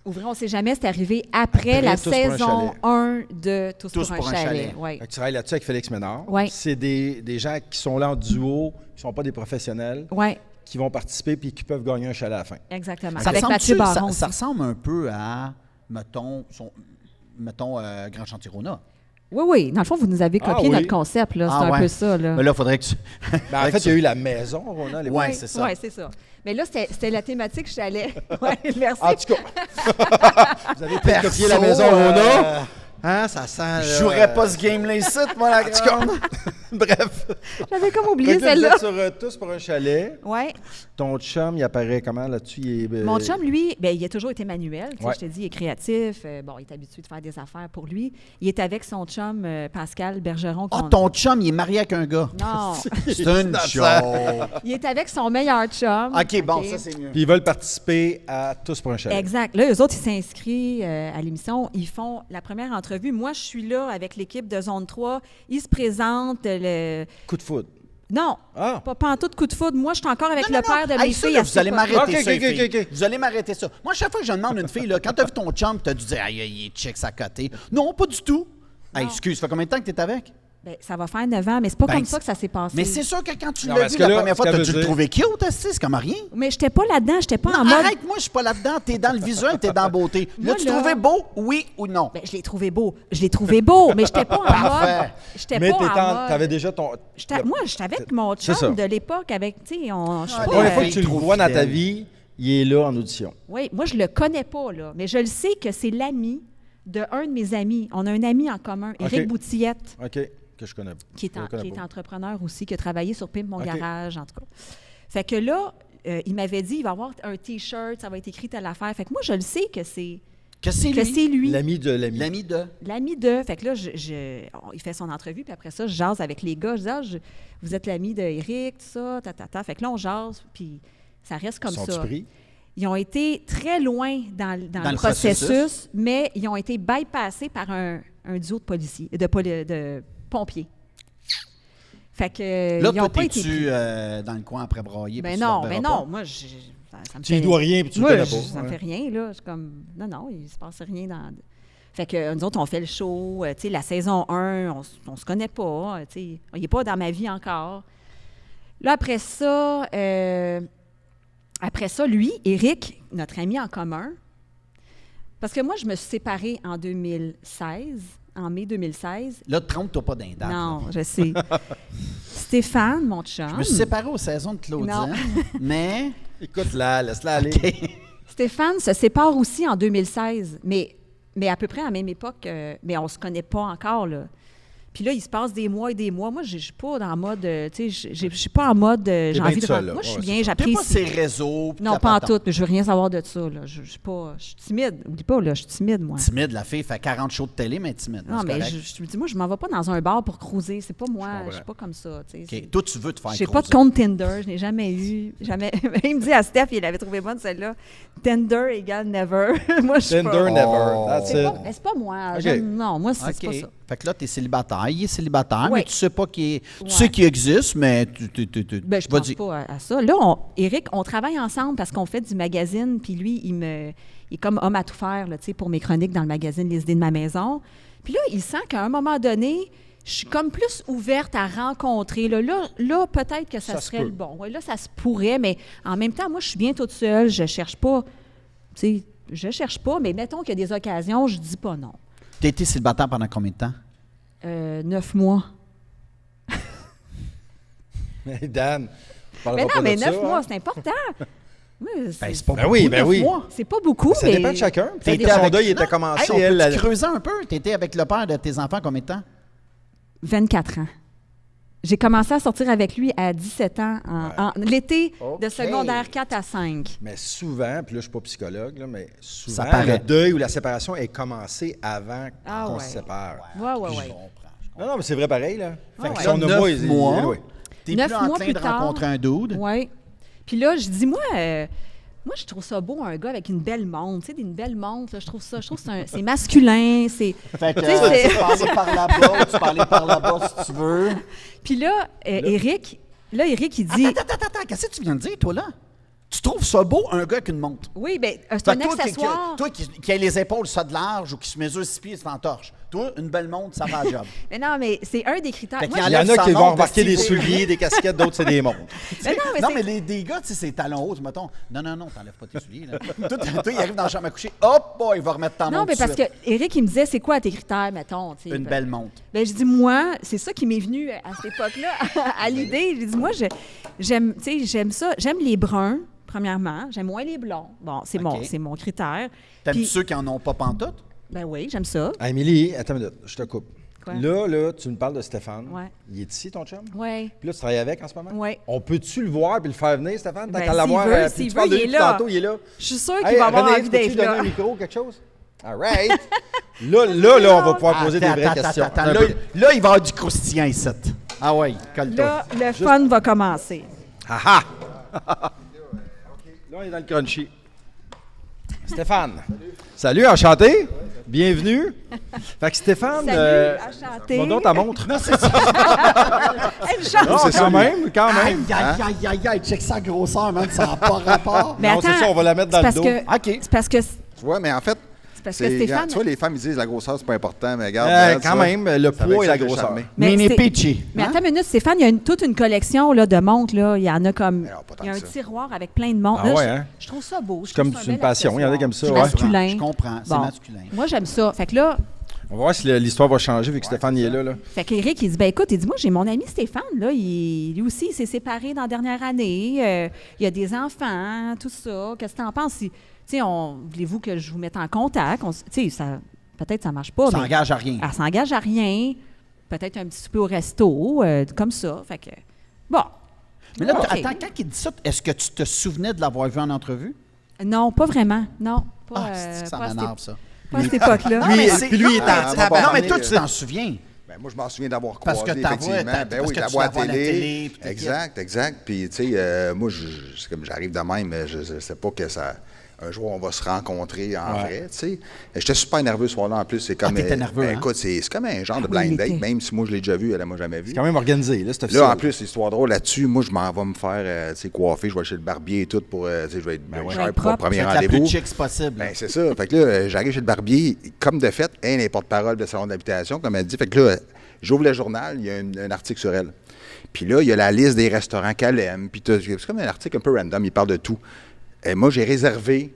B: Ouvrir, on ne sait jamais, c'est arrivé après
C: Après
B: la
C: Tous pour un
B: saison
C: chalet.
B: 1 de Tous,
A: Tous
B: pour un chalet. Ouais.
C: Fait que tu travailles là-dessus avec Félix Ménard.
B: Ouais.
C: C'est des gens qui sont là en duo, qui ne sont pas des professionnels,
B: Oui,
C: qui vont participer puis qui peuvent gagner un chalet à la fin.
B: exactement.
A: Ça
B: Avec
A: ressemble-tu-
B: Mathieu Baron.
A: ça
B: aussi.
A: ressemble un peu à, mettons, Grand Chantier Rona.
B: Oui, oui. Dans le fond, vous nous avez
C: Ah
B: copié
C: oui.
B: notre concept. Là. C'est
A: Ah
B: un
A: ouais.
B: peu ça. Là.
A: Mais là, il faudrait que tu...
C: Ben, en fait, il y a eu la maison, Rona, à l'époque.
A: Ouais, c'est ça.
B: Oui, c'est ça. Mais là, c'était la thématique chalet. Oui, merci.
C: En tout cas, vous avez peut-être copié la maison Rona. Hein, ça sent...
A: Je jouerais pas ce game-là ici, moi, la grande.
C: Bref.
B: J'avais comme
C: Fait
B: oublié
C: que là, vous
B: celle-là.
C: êtes sur Tous pour un chalet.
B: Oui.
C: Ton chum, il apparaît comment là-dessus? Il est,
B: Mon chum, lui, ben, il a toujours été manuel. Tu sais,
C: Ouais.
B: Je te dis, il est créatif. Bon, il est habitué de faire des affaires pour lui. Il est avec son chum, Pascal Bergeron.
A: Ah,
B: qu'on-
A: ton chum, il est marié avec un gars.
B: Non,
A: C'est une
C: dans
A: joke.
B: il est avec son meilleur chum.
A: OK, bon, ça, c'est mieux.
C: Puis ils veulent participer à Tous pour un chalet.
B: Exact. Là, eux autres, ils s'inscrivent à l'émission. Ils font la première entrevue. Moi, je suis là avec l'équipe de Zone 3. Ils se présentent.
C: Coup de foudre.
B: Non,
C: Ah!
B: pas en tout coup de foudre. Moi, je suis encore avec
A: Non,
B: le
A: non,
B: père de
A: non.
B: mes
A: Hey, ça,
B: filles.
A: là,
B: à
A: vous
B: cette
A: allez
B: époque.
A: m'arrêter
C: OK,
A: ça,
C: OK,
A: les filles.
C: OK, OK.
A: Vous allez m'arrêter ça. Moi, chaque fois que je demande une fille, là, quand tu as vu ton chum, tu as dû dire, aïe, il est check sa côté. Non, pas du tout. Hey,
B: Non.
A: excuse, ça fait combien de temps que tu es avec?
B: Ben, ça va faire 9 ans, mais c'est pas
A: Ben,
B: comme ça que ça s'est passé.
A: Mais c'est sûr que quand tu
C: Non,
A: l'as
C: parce
A: vu
C: que
A: la
C: là,
A: première fois,
C: ce
A: tu as
C: qu'elle
A: dû
C: veut
A: le
C: dire-
A: trouver cute, c'est comme rien.
B: Mais j'étais pas là-dedans, j'étais pas en
A: Non,
B: mode.
A: arrête, moi, je suis pas là-dedans. T'es dans le visuel, t'es dans la beauté.
B: Moi,
A: L'as-tu
B: là-
A: trouvé beau, oui ou non?
B: Ben, je l'ai trouvé beau. Je l'ai trouvé beau, mais j'étais pas en
A: Parfait.
B: mode. J'étais
C: Mais
B: pas en mode.
C: t'avais déjà ton...
B: Moi, j'étais avec mon
C: C'est ça.
B: chum de l'époque, avec, tu sais, je sais
A: Ah,
B: pas,
C: La première fois
A: fille
C: que tu le
A: trop
C: vois dans ta
A: fidèle.
C: vie, il est là en audition.
B: Oui, moi, je le connais pas, là, mais je le sais que c'est l'ami de un de mes amis. On a un ami en commun, Éric
C: OK.
B: Boutillette,
C: OK? Que je connais.
B: qui est,
C: Je le connais
B: qui est
C: pas.
B: entrepreneur aussi, qui a travaillé sur Pimp Mon
C: OK.
B: Garage, en tout cas. Fait que là, il m'avait dit, il va y avoir un T-shirt, ça va être écrit telle affaire. Fait que moi, je le sais que c'est
A: Que c'est
B: que
A: lui?
B: c'est lui.
C: L'ami de l'ami.
A: L'ami de...
B: L'ami de. Fait que là, il fait son entrevue, puis après ça, je jase avec les gars. Je dis, vous êtes l'ami d'Éric, tout ça, ta. Fait que là, on jase, puis ça reste comme
C: Sont-tu
B: ça.
C: pris?
B: Ils ont été très loin dans
A: Dans
B: le
A: le
B: processus,
A: processus.
B: mais ils ont été bypassés par un duo de policiers, de pompiers. Fait que
A: Là,
B: ils n'ont
A: toi,
B: pas été
A: t'es-tu
B: pris.
A: dans le coin après brailler?
B: Ben
A: puis tu le
B: non,
A: reverras
B: ben non.
A: pas?
B: Moi, ça me
C: Tu lui
B: fait-
C: dois rien puis tu
B: Moi,
C: le connais pas.
B: ça me
C: Ouais.
B: fait rien, là. Je suis comme, non, il se passe rien dans... Fait que nous autres, on fait le show. Tu sais, la saison 1, on se connaît pas. Tu sais, il n'est pas dans ma vie encore. Là, après ça, lui, Éric, notre ami en commun. Parce que moi, je me suis séparée en 2016, en mai 2016.
A: Là, trompe-toi pas d'un date.
B: Non,
A: là.
B: je sais. Stéphane, mon chum.
A: Je me suis séparé aux saisons de Claudine, mais...
C: Écoute-la, laisse-la aller.
A: OK.
B: Stéphane se sépare aussi en 2016, mais à peu près à la même époque, mais on ne se connaît pas encore, là. Puis là, il se passe des mois et des mois. Moi, je ne suis pas dans le mode, tu sais, je suis pas en mode, j'ai
C: bien
B: envie de...
C: seule, là.
B: Moi, je suis
C: Ouais,
B: bien,
C: c'est ça.
A: T'es pas
B: j'apprécie.
A: ces réseaux. puis
B: Non,
A: la
B: pas en
A: patente.
B: tout. Je veux rien savoir de ça, là. Je suis pas... Je suis timide. Oublie pas, là, je suis timide, moi.
A: Timide, la fille fait 40 shows de télé, mais timide.
B: Non,
A: c'est
B: mais
A: correct.
B: je me dis, moi, je m'en vais pas dans un bar pour cruiser. C'est pas moi.
C: comprends.
B: Je suis pas comme ça, tu sais.
A: OK. Toi, tu veux te faire
B: J'ai pas de
A: cruiser.
B: compte Tinder, je n'ai jamais eu. Jamais. Il me dit à Steph, il avait trouvé bonne celle-là. Tinder égale never. Moi, je suis
C: Tinder,
B: pas.
C: never. That's
B: C'est
C: it.
B: pas, mais c'est pas moi.
C: OK.
B: Non, moi, c'est pas
A: OK.
B: ça.
A: Fait que là, tu es célibataire. Il est célibataire,
B: Ouais.
A: mais tu sais pas qu'il est...
B: Ouais.
A: Tu sais qu'il existe, mais
B: Ben, je pense
A: vas-y.
B: pas à ça. Là, Éric, on travaille ensemble parce qu'on fait du magazine, puis lui, il est comme homme à tout faire là, tu sais, pour mes chroniques dans le magazine Les idées de ma maison. Puis là, il sent qu'à un moment donné, je suis comme plus ouverte à rencontrer. Là peut-être que ça
C: Ça se
B: serait
C: peut.
B: le bon. Ouais, là, ça se pourrait, mais en même temps, moi, je suis bien toute seule. Je cherche pas. Tu sais, je cherche pas, mais mettons qu'il y a des occasions, je dis pas non.
A: Tu as été célibataire pendant combien de temps?
B: 9 mois.
C: Mais Dan, on
B: Mais
C: parlera
B: non,
C: pas
B: mais
C: de
B: 9
C: ça,
B: mois,
C: hein?
B: c'est important. Oui,
A: Ben, c'est pas
C: Ben
A: beaucoup,
C: oui, ben
A: 9
C: oui.
A: mois.
B: c'est pas beaucoup,
C: Ça
B: mais...
C: dépend de chacun.
A: T'as
C: Peut-être
A: été
C: que son
A: avec-
C: deuil était
A: Non.
C: commencé,
A: Hey, on
C: elle.
A: peut-tu creuser un peu? Tu étais avec le père de tes enfants combien de temps?
B: 24 ans. J'ai commencé à sortir avec lui à 17 ans, en l'été de
A: OK.
B: secondaire 4 à 5.
C: Mais souvent, puis là, je suis pas psychologue, là, mais souvent,
A: Ça paraît.
C: le deuil ou la séparation est commencé avant
B: Ah
C: qu'on
B: ouais.
C: se sépare.
B: Ouais.
A: Je comprends.
C: Non, mais c'est vrai pareil, là. Fait que
B: ouais.
C: son
A: Là,
C: mois,
A: 9 mois.
C: oui.
A: T'es
B: 9
A: plus
B: mois
A: enclin
B: plus
A: de
B: tard.
A: rencontrer un dude.
B: Oui. Puis là, je dis, moi, je trouve ça beau, un gars avec une belle montre. Tu sais, une belle montre, là, je trouve que c'est masculin. C'est...
A: Fait que
B: Tu sais,
A: tu parlais par là-bas, tu parlais par là-bas si tu veux.
B: Puis là, Éric, il dit...
A: Attends, qu'est-ce que tu viens de dire, toi, là? Tu trouves ça beau, un gars avec une montre?
B: Oui, bien, c'est
A: Fait
B: un
A: que toi,
B: accessoire.
A: Toi qui a les épaules ça de large ou qui se mesure 6 pieds et se fantorche. Toi, une belle montre, ça va à job.
B: Mais non, mais c'est un des critères.
A: Fait
B: Moi,
A: qu'il
C: Il y en
A: enlève
C: a qui
A: sa
C: vont
A: montre
C: remarquer
A: de
C: des
A: style.
C: souliers, des casquettes, d'autres, c'est des montres.
B: Mais non, mais
A: Non,
B: c'est-
A: mais des gars, tu sais, c'est talons hauts, mettons. Non, t'enlèves pas tes souliers. Là. toi, il arrive dans la chambre à coucher. Hop, boy, il va remettre ta montre.
B: Non, mais
A: tout
B: parce
A: de
B: que
A: suite.
B: Eric, il me disait, c'est quoi tes critères, mettons? Tu sais?
A: Une belle montre.
B: Ben, je dis, moi, c'est ça qui m'est venu à cette époque-là, à l'idée. J'ai dit, moi, j'aime, tu sais, j'aime ça. J'aime les bruns, premièrement. J'aime moins les blonds. Bon, c'est
A: OK.
B: c'est mon critère.
A: T'aimes
B: Puis-
A: ceux qui en ont pas pantoute?
B: Ben oui, j'aime ça.
C: Ah, Émilie, attends une minute, je te coupe.
B: Quoi?
C: Là, tu me parles de Stéphane.
B: Ouais.
C: Il est ici, ton chum?
B: Oui.
C: Puis là, tu travailles avec en ce moment?
B: Ouais.
C: On peut-tu le voir puis le faire venir, Stéphane? Tant
B: Ben,
C: qu'à l'avoir,
B: s'il veut,
C: puis
B: s'il
C: tu parles
B: veut,
C: de
B: il
C: lui
B: est là.
C: tantôt, il est là.
B: Je suis sûre qu'il
C: Hey,
B: va avoir
C: René,
B: envie
C: peux-tu
B: d'être
C: lui donner
B: là.
C: un micro, quelque chose? All right. là, on va pouvoir poser des vraies questions.
A: Attends,
C: Un
A: là,
C: peu.
A: là, il va y avoir du croustillant ici. Ah ouais, colle-toi.
B: Là, le fun va commencer.
C: Ah ah! Là, on est dans le crunchy. Stéphane. Salut, enchanté. Bienvenue. Fait que Stéphane,
B: Salut, enchanté.
C: montre donc ta montre.
A: Non, c'est ça.
B: Hey, une chance.
C: Non,
G: c'est ça,
C: quand
G: lui.
C: même, quand
A: Aïe,
C: même.
A: aïe, aïe, check sa grosseur, man, ça n'a pas rapport.
B: Mais
C: Non, c'est
B: attends,
C: ça, on va la mettre dans
B: c'est
C: le
B: parce
C: dos.
B: que-
A: OK.
B: C'est parce que
G: Tu vois, mais en fait,
B: parce que Stéphane...
G: tu vois, les femmes, ils disent la grosseur, c'est pas important, mais regarde.
C: Quand
G: tu vois,
C: même, le
G: ça
C: poids
G: va
C: et la
G: être ça
C: grosseur.
G: charmer.
B: Mais
A: Mini
B: c'est-
A: Peachy.
B: Mais
A: Hein?
B: attends une minute, Stéphane, il y a toute une collection là, de montres. Là. Il y en a comme...
G: Alors, pas tant
B: Il y a un
G: que ça.
B: tiroir avec plein de montres.
C: Ah
B: Là,
C: ouais,
B: je,
C: hein?
B: je trouve ça beau.
C: C'est comme une passion. Il y en a comme ça,
B: C'est
C: ouais.
B: masculin.
A: Je comprends, c'est
B: Bon.
A: masculin.
B: Moi, j'aime ça. Fait que là,
C: On va voir si l'histoire va changer vu que Stéphane il est là.
B: fait qu'Éric, il dit, ben écoute, il dit, moi, j'ai mon ami Stéphane, là, lui aussi, il s'est séparé dans la dernière année. Il y a des enfants, tout ça. Qu'est-ce que tu en penses? Tu sais, voulez-vous que je vous mette en contact? Tu sais, ça... Peut-être que ça ne marche pas.
A: Ça
B: mais
A: n'engage à rien.
B: Elle s'engage à rien. Peut-être un petit souper au resto, comme ça. Fait que, bon.
A: Mais là,
B: OK.
A: attends, quand il dit ça, est-ce que tu te souvenais de l'avoir vu en entrevue?
B: Non, pas vraiment. Non. Pas,
A: Ah, c'est que ça
B: pas à cette-
A: m'énerve, ça.
B: pas à cette époque-là.
A: Non, mais c'est-
C: puis lui, il est
A: non,
C: en
A: mais-
G: tabarnak.
A: Non, mais toi, tu t'en souviens.
G: Ben, moi, je m'en souviens d'avoir
A: Parce
G: croisé,
A: que ta voix,
G: effectivement. Ben
A: parce
G: oui,
A: que
G: la
A: tu
G: voix à
A: la vois à la télé, puis t'es
G: Exact. Puis, tu sais, moi, c'est comme j'arrive de même, je sais pas que ça... Un jour, on va se rencontrer en vrai, tu sais. J'étais super nerveux ce soir-là, en plus. C'est comme...
A: t'étais nerveux, hein?
G: Écoute, c'est comme un genre de
B: Ah oui,
G: blind
B: il
G: date,
B: était.
G: même si moi, je l'ai déjà vu, elle m'a jamais vu.
C: C'est quand même organisé, là, c'est officiel.
G: Là, en plus, histoire drôle là-dessus, moi, je m'en vais me faire tu sais, coiffer, je vais chez le barbier et tout pour, tu sais, je vais être bien
B: ouais.
G: cher
B: Ouais,
G: pour mon
B: propre.
G: premier
A: Fait que la plus
G: rendez-vous.
A: chic possible.
G: Ben, c'est ça. Fait que là, j'arrive chez le barbier, comme de fait, elle est porte-parole de salon d'habitation, comme elle dit. Fait que là, j'ouvre le journal, il y a un article sur elle. Puis là, il y a la liste des restaurants qu'elle aime. Puis c'est comme un article un peu random, il parle de tout. Et moi, j'ai réservé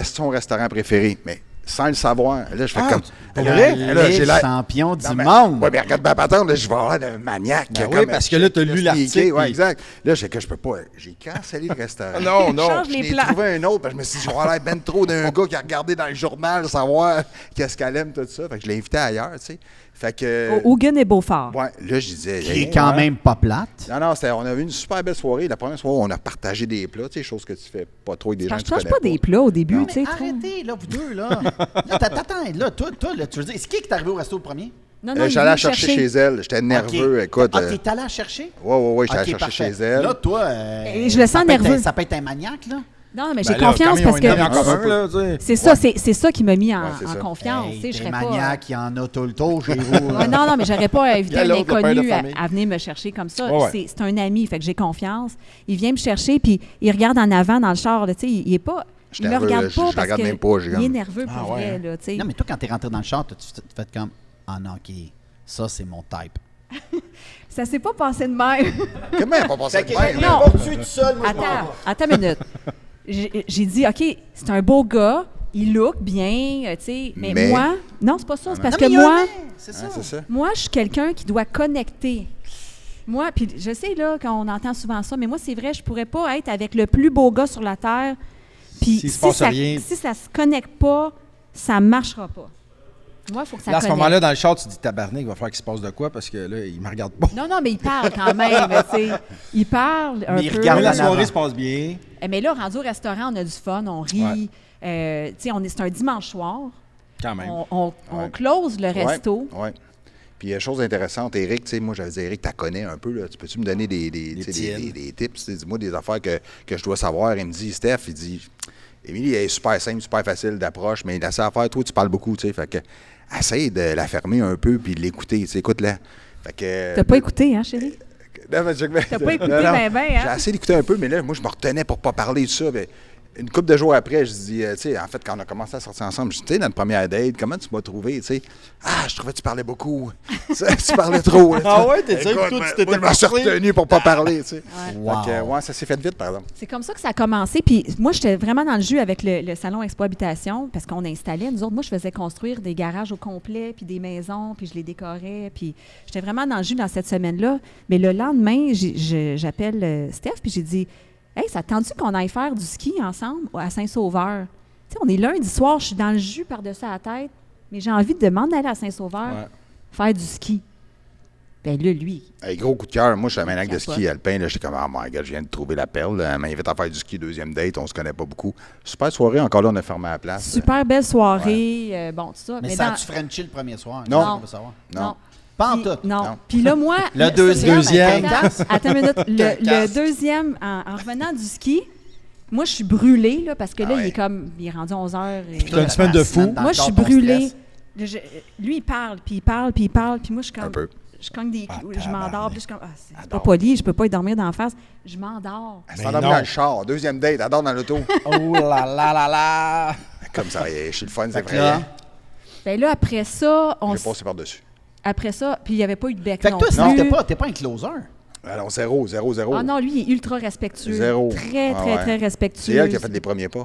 G: son restaurant préféré. Mais sans le savoir. Là, je fais comme.
C: pour
G: Là,
C: vrai?
G: là, j'ai l'air.
A: Champion du
G: Non, mais-
A: monde.
G: Ouais, mais regarde ma patente, là, je vais avoir l'air d'un maniaque.
C: Ben
G: comme
C: oui, parce que là, t'as lu
G: sneaké.
C: l'article,
G: Ouais,
C: puis-
G: exact. Là, je sais que je peux pas. J'ai cancellé le restaurant.
C: Non, non.
B: Change
G: Je
B: les
G: n'ai
B: plans.
G: trouvé un autre, parce que je me suis dit, je vais avoir l'air ben trop d'un gars qui a regardé dans le journal, savoir qu'est-ce qu'elle aime, tout ça. Fait que je l'ai invité ailleurs, tu sais. Fait que.
B: Hougen et Beaufort.
G: Ouais, là, je disais.
A: Qui est quand même pas plate.
G: Non, on a eu une super belle soirée. La première soirée, on a partagé des plats, tu sais, chose que tu fais pas trop avec des gens
B: Je
G: que tu
B: change
G: connais
B: pas des plats au début,
A: Mais
B: tu sais. trop.
A: arrêtez, là, vous deux, là. Là, t'attends, là, toi, là, tu veux dire, c'est qui est arrivé au resto le premier?
B: Non, non, il
G: J'allais
B: est
G: la
B: venu
G: chercher
B: chercher.
G: chez elle. J'étais nerveux,
A: OK.
G: écoute.
A: Ah, t'es allé la chercher?
G: Ouais, j'étais allé
A: OK,
G: chercher
A: parfait.
G: chez elle.
A: Là, toi.
B: Et je le
A: ça
B: sens
A: peut être-
B: nerveux.
A: Ça peut être un maniaque, là.
B: Non, mais
C: Ben
B: j'ai
C: là,
B: confiance
C: quand ils
B: parce
C: ont une amie en
B: que
C: commun, là, tu sais.
B: c'est ça, c'est ça qui m'a mis en,
G: Ouais, c'est
B: en
G: ça.
B: confiance.
A: Hey,
B: tu sais, je
A: t'es
B: serais pas.
A: maniaque, il y en a tout le tour chez vous.
B: Ouais, non, mais j'aurais pas invité
C: Il y a
B: un
C: l'autre, le père de
B: inconnu
C: famille.
B: à venir me chercher comme ça.
C: Ouais, ouais.
B: C'est un ami, fait que j'ai confiance. Il vient me chercher, puis il regarde en avant dans le char. Là, tu sais, il est pas.
G: Je suis
B: Il me
G: nerveux,
B: regarde
G: là, je
B: pas
G: le
B: parce
G: regarde
B: que
G: même pas, j'ai
B: il est
G: comme-
B: nerveux pour
C: Ah, ouais,
B: vrai.
C: hein.
B: Là, tu sais.
A: Non, mais toi, quand t'es rentré dans le char, tu fait comme ah non, OK, ça, c'est mon type.
B: Ça s'est pas passé de même.
G: Comment elle a pas passé de même?
B: non.
A: tu tout seul, moi,
B: Attends une minute. J'ai dit, OK, c'est un beau gars, il look bien, tu sais, mais moi, non, c'est pas ça, c'est parce que moi,
A: c'est ça.
G: Ouais, c'est ça.
B: moi, je suis quelqu'un qui doit connecter. Moi, puis je sais, là, qu'on entend souvent ça, mais moi, c'est vrai, je pourrais pas être avec le plus beau gars sur la Terre, puis
C: S'il se passe rien.
B: si ça se connecte pas, ça marchera pas. Moi, il faut que ça
C: Là, à ce
B: connecte.
C: moment-là, dans le char, tu dis tabarnak, il va falloir qu'il se passe de quoi parce que là, il me regarde pas.
B: Non, mais il parle quand même, tu sais. Il parle un
A: Mais il
B: peu.
A: regarde
C: Mais la
A: en
C: soirée
A: avant.
C: se passe bien.
B: Mais là, rendu au restaurant, on a du fun, on rit.
C: Ouais.
B: Tu sais, c'est un dimanche soir.
C: Quand même.
B: On
G: Ouais.
B: close le resto.
G: Ouais. Puis, chose intéressante, Éric, tu sais, moi, j'avais dit, Éric, tu connais un peu, là. Tu peux-tu me donner des tips, tu sais, dis-moi des affaires que je dois savoir. Il me dit, Steph, il dit, Émilie, elle est super simple, super facile d'approche, mais il a ça à faire. Toi, tu parles beaucoup, tu sais. Fait que, essaye de la fermer un peu puis de l'écouter, tu sais, écoute-la. Fait que.
B: T'as pas écouté, hein, chérie?
G: Non, mais
B: T'as pas écouté
G: non.
B: ben, hein?
G: J'ai essayé d'écouter un peu, mais là, moi, je me retenais pour pas parler de ça. Mais une couple de jours après, je dis, tu sais, en fait, quand on a commencé à sortir ensemble, je dis, tu sais, notre première date, comment tu m'as trouvé, tu sais? Ah, je trouvais que tu parlais beaucoup. Tu parlais trop. Là,
C: Ah ouais, t'es sûr
G: Écoute,
C: que toi, tu
G: moi,
C: t'étais
G: je me suis
C: forcé?
G: retenu pour pas parler, tu sais.
A: Wow.
G: Fait que, ouais, ça s'est fait vite, par exemple.
B: C'est comme ça que ça a commencé. Puis moi, j'étais vraiment dans le jus avec le salon Expo Habitation parce qu'on installait, nous autres, moi, je faisais construire des garages au complet, puis des maisons, puis je les décorais. Puis j'étais vraiment dans le jus dans cette semaine-là. Mais le lendemain, j'appelle Steph, puis j'ai dit, « Hey, ça te tente-tu qu'on aille faire du ski ensemble à Saint-Sauveur? » Tu sais, on est lundi soir, je suis dans le jus par-dessus la tête, mais j'ai envie de demander d'aller à Saint-Sauveur
C: Ouais.
B: faire du ski. Ben là, lui,
G: Hey, gros coup de cœur. Moi, je suis un maniaque de
B: Capote.
G: ski alpin. Là, j'étais comme, oh my God, je viens de trouver la perle. Elle m'invite à faire du ski, deuxième date. On se connaît pas beaucoup. Super soirée. Encore là, on a fermé la place.
B: super belle soirée, bon, tout ça.
A: Mais ça a-tu Frenché le premier soir?
G: Non.
A: On veut savoir.
G: Non.
A: Pas en
B: Puis-
A: tout.
B: Non.
G: Non.
B: Puis là, moi.
A: Le deuxième.
B: Attends une minute. Le
A: Casse.
B: deuxième, en revenant du ski, moi, je suis brûlée, là, parce que là,
G: Ah ouais.
B: il est rendu 11 h.
C: T'as une semaine de fou.
B: Moi, je suis brûlée. Lui, il parle, puis il parle, puis il parle, puis moi, je suis
G: Un
B: comme.
G: peu.
B: Je cogne des coups, je m'endors, puis je suis comme. Ah, c'est pas
G: Adore.
B: poli, je peux pas y dormir d'en face. Je m'endors.
G: Elle s'est
C: Mais
G: endormie
C: non.
G: dans le char. Deuxième date. Elle dort dans l'auto.
C: Oh là là là là!
G: Comme ça, je suis le fun, c'est
A: Fait que là,
G: vrai.
B: Ben là, après ça,
G: J'ai passé par-dessus.
B: après ça, puis il n'y avait pas eu de bec
A: Fait que
B: non
A: toi,
B: plus.
A: sinon, t'es pas un closer.
G: Alors, 0.
B: Ah non, lui, il est ultra respectueux.
G: Zéro.
B: Très,
G: Ah
B: très,
G: ouais.
B: très respectueux.
G: C'est elle qui a fait les premiers pas.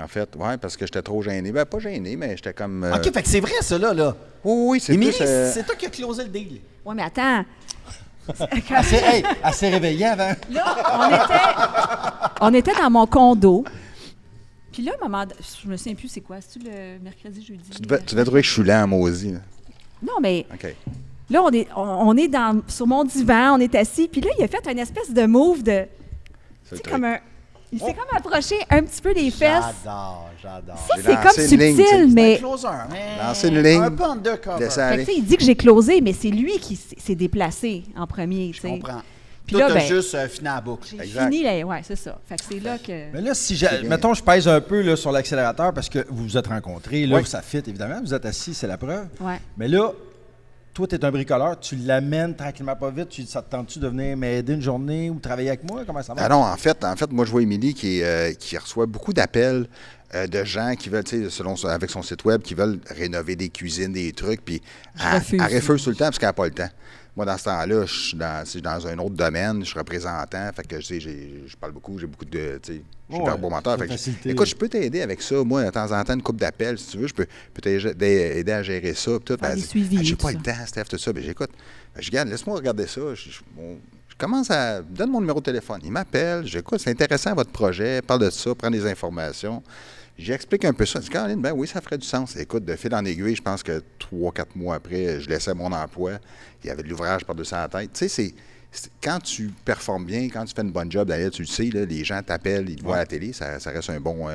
G: En fait, ouais, parce que j'étais trop gêné. Ben, pas gêné, mais j'étais comme.
A: OK, fait que c'est vrai, ça, là.
G: Oui, c'est
A: Émilie,
G: plus.
A: c'est toi qui as closé le deal.
B: Oui, mais attends.
C: Elle s'est réveillée avant.
B: Là, on était dans mon condo. Puis là, maman, je me souviens plus c'est quoi. C'est-tu le mercredi, jeudi?
G: Tu devais trouver que je suis lent, maudit. Là.
B: Non, mais
G: OK.
B: là, on est sur mon divan, on est assis. Puis là, il a fait une espèce de move de.
G: C'est
B: Tu
G: le
B: sais,
G: truc.
B: comme un. Il s'est comme approché un petit peu des fesses.
A: J'adore.
B: Ça,
G: J'ai
B: c'est
G: lancé
B: comme
G: une ligne, tu sais.
B: subtil,
A: Un
B: mais.
A: closer, mais
G: Lancer une ligne.
A: un peu undercover.
G: Laissez
B: Fait que,
G: aller.
B: tu sais, il dit que j'ai closé, mais c'est lui qui s'est déplacé en premier.
A: Je
B: tu sais.
A: comprends.
B: Puis
A: Toi,
B: là,
A: t'as
B: ben,
A: juste fini à la boucle.
B: j'ai
G: Exact.
B: fini, là, ouais, c'est ça. Fait que c'est là que.
C: Mais là, si
G: bien.
C: mettons, je pèse un peu là, sur l'accélérateur parce que vous vous êtes rencontrés, là,
G: Oui.
C: ça fit évidemment, vous êtes assis, c'est la preuve.
B: Ouais.
C: Mais là, toi, tu es un bricoleur, tu l'amènes tranquillement pas vite, ça te tente-tu de venir m'aider une journée ou travailler avec moi? Comment ça va?
G: Ah non, en fait, moi, je vois Émilie qui reçoit beaucoup d'appels de gens qui veulent, tu sais, avec son site web, qui veulent rénover des cuisines, des trucs, puis elle
B: refuse.
G: refuse tout le temps parce qu'elle n'a pas le temps. Moi, dans ce temps-là, c'est dans un autre domaine, je suis représentant, fait que je parle beaucoup, j'ai beaucoup de, je suis verbomoteur. Fait que écoute, je peux t'aider avec ça. Moi, de temps en temps, une couple d'appels, si tu veux, je peux t'aider à gérer ça. Tout.
B: Faire des suivis,
G: J'ai
B: tout
G: pas
B: ça.
G: le temps, Steph, tout ça. Ben, j'écoute, je regarde, laisse-moi regarder ça. Je commence à... Donne mon numéro de téléphone. Il m'appelle, j'écoute, c'est intéressant votre projet, parle de ça, prends des informations. J'explique un peu ça. Je dis, Caroline, ben oui, ça ferait du sens. Écoute, de fil en aiguille, je pense que 3-4 mois après, je laissais mon emploi. Il y avait de l'ouvrage par-dessus la tête. Tu sais, quand tu performes bien, quand tu fais une bonne job, d'ailleurs, tu le sais, là, les gens t'appellent, ils te voient à la télé, ça reste un bon...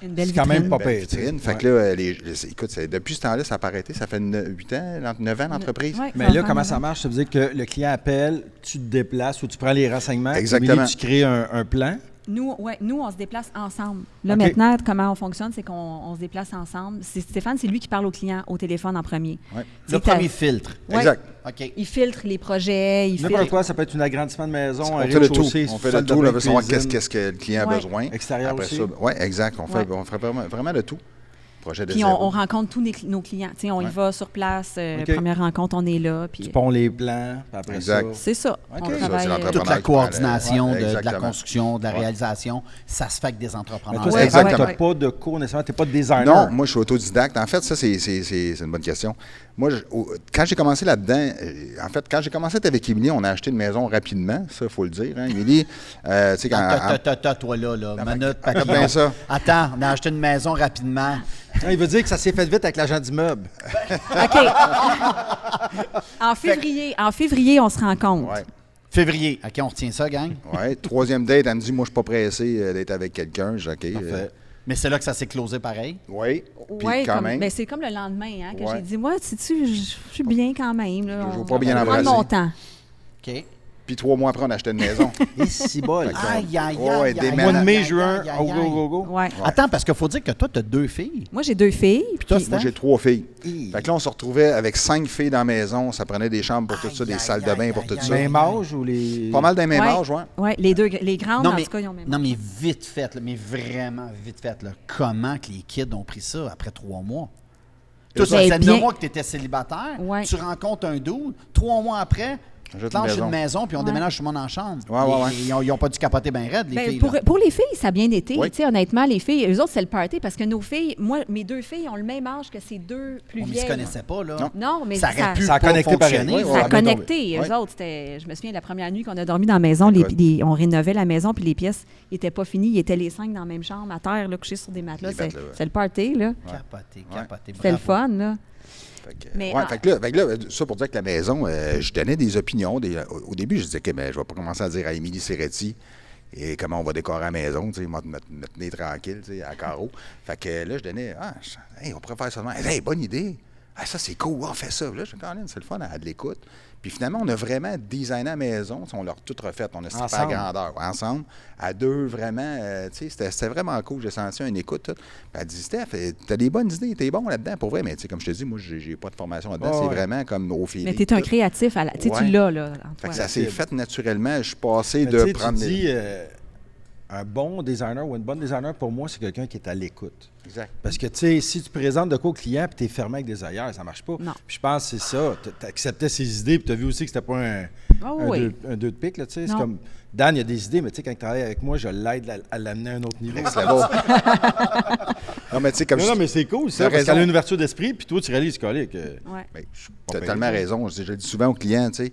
B: Une belle
C: C'est quand même
B: vitrine.
C: pas
G: belle
C: pire, tu sais.
G: vitrine. Fait que là, écoute, depuis ce temps-là, ça n'a pas arrêté. Ça fait 8 ans, 9 ans l'entreprise.
B: Ouais,
C: Mais
B: ça
C: là,
B: va
C: comment
B: faire
C: ça marche? Ça veut dire que le client appelle, tu te déplaces ou tu prends les renseignements.
G: Exactement.
C: Émilie, tu crées un plan.
B: Nous, on se déplace ensemble. Là,
C: OK.
B: maintenant, comment on fonctionne, c'est qu'on se déplace ensemble. Stéphane, c'est lui qui parle au client au téléphone en premier.
G: Ouais.
A: Le premier filtre.
B: Ouais.
G: Exact.
A: OK.
B: Il filtre les projets, il
C: N'importe
B: filtre...
C: quoi, ça peut être un agrandissement de maison,
G: On
C: un
G: fait le tout.
C: rez-de-chaussée,
G: On fait
C: salle
G: le
C: de
G: tout.
C: bain,
G: On veut savoir
C: cuisine.
G: qu'est-ce que le client a
B: Ouais.
G: besoin.
C: Extérieur
G: Après
C: aussi.
G: ça, oui, exact. On fait
B: Ouais.
G: vraiment de tout. Projet de
B: Puis
G: zéro.
B: on rencontre tous nos clients. Tu sais, on y
G: Ouais.
B: va sur place.
C: OK.
B: Première rencontre, on est là. Puis
C: Tu ponds les plans, puis après
G: Exact.
C: ça.
B: c'est ça.
C: OK.
B: On
C: Ça,
B: travaille.
G: c'est l'entrepreneur.
A: Toute la
G: qui prend
A: coordination
G: ouais,
A: de la
G: exactement.
A: construction, de la
G: Ouais.
A: réalisation, ça se fait avec des
C: Mais
A: entrepreneurs.
C: toi,
B: Ouais,
C: Stéphane, tu
G: exactement.
C: n'as pas de cours nécessairement, tu n'es pas de designer.
G: Non, moi, je suis autodidacte. En fait, ça, c'est une bonne question. Moi, quand j'ai commencé là-dedans, en fait, quand j'ai commencé à être avec Émilie, on a acheté une maison rapidement, ça, il faut le dire. Hein. Émilie, tu sais, quand...
A: Toi, là,
G: Ah,
A: minute,
G: regarde bien ça.
A: Attends, on a acheté une maison rapidement.
C: Non, il veut dire que ça s'est fait vite avec l'agent d'immeuble.
B: OK. En février, on se rencontre.
G: Ouais.
A: Février. OK, on retient ça, gang.
G: Ouais. Troisième date, elle me dit, moi, je suis pas pressé d'être avec quelqu'un. Je dis, OK.
C: Parfait.
A: Mais c'est là que ça s'est closé pareil.
G: Oui. Puis
B: Oui,
G: quand même.
B: ben, c'est comme le lendemain hein, que
G: Ouais.
B: j'ai dit, moi, sais-tu, je suis bien quand même. Là,
G: Je veux
B: on
G: pas bien
B: va prendre
G: embrasser.
B: mon temps.
A: OK.
G: Puis 3 mois après, on a acheté une maison.
C: Et si bol.
A: Aïe, aïe,
G: Ouais,
A: aïe,
G: des
A: aïe,
C: Mois de
A: aïe,
C: mai,
A: aïe,
C: juin,
A: aïe, aïe,
C: go,
A: aïe.
C: go, go.
B: Ouais.
A: Attends, parce qu'il faut dire que toi, tu as 2 filles.
B: Moi, j'ai 2 filles.
A: Puis toi,
G: Moi,
A: Steph?
G: j'ai 3 filles.
A: Hi.
G: Fait que là, on se retrouvait avec 5 filles dans la maison. Ça prenait des chambres pour tout ça,
A: Aïe,
G: des
A: aïe,
G: salles de bain
A: aïe,
G: pour
A: aïe,
G: tout
A: aïe,
G: ça.
A: aïe.
C: Même âge ou les.
G: Pas mal d'un même
B: Ouais.
G: âge, ouais.
B: Ouais, les grandes, en tout cas, ils ont même.
A: non, mais vite fait, là, mais vraiment vite fait. Là, comment que les kids ont pris ça après 3 mois? Toi, ça
B: Ben,
A: faisait 9
B: bien.
A: mois que tu étais célibataire.
B: Ouais.
A: Tu rencontres un dude. 3 mois après,
G: J'achète
A: tu lâches
G: une
A: une
G: maison.
A: maison puis on
B: Ouais.
A: déménage tout le monde en chambre.
G: Ouais, ouais, ouais.
A: Ils n'ont pas dû capoter bien raide, les
B: Ben,
A: filles.
B: pour,
A: là.
B: pour les filles, ça a bien été.
G: Oui.
B: Tu sais, honnêtement, les filles, eux autres, c'est le party parce que nos filles, moi, mes 2 filles ont le même âge que ces 2 plus
A: On ne
B: vieilles.
A: se connaissait pas, là.
G: Non.
B: Non, mais
A: Ça aurait pu
C: Ça a
A: pas
C: connecté pareil.
A: fonctionner.
C: Ouais,
B: Ça
C: ouais.
B: a
C: bien
B: connecté.
G: tombé.
B: Eux autres, je me souviens la première nuit qu'on a dormi dans la maison, on rénovait la maison, puis les pièces n'étaient pas finies. Ils étaient les 5 dans la même chambre, à terre, là, couchés sur des matelas.
G: Les matelas, ouais.
B: C'est le party, là.
A: Capoté.
B: C'était le fun, là.
G: Fait que,
B: Mais
G: ouais,
B: en-
G: fait que là, ça pour dire que la maison, je donnais des opinions. Au début, je disais que je vais pas commencer à dire à Émilie Serretti et comment on va décorer la maison, tu sais, me tenir tranquille, tu sais, à carreau. Fait que là, je donnais, hey, on pourrait faire ça demain. Hey, bonne idée. Ah, ça, c'est cool, on fait ça. Là, je dis, Caroline, c'est le fun, à de l'écoute. Puis finalement, on a vraiment designé la maison. On l'a tout refait. On a strippé à
C: Ensemble.
G: grandeur. Ensemble, à 2, vraiment. Tu sais, c'était vraiment cool. J'ai senti une écoute. Tout. Puis elle dit, Steph, t'as des bonnes idées. T'es bon là-dedans, pour vrai. Mais tu sais, comme je te dis, moi, j'ai pas de formation là-dedans.
C: Oh,
G: c'est
C: ouais.
G: vraiment comme au feeling.
B: Mais t'es un
G: tout.
B: créatif. Tu sais,
G: Ouais.
B: tu l'as, là. en
G: Fait
B: toi,
G: que ça
B: là.
G: s'est fait naturellement. Je suis passé
C: Mais
G: de
C: tu sais,
G: prendre
C: tu
G: des...
C: dis, un bon designer ou une bonne designer, pour moi, c'est quelqu'un qui est à l'écoute.
G: Exact.
C: Parce que, tu sais, si tu présentes de quoi au client puis tu es fermé avec des ailleurs, ça marche pas.
B: Non.
C: Puis je pense que c'est ça. Tu acceptais ses idées puis tu as vu aussi que c'était pas
B: Ah oui.
C: un deux de pique, là, tu sais. C'est
B: Non.
C: comme, Dan, il a des idées, mais tu sais, quand il travaille avec moi, je l'aide à l'amener à un autre niveau.
G: Next level. Non, mais tu sais, comme
C: Non,
G: je
C: non, mais c'est cool, ça,
G: T'as
C: parce
G: raison.
C: qu'elle a une ouverture d'esprit, puis toi, tu réalises, collé, que...
B: Ouais.
G: Ben,
C: pas
G: tu as
C: payé,
G: tellement
C: ça.
G: raison. Je le dis souvent aux clients, tu sais,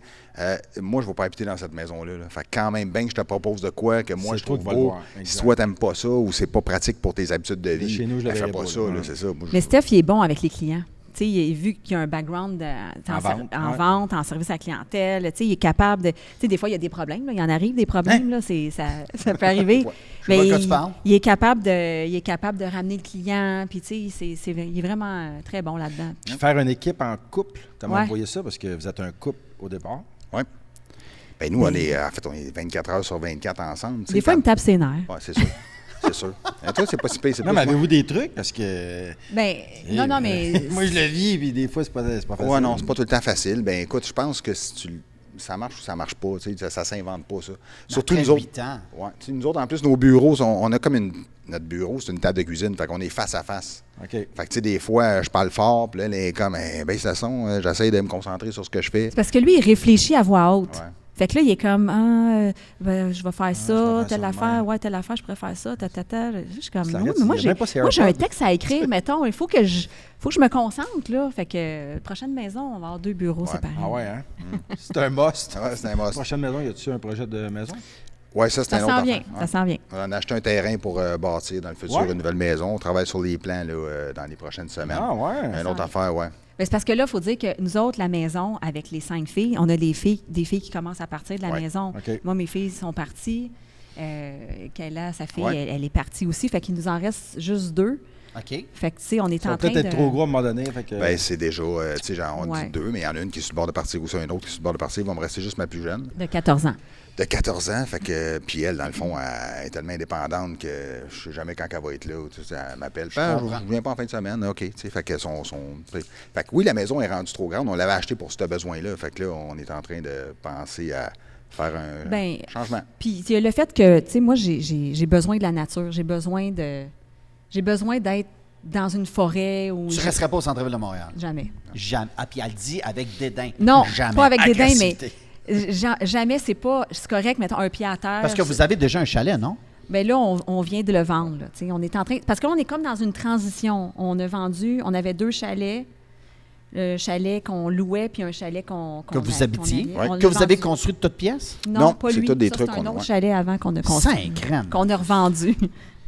G: moi, je ne vais pas habiter dans cette maison-là. Là. Fait que quand même bien que je te propose de quoi que moi,
C: C'est
G: je
C: toi
G: trouve
C: qui vas le
G: beau.
C: voir,
G: Si
C: exact.
G: toi, t'aimes pas ça ou c'est pas pratique pour tes habitudes de vie,
C: chez nous, je le
G: ben, fais
C: verrais
G: pas
C: pas,
G: ça,
C: là.
G: là, c'est ça. Moi,
B: Mais Steph, il est bon avec les clients. Tu sais, vu qu'il y a un background
C: En vente,
B: en
C: ouais.
B: vente, en service à la clientèle, tu sais, il est capable de... Tu sais, des fois, il y a des problèmes. Là, il y en arrive des problèmes. Là, ça peut arriver.
A: Je vois de quoi tu parles.
B: il est capable de ramener le client. Puis, tu sais, il est vraiment très bon là-dedans.
C: Puis faire une équipe en couple, comment
B: Ouais.
C: vous voyez ça? Parce que vous êtes un couple au départ.
G: ouais. Ben, nous, on est 24 heures sur 24 ensemble. tu sais,
B: Des fois, il me tape ses nerfs.
G: Ouais, c'est sûr. C'est sûr. Et toi, c'est pas si pire, c'est
C: Non,
G: pas
C: mais avez-vous des trucs? Parce que...
B: Ben, non, mais...
C: Moi, je le vis, puis des fois, c'est pas facile.
G: Ouais, non, c'est pas tout le temps facile. Ben écoute, je pense que si ça marche ou ça marche pas, tu sais, ça s'invente pas, ça. Surtout
A: Après
G: nous autres.
A: 8 ans.
G: Ouais, tu sais, nous autres, en plus, nos bureaux, on a comme une notre bureau, c'est une table de cuisine. Fait qu'on est face à face.
C: OK.
G: Fait que, tu sais, des fois, je parle fort, puis là, elle est comme, baisse le son, j'essaie de me concentrer sur ce que je fais.
B: C'est parce que lui, il réfléchit à voix haute.
G: Ouais.
B: Fait que là, il est comme, je vais faire ça,
C: faire
B: telle
C: ça de
B: affaire,
C: même.
B: ouais, telle affaire, je pourrais faire ça, ta. Je suis comme,
C: C'est la
B: oui,
C: lettre,
B: mais moi,
C: il y a même pas ces
B: moi, j'ai un
C: AirPods.
B: texte à écrire, mettons, il faut que je me concentre, là. Fait que, prochaine maison, on va avoir 2 bureaux
G: Ouais.
B: séparés.
C: Ah ouais, hein? C'est un must.
G: Ouais, c'est un must.
C: Prochaine maison, y a-tu un projet de maison?
G: Ouais, ça, c'est
B: Ça
G: un autre
B: s'en vient,
G: affaire.
B: ça s'en vient.
G: On a acheté un terrain pour bâtir dans le futur
C: Ouais.
G: une nouvelle maison. On travaille sur les plans là, dans les prochaines semaines.
C: Ah ouais.
G: Une autre affaire, ouais.
B: Ben, c'est parce que là, il faut dire que nous autres, la maison, avec les 5 filles, on a des filles qui commencent à partir de la
G: Ouais.
B: maison.
C: OK.
B: Moi, mes filles sont parties. Kayla, sa fille,
G: Ouais.
B: elle est partie aussi. Fait qu'il nous en reste juste 2.
A: OK.
B: Fait que, tu sais, on est
C: Ça
B: en
C: va
B: train
C: peut-être
B: de...
C: être trop gros à un moment donné. Fait que...
G: Ben, c'est déjà, tu sais, genre, on
B: Ouais.
G: dit 2, mais il y en a une qui est sur le bord de partir aussi, une autre qui est sur le bord de partir. Il va me rester juste ma plus jeune,
B: de 14 ans.
G: de 14 ans. Fait que, puis elle, dans le fond, elle est tellement indépendante que je sais jamais quand elle va être là. Tu sais, elle m'appelle. Je viens pas en fin de semaine. OK, tu sais, fait que fait que oui, la maison est rendue trop grande. On l'avait acheté pour ce besoin-là. Fait que là, on est en train de penser à faire un
B: Ben,
G: changement.
B: Puis il y a le fait que, tu sais, moi, j'ai besoin de la nature. J'ai besoin d'être dans une forêt ou...
A: Tu ne resterais pas au centre-ville de Montréal.
B: Jamais.
A: Jamais. Ah, puis elle dit avec dédain.
B: Non,
A: jamais.
B: pas avec dédain, mais
A: Agressivité.
B: jamais, c'est correct, mettons, un pied à terre.
A: Parce que vous avez déjà un chalet, non?
B: Bien là, on vient de le vendre. Là, tu sais, on est en train... Parce que là, on est comme dans une transition. On avait 2 chalets. Le chalet qu'on louait, puis un chalet
A: Que vous habitiez.
B: qu'on avait. On
A: Que
B: l'a
A: vous avez
B: vendu.
A: construit de toutes pièces?
B: Non, pas
G: c'est
B: lui.
G: tous des
B: Ça,
G: trucs
B: c'est un
G: qu'on a,
B: autre
G: ouais.
B: chalet avant qu'on a construit.
A: 5 rennes.
B: Qu'on a revendu.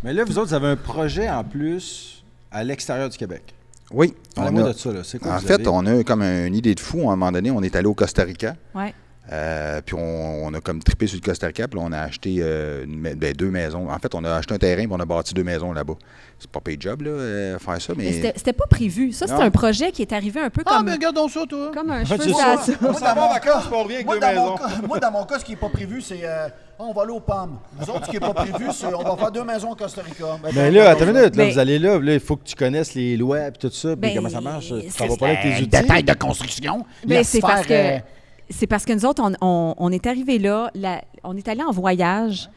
C: Mais là, vous autres, vous avez un projet en plus à l'extérieur du Québec.
G: Oui.
C: Parlez-moi de ça, là. C'est quoi
G: En
C: vous
G: fait,
C: avez?
G: on a comme une idée de fou. À un moment donné, on est allé au Costa Rica.
B: Ouais.
G: Puis on a comme trippé sur le Costa Rica, puis là, on a acheté 2 maisons. En fait, on a acheté un terrain, puis on a bâti 2 maisons là-bas. C'est pas pay job, là, faire ça,
B: Mais
G: mais...
B: c'était pas prévu. Ça, c'est
G: Non.
B: un projet qui est arrivé un peu
A: Ah,
B: comme,
A: mais regardons ça, toi.
B: comme un
C: c'est
B: cheveu
C: ça.
B: sur la soupe.
C: On s'en va en vacances, pas rien avec
A: Moi,
C: 2
A: dans
C: maisons.
A: moi, dans mon cas, ce qui n'est pas prévu, c'est on va aller aux pommes. Vous autres, ce qui n'est pas prévu, c'est on va faire 2 maisons au Costa Rica.
C: Mais là, attends une minute. Là,
B: Mais-
C: vous allez là, il faut que tu connaisses les lois et tout ça, puis
B: Ben,
C: comment ça marche. Tu
B: c'est-
C: vas pas avec tes outils.
A: Détails de construction.
B: Ben,
A: laisse
B: c'est parce
A: faire,
B: que c'est parce que nous autres, on est arrivés là, on est allé en voyage,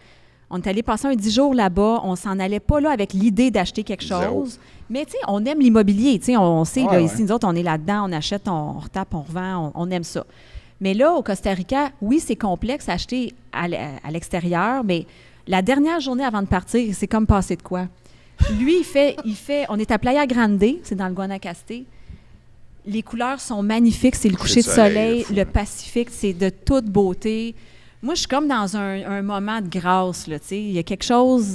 B: on est allé passer un 10 jours là-bas, on s'en allait pas là avec l'idée d'acheter quelque
G: Zéro.
B: chose. Mais tu sais, on aime l'immobilier, tu sais, on sait,
C: Ouais,
B: là,
C: ouais.
B: ici, nous autres, on est là-dedans, on achète, on retape, on revend, on aime ça. Mais là, au Costa Rica, oui, c'est complexe acheter à l'extérieur, mais la dernière journée avant de partir, c'est comme passer de quoi? Lui, on est à Playa Grande, c'est dans le Guanacaste. Les couleurs sont magnifiques, c'est le coucher de soleil,
G: fou,
B: le
G: hein.
B: Pacifique, c'est de toute beauté. Moi, je suis comme dans un moment de grâce, là, tu sais. Il y a quelque chose,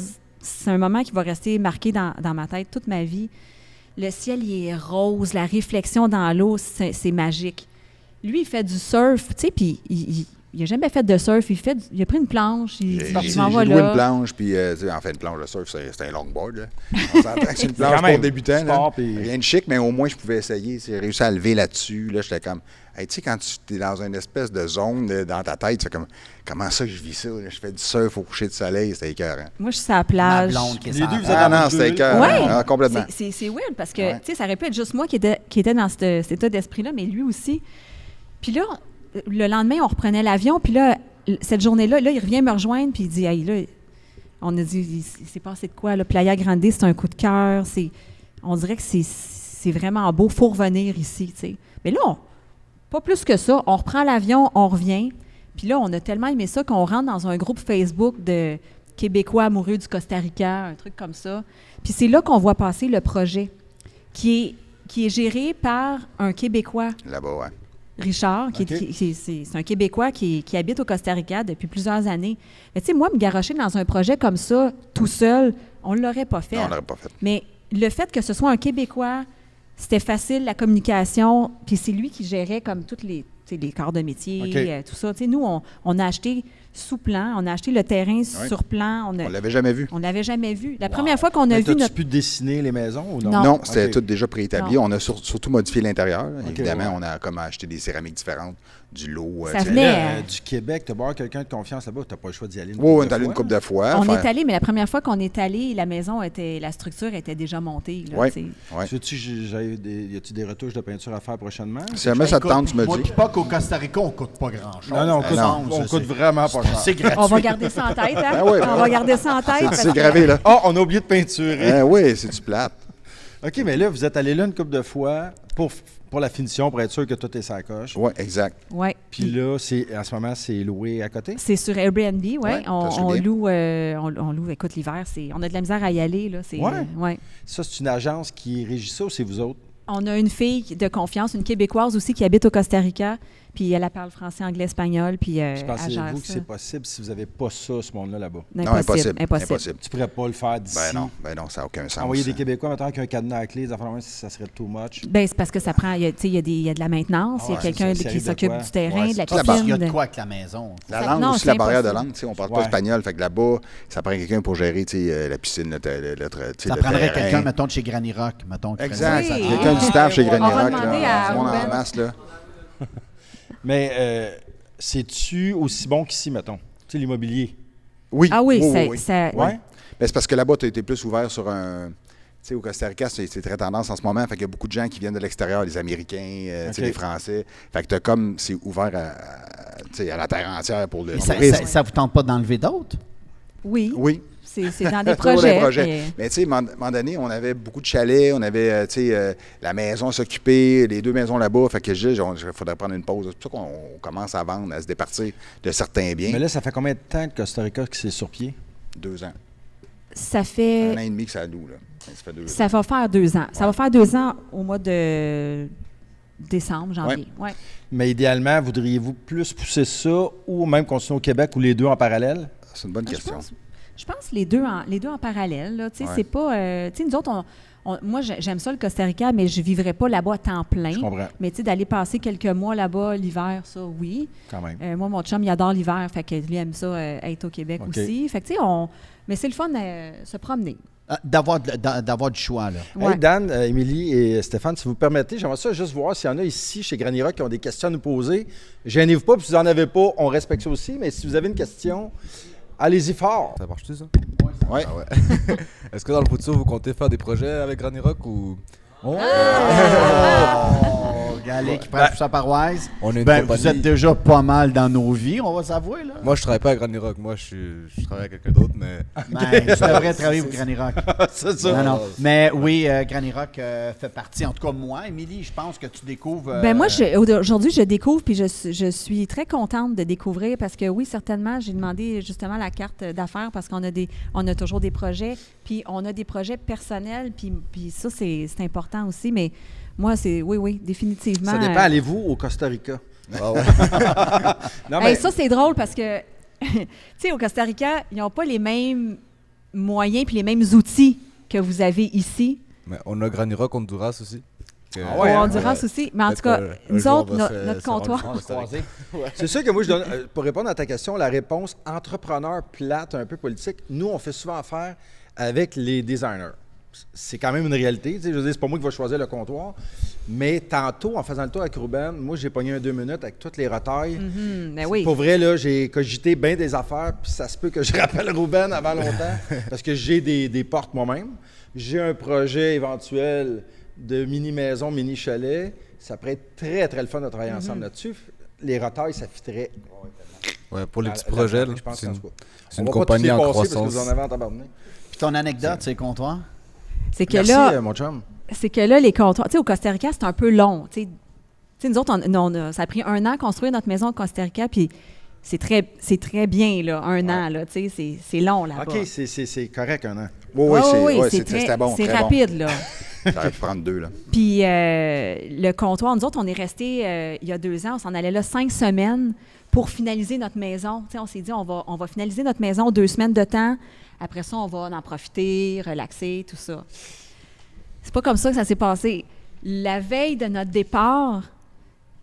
B: c'est un moment qui va rester marqué dans ma tête toute ma vie. Le ciel, il est rose, la réflexion dans l'eau, c'est magique. Lui, il fait du surf, tu sais, puis il n'a jamais fait de surf. Il a pris une planche, il dit,
G: J'ai
B: je m'en vais
G: loué une
B: là.
G: planche, puis tu sais, en fait, une planche de surf, c'est un longboard. Là. On s'entend que c'est une planche
C: quand même
G: pour débutants.
C: sport,
G: Là.
C: puis-
G: Rien de chic, mais au moins, je pouvais essayer. J'ai réussi à lever là-dessus. Là, j'étais comme... Hey, tu sais, quand tu es dans une espèce de zone dans ta tête, tu fais comme... Comment ça que je vis ça? Là? Je fais du surf au coucher de soleil, c'était écœurant.
B: Moi, je suis sur la
A: ma
B: plage.
A: blonde qui est
C: Les
A: sans
C: deux, vous
A: table.
C: avez-
G: Ah non, c'était écœurant.
B: Ouais.
G: Ah, complètement.
B: C'est weird parce que,
G: Ouais.
B: tu sais, ça aurait pu être juste moi qui était dans cet état d'esprit-là, mais lui aussi. Puis là, le lendemain, on reprenait l'avion, puis là, cette journée-là, là, il revient me rejoindre, puis il dit, hey, là, on a dit, il s'est passé de quoi, là? Playa Grande, c'est un coup de cœur, on dirait que c'est vraiment beau, faut revenir ici, tu sais. Mais là, pas plus que ça, on reprend l'avion, on revient, puis là, on a tellement aimé ça qu'on rentre dans un groupe Facebook de Québécois amoureux du Costa Rica, un truc comme ça. Puis c'est là qu'on voit passer le projet, qui est géré par un Québécois,
G: Là-bas, ouais.
B: Richard, c'est un Québécois qui habite au Costa Rica depuis plusieurs années. Mais tu sais, moi, me garrocher dans un projet comme ça, tout seul, on ne l'aurait pas fait.
G: Non, on l'aurait pas fait.
B: Mais le fait que ce soit un Québécois, c'était facile, la communication, puis c'est lui qui gérait comme tous les corps de métier,
C: OK.
B: tout ça. Tu sais, nous, on a acheté sous plan, on a acheté le terrain sur plan.
G: On l'avait jamais vu.
B: On l'avait jamais vu. La première fois qu'on a
C: Mais
B: vu
C: t'as-tu
B: notre...
C: pu dessiner les maisons ou non?
B: Non.
G: Non, c'était
C: OK.
G: tout déjà préétabli.
B: Non.
G: On a surtout modifié l'intérieur. Évidemment,
C: ouais.
G: on a comme acheté des céramiques différentes, du lot.
B: Ça
G: tu sais.
B: venait-
C: Là, du Québec, tu vas voir quelqu'un de confiance là-bas, tu n'as pas le choix d'y aller.
G: Oui, on est allé une couple de fois.
B: On
G: faire-
B: est allé, mais la première fois qu'on est allé, la structure était déjà montée. Là,
G: Ouais.
B: tu sais.
G: Ouais.
C: Y a-tu des retouches de peinture à faire prochainement?
G: Si jamais ça te tente, tu me
A: Moi,
G: dis.
A: puis pas qu'au Costa Rica, on coûte pas grand-chose.
C: Non, on
G: non,
C: coûte vraiment pas
A: C'est
C: pas cher.
A: C'est gratuit.
B: On va garder ça en tête, hein?
G: Ben oui, ben
B: On va
G: oui.
B: garder ça en tête.
G: C'est gravé, là.
C: Ah, on a oublié de peinturer.
G: Oui, c'est du plate.
C: OK, mais là, vous êtes allé là une couple de fois pour la finition, pour être sûr que tout est sa coche.
G: Oui, exact.
B: Ouais.
C: Puis là, en ce moment, c'est loué à côté?
B: C'est sur Airbnb, oui.
G: Ouais,
B: on,
G: ça se
B: on
G: loue bien.
B: loue, on loue, écoute, l'hiver, on a de la misère à y aller. Là,
C: Ouais.
B: ouais.
C: Ça, c'est une agence qui régit ça ou c'est vous autres?
B: On a une fille de confiance, une Québécoise aussi, qui habite au Costa Rica. Puis elle parle français, anglais, espagnol. Puis elle gère
C: Pensez-vous que
B: ça.
C: c'est possible si vous n'avez pas ça, ce monde-là, là-bas?
G: Non, impossible.
C: Tu pourrais pas le faire d'ici?
G: Ben non, ça n'a aucun sens.
C: Envoyer des Québécois, maintenant qu'un cadenas à clé, ça serait too much.
B: Ben, c'est parce que ça prend, il y a de la maintenance, il y a
C: Ouais,
B: quelqu'un
C: c'est ça,
B: qui
C: s'il arrive de
B: s'occupe
C: quoi.
B: du terrain,
G: Ouais,
B: de la
G: c'est la
A: Il y a de
B: piscine.
A: quoi avec la maison?
G: La
B: Ça-
G: langue
B: non,
G: aussi,
B: c'est
G: la barrière de
B: impossible.
G: langue. Tu sais, on parle
C: Ouais.
G: pas espagnol. Fait que là-bas, ça prend quelqu'un pour gérer tu sais, la piscine, tu sais,
A: Ça
G: le
A: prendrait
G: terrain.
A: quelqu'un, mettons, de chez Granny Rock. Mettons, qui
G: Exact.
A: ferait ça.
B: Oui.
G: Quelqu'un du staff chez
B: On va
G: Granny Rock.
B: demander
G: là,
B: à
G: du monde en
B: Ruben.
G: masse, là.
C: Mais c'est-tu aussi bon qu'ici, mettons? Tu sais, l'immobilier.
G: Oui.
B: Ah oui,
G: oui.
B: ça
C: Ouais?
G: Ben, c'est parce que là-bas, tu es plus ouvert sur un. Tu sais, au Costa Rica, c'est très tendance en ce moment. Fait qu'il y a beaucoup de gens qui viennent de l'extérieur, les Américains, tu sais,
C: OK.
G: les Français. Fait que t'as comme. C'est ouvert tu sais, à la terre entière pour le
A: Mais ça,
G: tourisme.
A: ça vous tente pas d'enlever d'autres?
B: Oui,
G: Oui.
B: c'est dans des
G: Toujours
B: projets.
G: des projets.
B: mais-
G: Mais tu sais, à un moment donné, on avait beaucoup de chalets, on avait, tu sais, la maison à s'occuper, les 2 maisons là-bas. Fait que il faudrait prendre une pause. C'est pour ça qu'on commence à vendre, à se départir de certains biens.
C: Mais là, ça fait combien de temps que Costa Rica qui c'est sur pied?
G: 2 ans.
B: Ça
G: 1
B: fait...
G: an et demi que ça loue, là. Ça fait 2 ans.
B: Ça va faire 2 ans. Ça va faire 2 ans au mois de décembre, janvier. Ouais.
C: Mais idéalement, voudriez-vous plus pousser ça ou même continuer au Québec ou les deux en parallèle?
G: C'est une bonne question.
B: Je pense les deux en parallèle. Là. Tu sais,
G: Ouais.
B: c'est pas... tu sais, nous autres, moi, j'aime ça, le Costa Rica, mais je ne vivrais pas là-bas à temps plein.
C: Je comprends,
B: Mais tu sais, d'aller passer quelques mois là-bas, l'hiver, ça, oui.
C: quand même.
B: Moi, mon chum, il adore l'hiver, fait que lui aime ça, être au Québec
C: OK.
B: aussi. Fait que, tu sais, mais c'est le fun se promener.
A: D'avoir du choix, là.
B: Ouais.
C: Hey, Dan, Émilie et Stéphane, si vous permettez, j'aimerais ça juste voir s'il y en a ici chez Granny Rock qui ont des questions à nous poser. Gênez-vous pas, puis si vous n'en avez pas, on respecte ça aussi. Mais si vous avez une question, allez-y fort.
H: Ça marche-tu, ça?
G: Ouais.
H: Ah ouais. Est-ce que dans le futur, vous comptez faire des projets avec Granny Rock ou...
A: Oh, Galé qui prend sa paroisse.
H: On est une
A: Ben,
H: compagnie-
A: vous êtes déjà pas mal dans nos vies, on va s'avouer, là.
H: Moi, je travaille pas à Granny Rock. Moi, je travaille avec quelqu'un d'autre, mais...
A: Ben, tu devrais travailler pour Granny Rock.
C: C'est ça.
A: Non, non. Mais oui, Granny Rock fait partie. En tout cas, moi, Émilie, je pense que tu découvres.
B: Ben moi, aujourd'hui, je découvre, puis je suis très contente de découvrir parce que oui, certainement, j'ai demandé justement la carte d'affaires parce qu'on a toujours des projets, puis on a des projets personnels, puis ça, c'est important aussi, mais moi, oui, définitivement.
C: Ça dépend, allez-vous au Costa Rica?
H: Ah ouais.
C: Non,
B: Hey, ça, c'est drôle parce que, tu sais, au Costa Rica, ils n'ont pas les mêmes moyens puis les mêmes outils que vous avez ici.
H: Mais on a Granny Rock Honduras aussi. Que-
C: Ah ouais,
B: Au
C: hein?
B: Honduras aussi. Mais en tout cas,
H: Peut-être, un
B: nous
H: jour,
B: autres,
H: on va se-
B: notre
H: se rendre
B: comptoir.
H: compte, Costa Rica.
C: C'est sûr que moi, je donne, pour répondre à ta question, la réponse entrepreneur plate, un peu politique, nous, on fait souvent affaire avec les designers. C'est quand même une réalité. Tu sais, je veux dire, c'est pas moi qui vais choisir le comptoir. Mais tantôt, en faisant le tour avec Ruben, moi, j'ai pogné un 2 minutes avec toutes les retailles.
B: Ben oui.
C: Pour vrai, là, j'ai cogité bien des affaires, puis ça se peut que je rappelle Ruben avant longtemps, parce que j'ai des portes moi-même. J'ai un projet éventuel de mini-maison, mini-chalet. Ça pourrait être très, très le fun de travailler ensemble là-dessus. Les retailles, ça fitterait.
H: Ouais, pour les
C: La-
H: petits
C: la-
H: projets,
C: je
H: là,
C: pense
H: c'est
C: en
H: une,
C: tout cas.
H: c'est
C: On
H: une
C: va pas tous
H: compagnie
C: les
H: en
C: passer
H: croissance.
C: Parce que vous en avez en tabarnak.
A: Puis ton anecdote, c'est comptoir?
B: C'est que
C: Merci,
B: là,
C: mon chum.
B: c'est que là, les comptoirs, tu sais, au Costa Rica, c'est un peu long. Tu sais, nous autres, ça a pris 1 an à construire notre maison au Costa Rica, puis c'est très bien, là, 1 an, là, tu sais, c'est long là-bas.
C: OK, c'est correct, un an.
G: Oui,
B: Oui,
G: c'était
B: très-
G: bon.
B: c'est
G: très bon.
B: rapide, là.
G: J'aurais pu prendre 2, là.
B: Puis le comptoir, nous autres, on est restés, il y a 2 ans, on s'en allait là 5 semaines pour finaliser notre maison. Tu sais, on s'est dit, on va finaliser notre maison 2 semaines de temps. Après ça, on va en profiter, relaxer, tout ça. C'est pas comme ça que ça s'est passé. La veille de notre départ,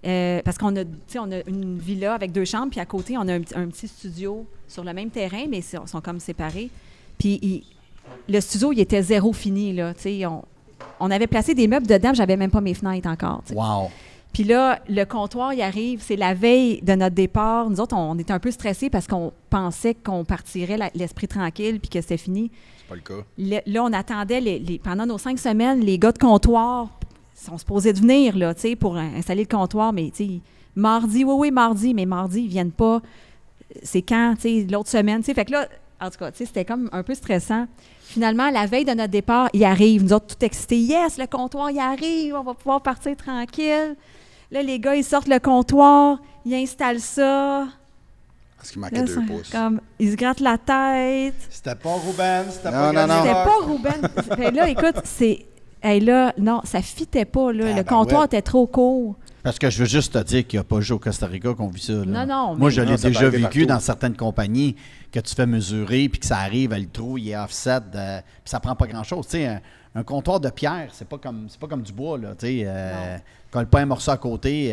B: parce qu'on a, tu sais, on a une villa avec 2 chambres, puis à côté, on a un petit studio sur le même terrain, mais ils sont comme séparés. Puis le studio, il était zéro fini, là. Tu sais, on avait placé des meubles dedans, j'avais même pas mes fenêtres encore. Tu sais.
A: Wow.
B: Puis là, le comptoir, il arrive, c'est la veille de notre départ. Nous autres, on était un peu stressés parce qu'on pensait qu'on partirait l'esprit tranquille puis que c'était fini.
C: C'est pas le cas.
B: Là, on attendait, pendant nos 5 semaines, les gars de comptoir sont supposés de venir là, tu sais, pour installer le comptoir, mais tu sais, mardi, oui, mardi, mais mardi, ils viennent pas. c'est quand, tu sais, l'autre semaine, tu sais. Fait que là, en tout cas, tu sais, c'était comme un peu stressant. Finalement, la veille de notre départ, il arrive. Nous autres, tout excités. Yes, le comptoir, il arrive. On va pouvoir partir tranquille. Là, les gars, ils sortent le comptoir. Ils installent ça.
G: Parce qu'il manquait
B: Là,
G: 2
B: ça,
G: pouces.
B: comme, ils se grattent la tête.
C: C'était pas Ruben, c'était
G: Non,
C: pas
G: non, non.
B: C'était
C: Gaspard.
B: pas Ruben. Fait là, écoute, c'est... Hey, là, non, ça fitait pas, là. Le comptoir
C: ouais.
B: était trop court.
A: Parce que je veux juste te dire qu'il n'y a pas juste au Costa Rica qu'on vit ça. Là.
B: Non, non,
A: Moi,
B: mais-
A: je l'ai
C: Non, ça peut
A: déjà
C: arriver
A: vécu
C: partout.
A: dans certaines compagnies que tu fais mesurer puis que ça arrive, le trou, il est offset, puis ça prend pas grand-chose. Tu sais, un comptoir de pierre, c'est pas comme du bois, là. Tu sais, quand le pain est morceau à côté,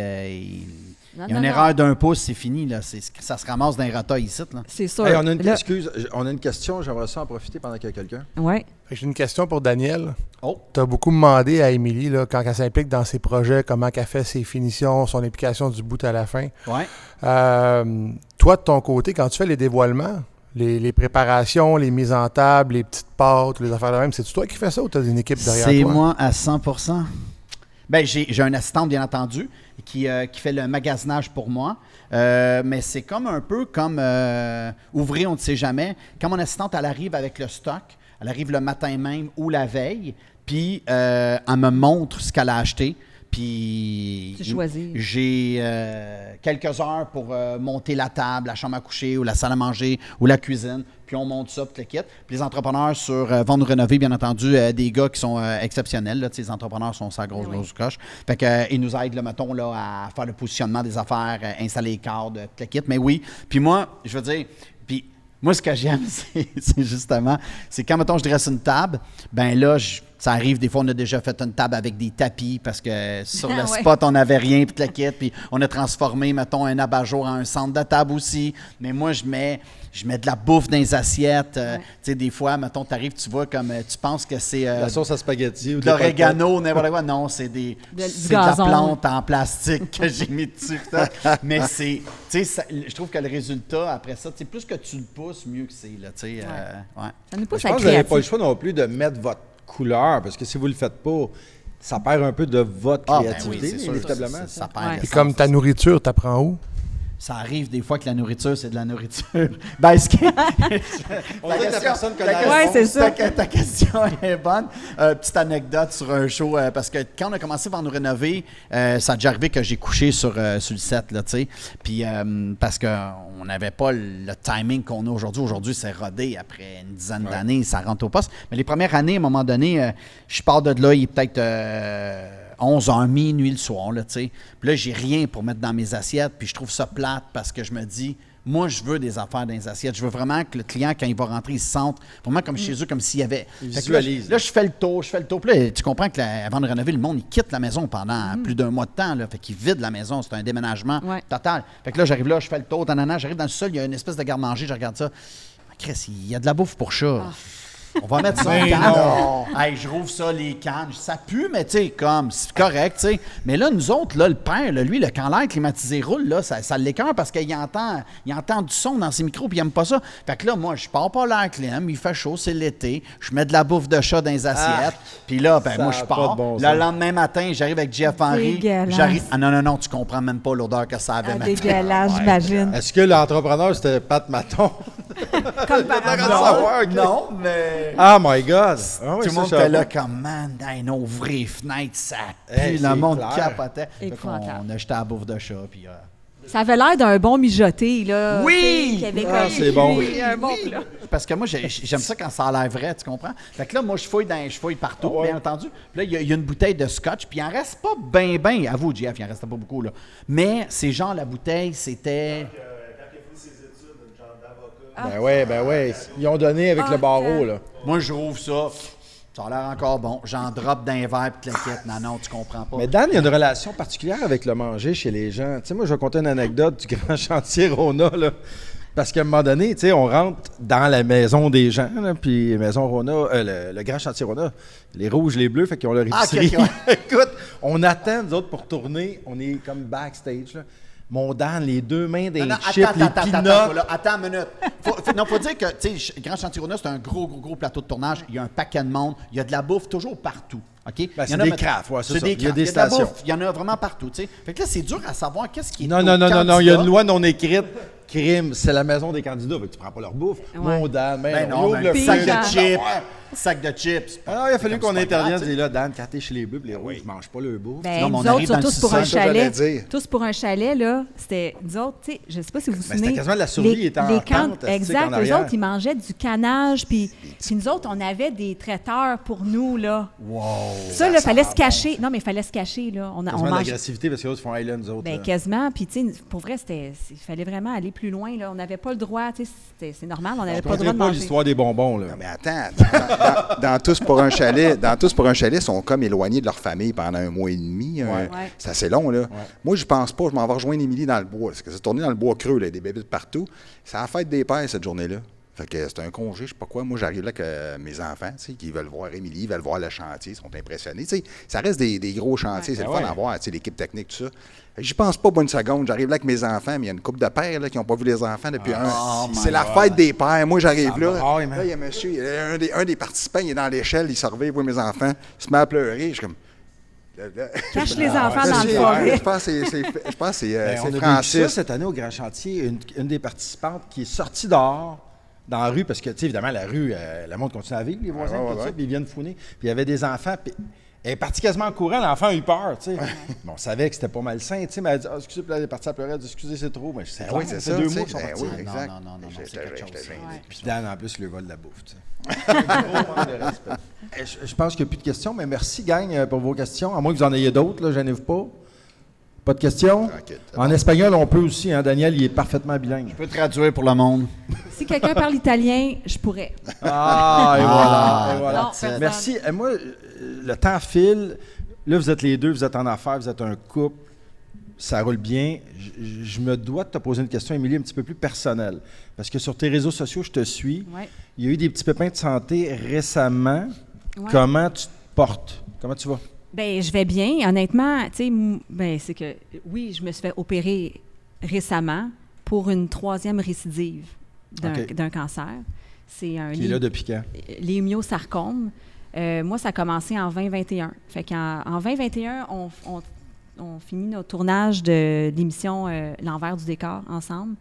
A: il y a une erreur d'1 pouce, c'est fini, là. Ça se ramasse dans les rotas ici, là.
B: C'est sûr.
C: Hey, on a une,
B: Là-
C: excuse, on a une question, j'aimerais ça en profiter pendant qu'il y a quelqu'un.
B: Ouais.
I: Fait que j'ai une question pour Daniel.
A: Oh.
I: Tu as beaucoup demandé à Émilie, là, quand elle s'implique dans ses projets, comment elle fait ses finitions, son implication du bout à la fin.
A: Ouais.
I: Toi, de ton côté, quand tu fais les dévoilements, les préparations, les mises en table, les petites pâtes, les affaires de même, c'est-tu toi qui fais ça ou tu as une équipe derrière toi?
A: C'est moi à 100%. Ben, j'ai un assistant, bien entendu, qui fait le magasinage pour moi. Mais c'est comme un peu comme ouvrir, on ne sait jamais. Quand mon assistante, elle arrive avec le stock, elle arrive le matin même ou la veille, puis elle me montre ce qu'elle a acheté. Puis
B: Tu choisis.
A: j'ai quelques heures pour monter la table, la chambre à coucher ou la salle à manger ou la cuisine. Puis on monte ça, puis le kit. Puis les entrepreneurs sur Vendre Rénover, bien entendu, des gars qui sont exceptionnels. Là, les entrepreneurs sont sa grosse coche. Fait que, ils nous aident, là, mettons, là, à faire le positionnement des affaires, installer les cadres, tout le kit. Mais oui. Puis moi, je veux dire, puis moi, ce que j'aime, c'est justement, c'est quand, mettons, je dresse une table, ben là, ça arrive, des fois, on a déjà fait une table avec des tapis parce que sur le
B: Ah ouais.
A: spot, on n'avait rien, puis tout le kit, puis on a transformé, mettons, un abat-jour en un centre de table aussi. Mais moi, je mets de la bouffe dans les assiettes. Tu sais, des fois, mettons, tu arrives, tu vois, comme tu penses que c'est
C: La sauce à spaghetti ou
A: de l'orégano, n'importe quoi. Non, c'est
B: du
A: c'est de la
B: gazon.
A: plante en plastique que j'ai mis dessus. Mais c'est, tu sais, je trouve que le résultat, après ça, tu sais, plus que tu le pousses, mieux que c'est, là, tu sais. Ouais.
B: Ça nous pousse
C: Je
B: à
C: pense
B: être
C: que vous n'avez pas le
B: créatif.
C: choix non plus de mettre votre couleur, parce que si vous ne le faites pas, ça perd un peu de votre
A: Ah, ben
C: créativité,
A: oui, c'est sûr,
C: inévitablement.
A: ça perd
B: Ouais.
A: l'essence.
I: Puis comme ta nourriture, t'apprends où?
A: Ça arrive des fois que la nourriture, c'est de la nourriture. Ben, ce qui
C: On dirait que la personne connaît la
B: Ouais,
C: réponse.
B: c'est ça.
A: Ta question est bonne. Petite anecdote sur un show, parce que quand on a commencé par nous rénover, ça a déjà arrivé que j'ai couché sur le set, là, tu sais. Puis, parce qu'on n'avait pas le timing qu'on a aujourd'hui. Aujourd'hui, c'est rodé après une dizaine d'années, ça rentre au poste. Mais les premières années, à un moment donné, je pars de là, il est peut-être 11h, minuit le soir, là, tu sais. Puis là, j'ai rien pour mettre dans mes assiettes, puis je trouve ça plate parce que je me dis, moi, je veux des affaires dans les assiettes. Je veux vraiment que le client, quand il va rentrer, il se sente vraiment comme chez eux, comme s'il y avait...
C: Il
A: Fait que là,
C: visualise.
A: Là, je fais le tour. Puis là, tu comprends que avant de rénover, le monde, il quitte la maison pendant plus d'un mois de temps. Là, fait qu'il vide la maison. C'est un déménagement
B: Ouais.
A: total. Fait que là, j'arrive là, je fais le tour. J'arrive dans le sol, il y a une espèce de garde-manger. Je regarde ça. Ah, Chris, il y a de la bouffe pour chat. On va mettre ça en canne. Hey, je rouvre ça, les cannes. Ça pue, mais tu sais, comme, c'est correct, tu sais. Mais là, nous autres, là, le père, là, lui, quand l'air climatisé roule, là, ça l'écoeure parce qu'il entend du son dans ses micros puis il aime pas ça. Fait que là, moi, je pars pas l'air clim, il fait chaud, c'est l'été. Je mets de la bouffe de chat dans les assiettes. Puis là, ben,
C: ça
A: moi,
C: a
A: je
C: pas
A: pars.
C: de bon
A: Le
C: sens.
A: lendemain matin, j'arrive avec Jeff Henry.
B: Dégueulasse.
A: Ah non, tu comprends même pas l'odeur que ça avait.
B: Ah,
A: matin.
B: dégueulasse, j'imagine.
C: Est-ce que l'entrepreneur, c'était Pat Maton?
B: Comme par hasard.
C: savoir, ok.
A: Non, mais...
C: Oh my God! Ah oui,
A: Tout le
C: ça,
A: monde
C: je savais
A: était là
C: pas.
A: comme, man, hey, non, ouvrez les fenêtres, ça pue.
C: Hey,
A: Le
C: c'est
A: monde
C: clair.
A: capotait. Fait
B: Épouvantable.
A: qu'on a jeté à la bouffe de chat, puis...
B: Ça avait l'air d'un bon mijoté, là.
A: Oui!
B: Tu sais, qui avait
C: Ah,
B: comme-
C: c'est bon.
B: Oui, un bon plat.
A: Parce que moi, j'aime ça quand ça a l'air vrai, tu comprends? Fait que là, moi, je fouille partout, bien entendu. Puis là, il y a une bouteille de scotch, puis il en reste pas ben. À vous, Jeff, il en restait pas beaucoup, là. Mais c'est genre, la bouteille, c'était...
C: Ben ouais. Ils ont donné avec le barreau, là.
A: Moi, je rouvre ça, ça a l'air encore bon. J'en drop d'un verre, puis claquette. Non, tu comprends pas.
C: Mais Dan, il y a une relation particulière avec le manger chez les gens. Tu sais, moi, je vais conter une anecdote du grand chantier Rona, là. Parce qu'à un moment donné, tu sais, on rentre dans la maison des gens, là, puis maison Rona, le grand chantier Rona, les rouges, les bleus, fait qu'ils ont leur
A: Ah,
C: épicerie.
A: ok, ouais.
C: Écoute, on attend, nous autres, pour tourner. On est comme backstage, là. Mon Dan, les deux mains des chips, les peanuts.
A: Attends une minute. Faut dire que, tu sais, Grand Chantier Rona, c'est un gros plateau de tournage. Il y a un paquet de monde. Il y a de la bouffe toujours partout. OK?
C: Ben,
A: Il y
C: c'est
A: en a,
C: des
A: mettons,
C: crafts, ouais, c'est ça.
A: des
C: Il y a
A: crafts.
C: des
A: de la
C: stations.
A: bouffe. Il y en a vraiment partout, tu sais. Fait que là, c'est dur à savoir qu'est-ce qui est
C: Non,
A: au
C: il y a une
A: candidat.
C: loi non écrite crime, c'est la maison des candidats. Fait que tu prends pas leur bouffe.
B: Ouais.
C: Mon Dan,
A: Ben
C: non,
A: non,
C: ouvre
A: ben,
C: le
A: sac
C: feu.
A: de chips. Sac de chips.
C: Alors, il a fallu
A: Comme
C: qu'on
A: c'est pas
C: intervienne.
A: grave,
C: Dis là, Dan, quand t'es chez les Bleus, les rouges, ils mangent pas le bouffe.
B: Ben,
A: Non, mais on
B: nous autres,
A: arrive dans le
B: tous pour un
A: sous-sol,
G: j'allais
B: chalet.
G: dire.
B: Tous pour un chalet, là, c'était, nous autres, tu sais, je sais pas si vous vous
C: Ben,
B: souvenez.
C: c'était quasiment de la survie, il était en tente,
B: exact,
C: en
B: eux
C: arrière.
B: autres, ils mangeaient du canage, puis nous autres, on avait des traiteurs pour nous, là.
A: Wow.
B: Ça, là, fallait se cacher. Non, mais il fallait se cacher, là. On
C: Quasiment de
B: mangeait.
C: l'agressivité parce que les autres font Island, nous autres.
B: Ben,
C: là.
B: quasiment. Puis, tu sais, pour vrai, il fallait vraiment aller plus loin, là. On n'avait pas le droit, tu sais, c'est normal, on n'avait
C: Je
B: pas le droit de
C: pas
B: manger.
C: l'histoire des bonbons, là.
G: Non, mais attends, dans Tous pour un chalet, ils sont comme éloignés de leur famille pendant 1 mois et demi.
B: Ouais.
G: C'est assez long, là. Moi, je pense pas, je m'en vais rejoindre Émilie dans le bois. Parce que c'est tourné dans le bois creux, là, des bébés de partout. C'est la fête des pères, cette journée-là. Fait que c'est un congé, je sais pas quoi. Moi, j'arrive là avec mes enfants, tu sais, qui veulent voir Émilie, ils veulent voir le chantier, ils sont impressionnés. Tu sais, ça reste des gros chantiers, c'est le fun à voir, tu sais, l'équipe technique, tout ça. J'y pense pas une seconde. J'arrive là avec mes enfants, mais il y a une couple de pères là, qui n'ont pas vu les enfants depuis c'est la fête des pères. Moi, j'arrive là. Là, il y a monsieur, un des participants, il est dans l'échelle, il surveille, voit mes enfants, il se met à pleurer. Je suis comme.
B: Cache les enfants dans le forêt.
G: Je pense que c'est
C: On a vécu
G: Francis.
C: ça cette année au Grand Chantier. Une des participantes qui est sortie dehors dans la rue, parce que, tu sais, évidemment, la rue, le monde continue à vivre, les voisins, tout ça, puis ils viennent fouiner. Puis il y avait des enfants, puis elle est partie quasiment en courant, l'enfant a eu peur, tu sais. Bon, on savait que c'était pas malsain, tu sais, mais elle a dit, ah, excusez, puis là, elle est partie à pleurer, elle a dit, excusez, c'est trop. Mais c'est
G: Oui, c'est ça.
C: 2
G: tu
C: mois
G: sais.
C: qu'ils sont partis.
G: Oui, exact.
A: Non, c'est quelque chose.
C: Puis Dan, en plus, le vol de la bouffe, tu sais. Gros manque de respect. Je pense qu'il n'y a plus de questions, mais merci, gang, pour vos questions. À moins que vous en ayez d'autres, là, gênez-vous pas. Pas de questions?
G: Tranquille,
C: En espagnol, on peut aussi, hein, Daniel, il est parfaitement bilingue.
A: Je peux traduire pour le monde.
B: Si quelqu'un parle italien, je pourrais.
C: Ah, et voilà. Et voilà.
B: Non, personne.
C: Merci. Et moi, le temps file. Là, vous êtes les deux, vous êtes en affaires, vous êtes un couple. Ça roule bien. Je me dois de te poser une question, Émilie, un petit peu plus personnelle. Parce que sur tes réseaux sociaux, je te suis.
B: Ouais.
C: Il y a eu des petits pépins de santé récemment.
B: Ouais.
C: Comment tu te portes? Comment tu vas?
B: Ben, je vais bien. Honnêtement, tu sais, ben, c'est que, oui, je me suis fait opérer récemment pour une 3e récidive d'un cancer. C'est un
C: Qui est là depuis quand?
B: l'hémiosarcome. Moi, ça a commencé en 2021. Fait qu'en 2021, on finit notre tournage de l'émission L'envers du décor ensemble.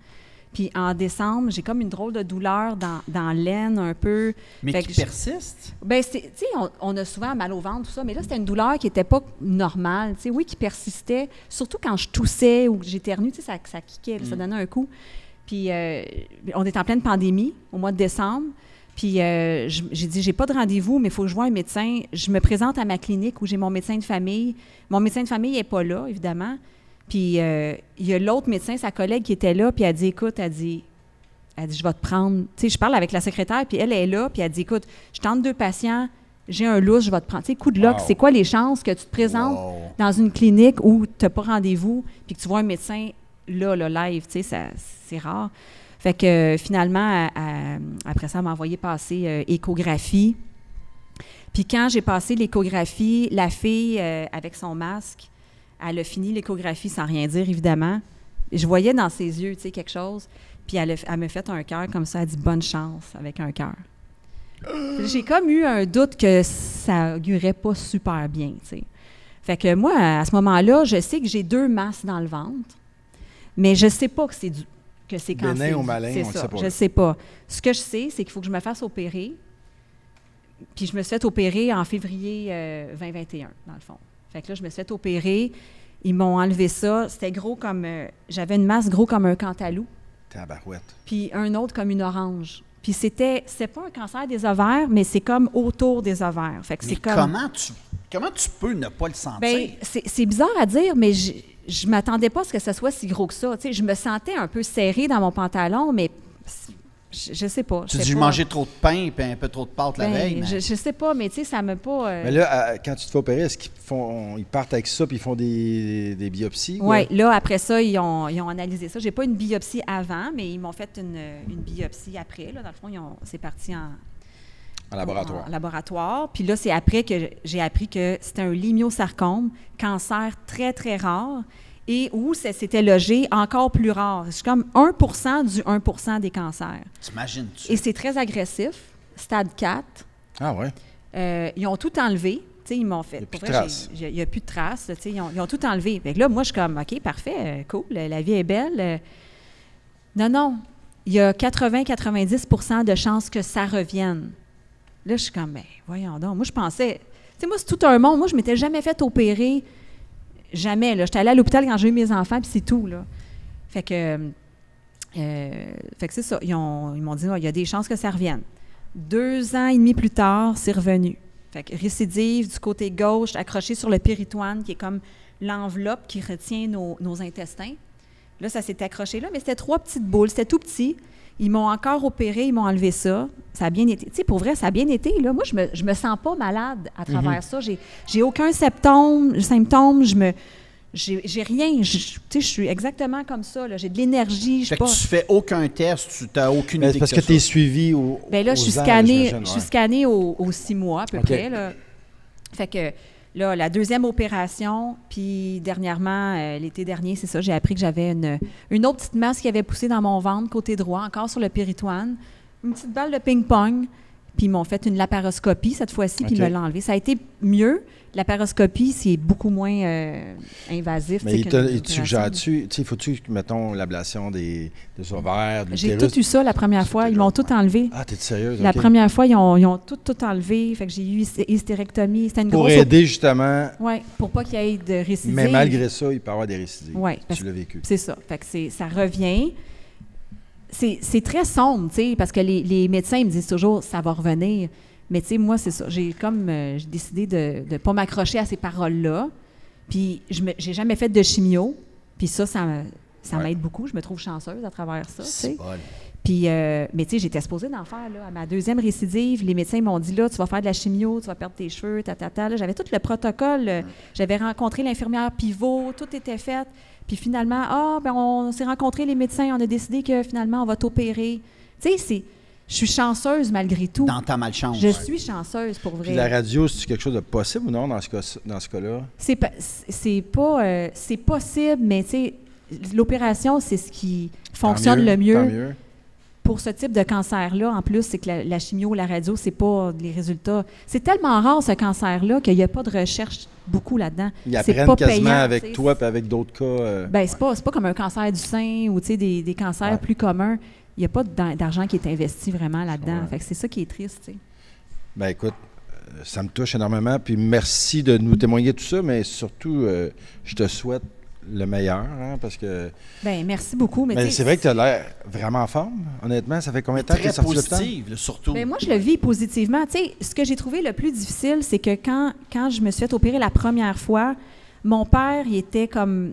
B: Puis en décembre, j'ai comme une drôle de douleur dans l'aine un peu.
A: Mais
B: Fait
A: qui
B: que
A: persiste?
B: Ben, tu sais, on a souvent mal au ventre, tout ça, mais là, c'était une douleur qui n'était pas normale. Tu sais, oui, qui persistait, surtout quand je toussais ou que j'éternuais, tu sais, ça kickait, là, ça donnait un coup. Puis on est en pleine pandémie, au mois de décembre. Puis j'ai dit, j'ai pas de rendez-vous, mais il faut que je voie un médecin. Je me présente à ma clinique où j'ai mon médecin de famille. Mon médecin de famille n'est pas là, évidemment. Puis il y a l'autre médecin, sa collègue qui était là, puis elle dit, écoute, elle dit, je vais te prendre. Tu sais, je parle avec la secrétaire, puis elle est là, puis elle dit, écoute, je tente 2 patients, j'ai un lousse, je vais te prendre. Tu sais, coup de loc, c'est quoi les chances que tu te présentes dans une clinique où tu n'as pas rendez-vous, puis que tu vois un médecin là, live, tu sais, c'est rare. Fait que finalement, après ça, elle m'a envoyé passer échographie. Puis quand j'ai passé l'échographie, la fille, avec son masque, elle a fini l'échographie sans rien dire, évidemment. Je voyais dans ses yeux, tu sais, quelque chose. Puis elle m'a fait un cœur comme ça. Elle dit « bonne chance » avec un cœur. J'ai comme eu un doute que ça augurait pas super bien, tu sais. Fait que moi, à ce moment-là, je sais que j'ai 2 masses dans le ventre, mais je sais pas que c'est cancéreux.
C: Bénin ou malin, on le
B: ça.
C: sait pas.
B: Je sais pas. Ce que je sais, c'est qu'il faut que je me fasse opérer. Puis je me suis fait opérer en février 2021, dans le fond. Fait que là, je me suis fait opérer. Ils m'ont enlevé ça. C'était gros comme... j'avais une masse gros comme un cantalou.
C: Tabarouette.
B: Puis un autre comme une orange. Puis c'est pas un cancer des ovaires, mais c'est comme autour des ovaires. Fait que
A: Mais
B: c'est comme...
A: comment tu peux ne pas le sentir?
B: Ben, c'est bizarre à dire, mais je m'attendais pas à ce que ça soit si gros que ça. Tu sais, je me sentais un peu serrée dans mon pantalon, mais je sais pas.
A: Tu dis, j'ai mangé trop de pain et un peu trop de pâte la veille. Mais...
B: Je sais pas, mais tu sais, ça m'a pas...
C: Mais là, quand tu te fais opérer, est-ce qu'ils partent avec ça puis ils font des biopsies?
B: Oui, là, après ça, ils ont analysé ça. J'ai pas une biopsie avant, mais ils m'ont fait une biopsie après. Là, dans le fond, c'est parti en
C: laboratoire.
B: En laboratoire. Puis là, c'est après que j'ai appris que c'était un lémiosarcome, cancer très, très rare, et où ça s'était logé encore plus rare. C'est comme 1% du 1% des cancers.
A: T'imagines-tu?
B: Et c'est très agressif, stade 4.
C: Ah ouais?
B: Ils ont tout enlevé. T'sais, ils m'ont fait. Il n'y a plus de traces. Ils ont tout enlevé. Fait que là, moi, je suis comme, OK, parfait, cool, la vie est belle. Non. Il y a 80-90 de chances que ça revienne. Là, je suis comme, ben, voyons donc. Moi, je pensais... Tu sais, moi, c'est tout un monde. Moi, je ne m'étais jamais fait opérer. Jamais, là. J'étais allée à l'hôpital quand j'ai eu mes enfants, puis c'est tout, là. Fait que c'est ça. Ils m'ont dit, non, il y a des chances que ça revienne. 2 ans et demi plus tard, c'est revenu. Fait que récidive du côté gauche, accroché sur le péritoine, qui est comme l'enveloppe qui retient nos intestins. Là, ça s'est accroché là, mais c'était 3 petites boules. C'était tout petit. Ils m'ont encore opéré, ils m'ont enlevé ça. Ça a bien été. Tu sais, pour vrai, ça a bien été. Là. Moi, je me sens pas malade à travers ça. J'ai aucun symptôme. J'ai rien. Tu sais, je suis exactement comme ça. Là. J'ai de l'énergie.
A: Fait que tu fais aucun test, tu n'as aucune
C: Mais
A: idée
C: c'est parce que tu es suivi au.
B: Bien là, je suis scannée aux 6 mois à peu près. Là. Fait que là, la deuxième opération, puis dernièrement, l'été dernier, c'est ça, j'ai appris que j'avais une autre petite masse qui avait poussé dans mon ventre, côté droit, encore sur le péritoine. Une petite balle de ping-pong. Puis ils m'ont fait une laparoscopie cette fois-ci, puis ils me l'ont enlevé. Ça a été mieux. La laparoscopie, c'est beaucoup moins invasif.
C: Mais il te suggère-tu, faut-tu, mettons, l'ablation des ovaires, de l'utérus?
B: J'ai tout eu ça la première fois. Ils m'ont tout enlevé.
C: Ah, t'es sérieuse?
B: La première fois, ils ont tout enlevé. Fait que j'ai eu hystérectomie. C'était une
C: pour
B: grosse...
C: aider, justement...
B: Oui, pour pas qu'il y ait de récidive.
C: Mais malgré ça, il peut y avoir des récidives.
B: Oui.
C: Tu l'as vécu.
B: C'est ça. Fait que ça revient. C'est très sombre, tu sais, parce que les médecins ils me disent toujours « ça va revenir ». Mais tu sais, moi, c'est ça. J'ai décidé de ne pas m'accrocher à ces paroles-là. Puis, j'ai jamais fait de chimio. Puis ça m'aide beaucoup. Je me trouve chanceuse à travers ça.
A: C'est bon.
B: Puis, mais tu sais, j'étais supposée d'en faire, là. À ma deuxième récidive, les médecins m'ont dit, là, tu vas faire de la chimio, tu vas perdre tes cheveux, Là, j'avais tout le protocole. J'avais rencontré l'infirmière pivot, tout était fait. Puis finalement, on s'est rencontrés, les médecins, on a décidé que finalement, on va t'opérer. Tu sais, je suis chanceuse malgré tout.
A: Dans ta malchance.
B: Je suis chanceuse, pour vrai.
C: Puis la radio, c'est quelque chose de possible ou non dans ce cas-là?
B: C'est possible, mais tu sais, l'opération, c'est ce qui fonctionne le mieux.
C: Tant mieux.
B: Pour ce type de cancer-là, en plus, c'est que la chimio, la radio, c'est pas les résultats. C'est tellement rare, ce cancer-là, qu'il n'y a pas de recherche beaucoup là-dedans.
C: Ils apprennent quasiment avec toi et avec d'autres cas.
B: Ben, c'est pas comme un cancer du sein ou des cancers plus communs. Il n'y a pas d'argent qui est investi vraiment là-dedans. Fait que c'est ça qui est triste, tu sais.
C: Ben écoute, ça me touche énormément. Puis merci de nous témoigner tout ça, mais surtout, je te souhaite le meilleur, hein, parce que...
B: Bien, merci beaucoup. Mais
C: c'est vrai que tu as l'air vraiment en forme, honnêtement. Ça fait combien de temps que tu es sorti de l'hôpital?
A: Très positive, surtout.
B: Bien, moi, je le vis positivement. Tu sais, ce que j'ai trouvé le plus difficile, c'est que quand je me suis fait opérer la première fois, mon père, il était comme...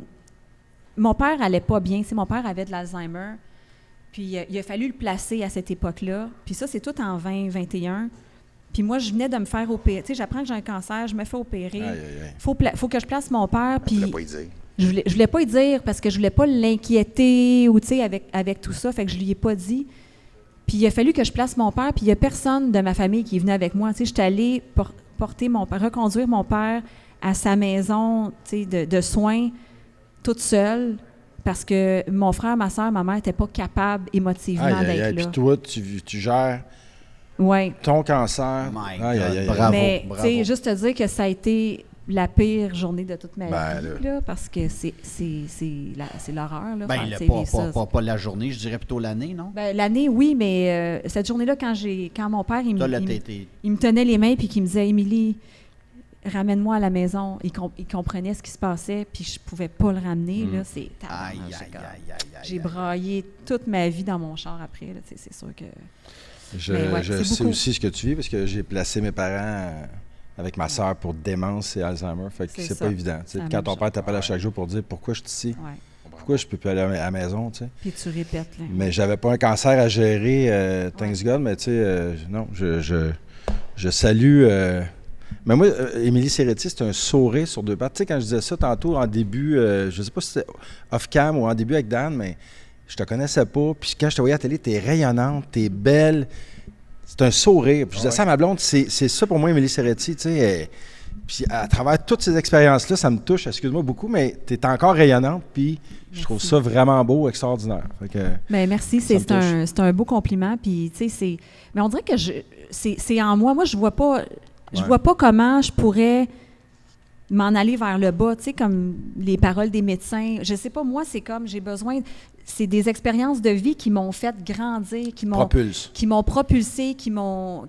B: Mon père allait pas bien. Mon père avait de l'Alzheimer. Puis il a fallu le placer à cette époque-là. Puis ça, c'est tout en 2021. Puis moi, je venais de me faire opérer. Tu sais, j'apprends que j'ai un cancer, je me fais opérer. Faut que je place mon père. Puis...
G: Je voulais pas y dire.
B: Je voulais pas y dire parce que je voulais pas l'inquiéter ou, tu sais, avec tout ça. Fait que je lui ai pas dit. Puis il a fallu que je place mon père. Puis il y a personne de ma famille qui est venu avec moi. Tu sais, j'étais allée reconduire mon père à sa maison, tu sais, de soins, toute seule. Parce que mon frère, ma soeur, ma mère n'étaient pas capables émotivement d'être là.
C: Puis toi, tu gères ton cancer.
A: Bravo,
B: mais,
A: bravo.
B: tu sais, juste te dire que ça a été la pire journée de toute ma vie, là, parce que c'est l'horreur. Là,
A: pas la journée, je dirais plutôt l'année, non?
B: Ben, l'année, oui, mais cette journée-là, quand mon père, il me tenait les mains et qu'il me disait « Émilie, ramène-moi à la maison », il comprenait ce qui se passait, puis je pouvais pas le ramener. Là, j'ai braillé toute ma vie dans mon char après. Là, c'est sûr que...
C: Je sais aussi ce que tu vis parce que j'ai placé mes parents avec ma soeur pour démence et Alzheimer. Fait que c'est pas évident. Quand ton père t'appelle à chaque jour pour dire pourquoi je suis ici, pourquoi je peux plus aller à la maison. T'sais.
B: Puis tu répètes. Là.
C: Mais j'avais pas un cancer à gérer, thanks God, mais tu sais, non, je salue. Mais moi, Émilie Serretti, c'est un sourire sur deux pattes. Tu sais, quand je disais ça tantôt en début, je sais pas si c'était off-cam ou en début avec Dan, mais je te connaissais pas. Puis quand je te voyais à la télé, t'es rayonnante, t'es belle. C'est un sourire. Puis je disais ça à ma blonde, c'est ça pour moi, Émilie Serretti, tu sais. Puis à travers toutes ces expériences-là, ça me touche, excuse-moi beaucoup, mais t'es encore rayonnante, puis je trouve ça vraiment beau, extraordinaire. Fait que,
B: bien, merci, c'est un beau compliment. Puis, tu sais, mais on dirait que c'est en moi. Moi, je vois pas comment je pourrais m'en aller vers le bas, tu sais, comme les paroles des médecins. Je sais pas, moi, c'est comme, j'ai besoin... c'est des expériences de vie qui m'ont fait grandir, qui m'ont propulsé, qui m'ont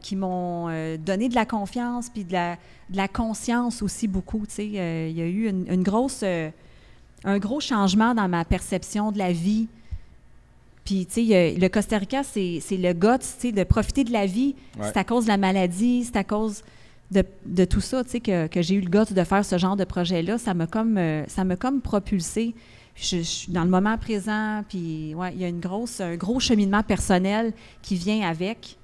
B: donné de la confiance puis de la conscience aussi beaucoup. Tu sais, il y a eu un gros changement dans ma perception de la vie. Puis, tu sais, le Costa Rica, c'est le guts, tu sais, de profiter de la vie.
C: Ouais.
B: C'est à cause de la maladie, c'est à cause de tout ça, tu sais, que j'ai eu le guts de faire ce genre de projet-là. Ça m'a comme propulsé. Je suis dans le moment présent, puis ouais, il y a un gros cheminement personnel qui vient avec.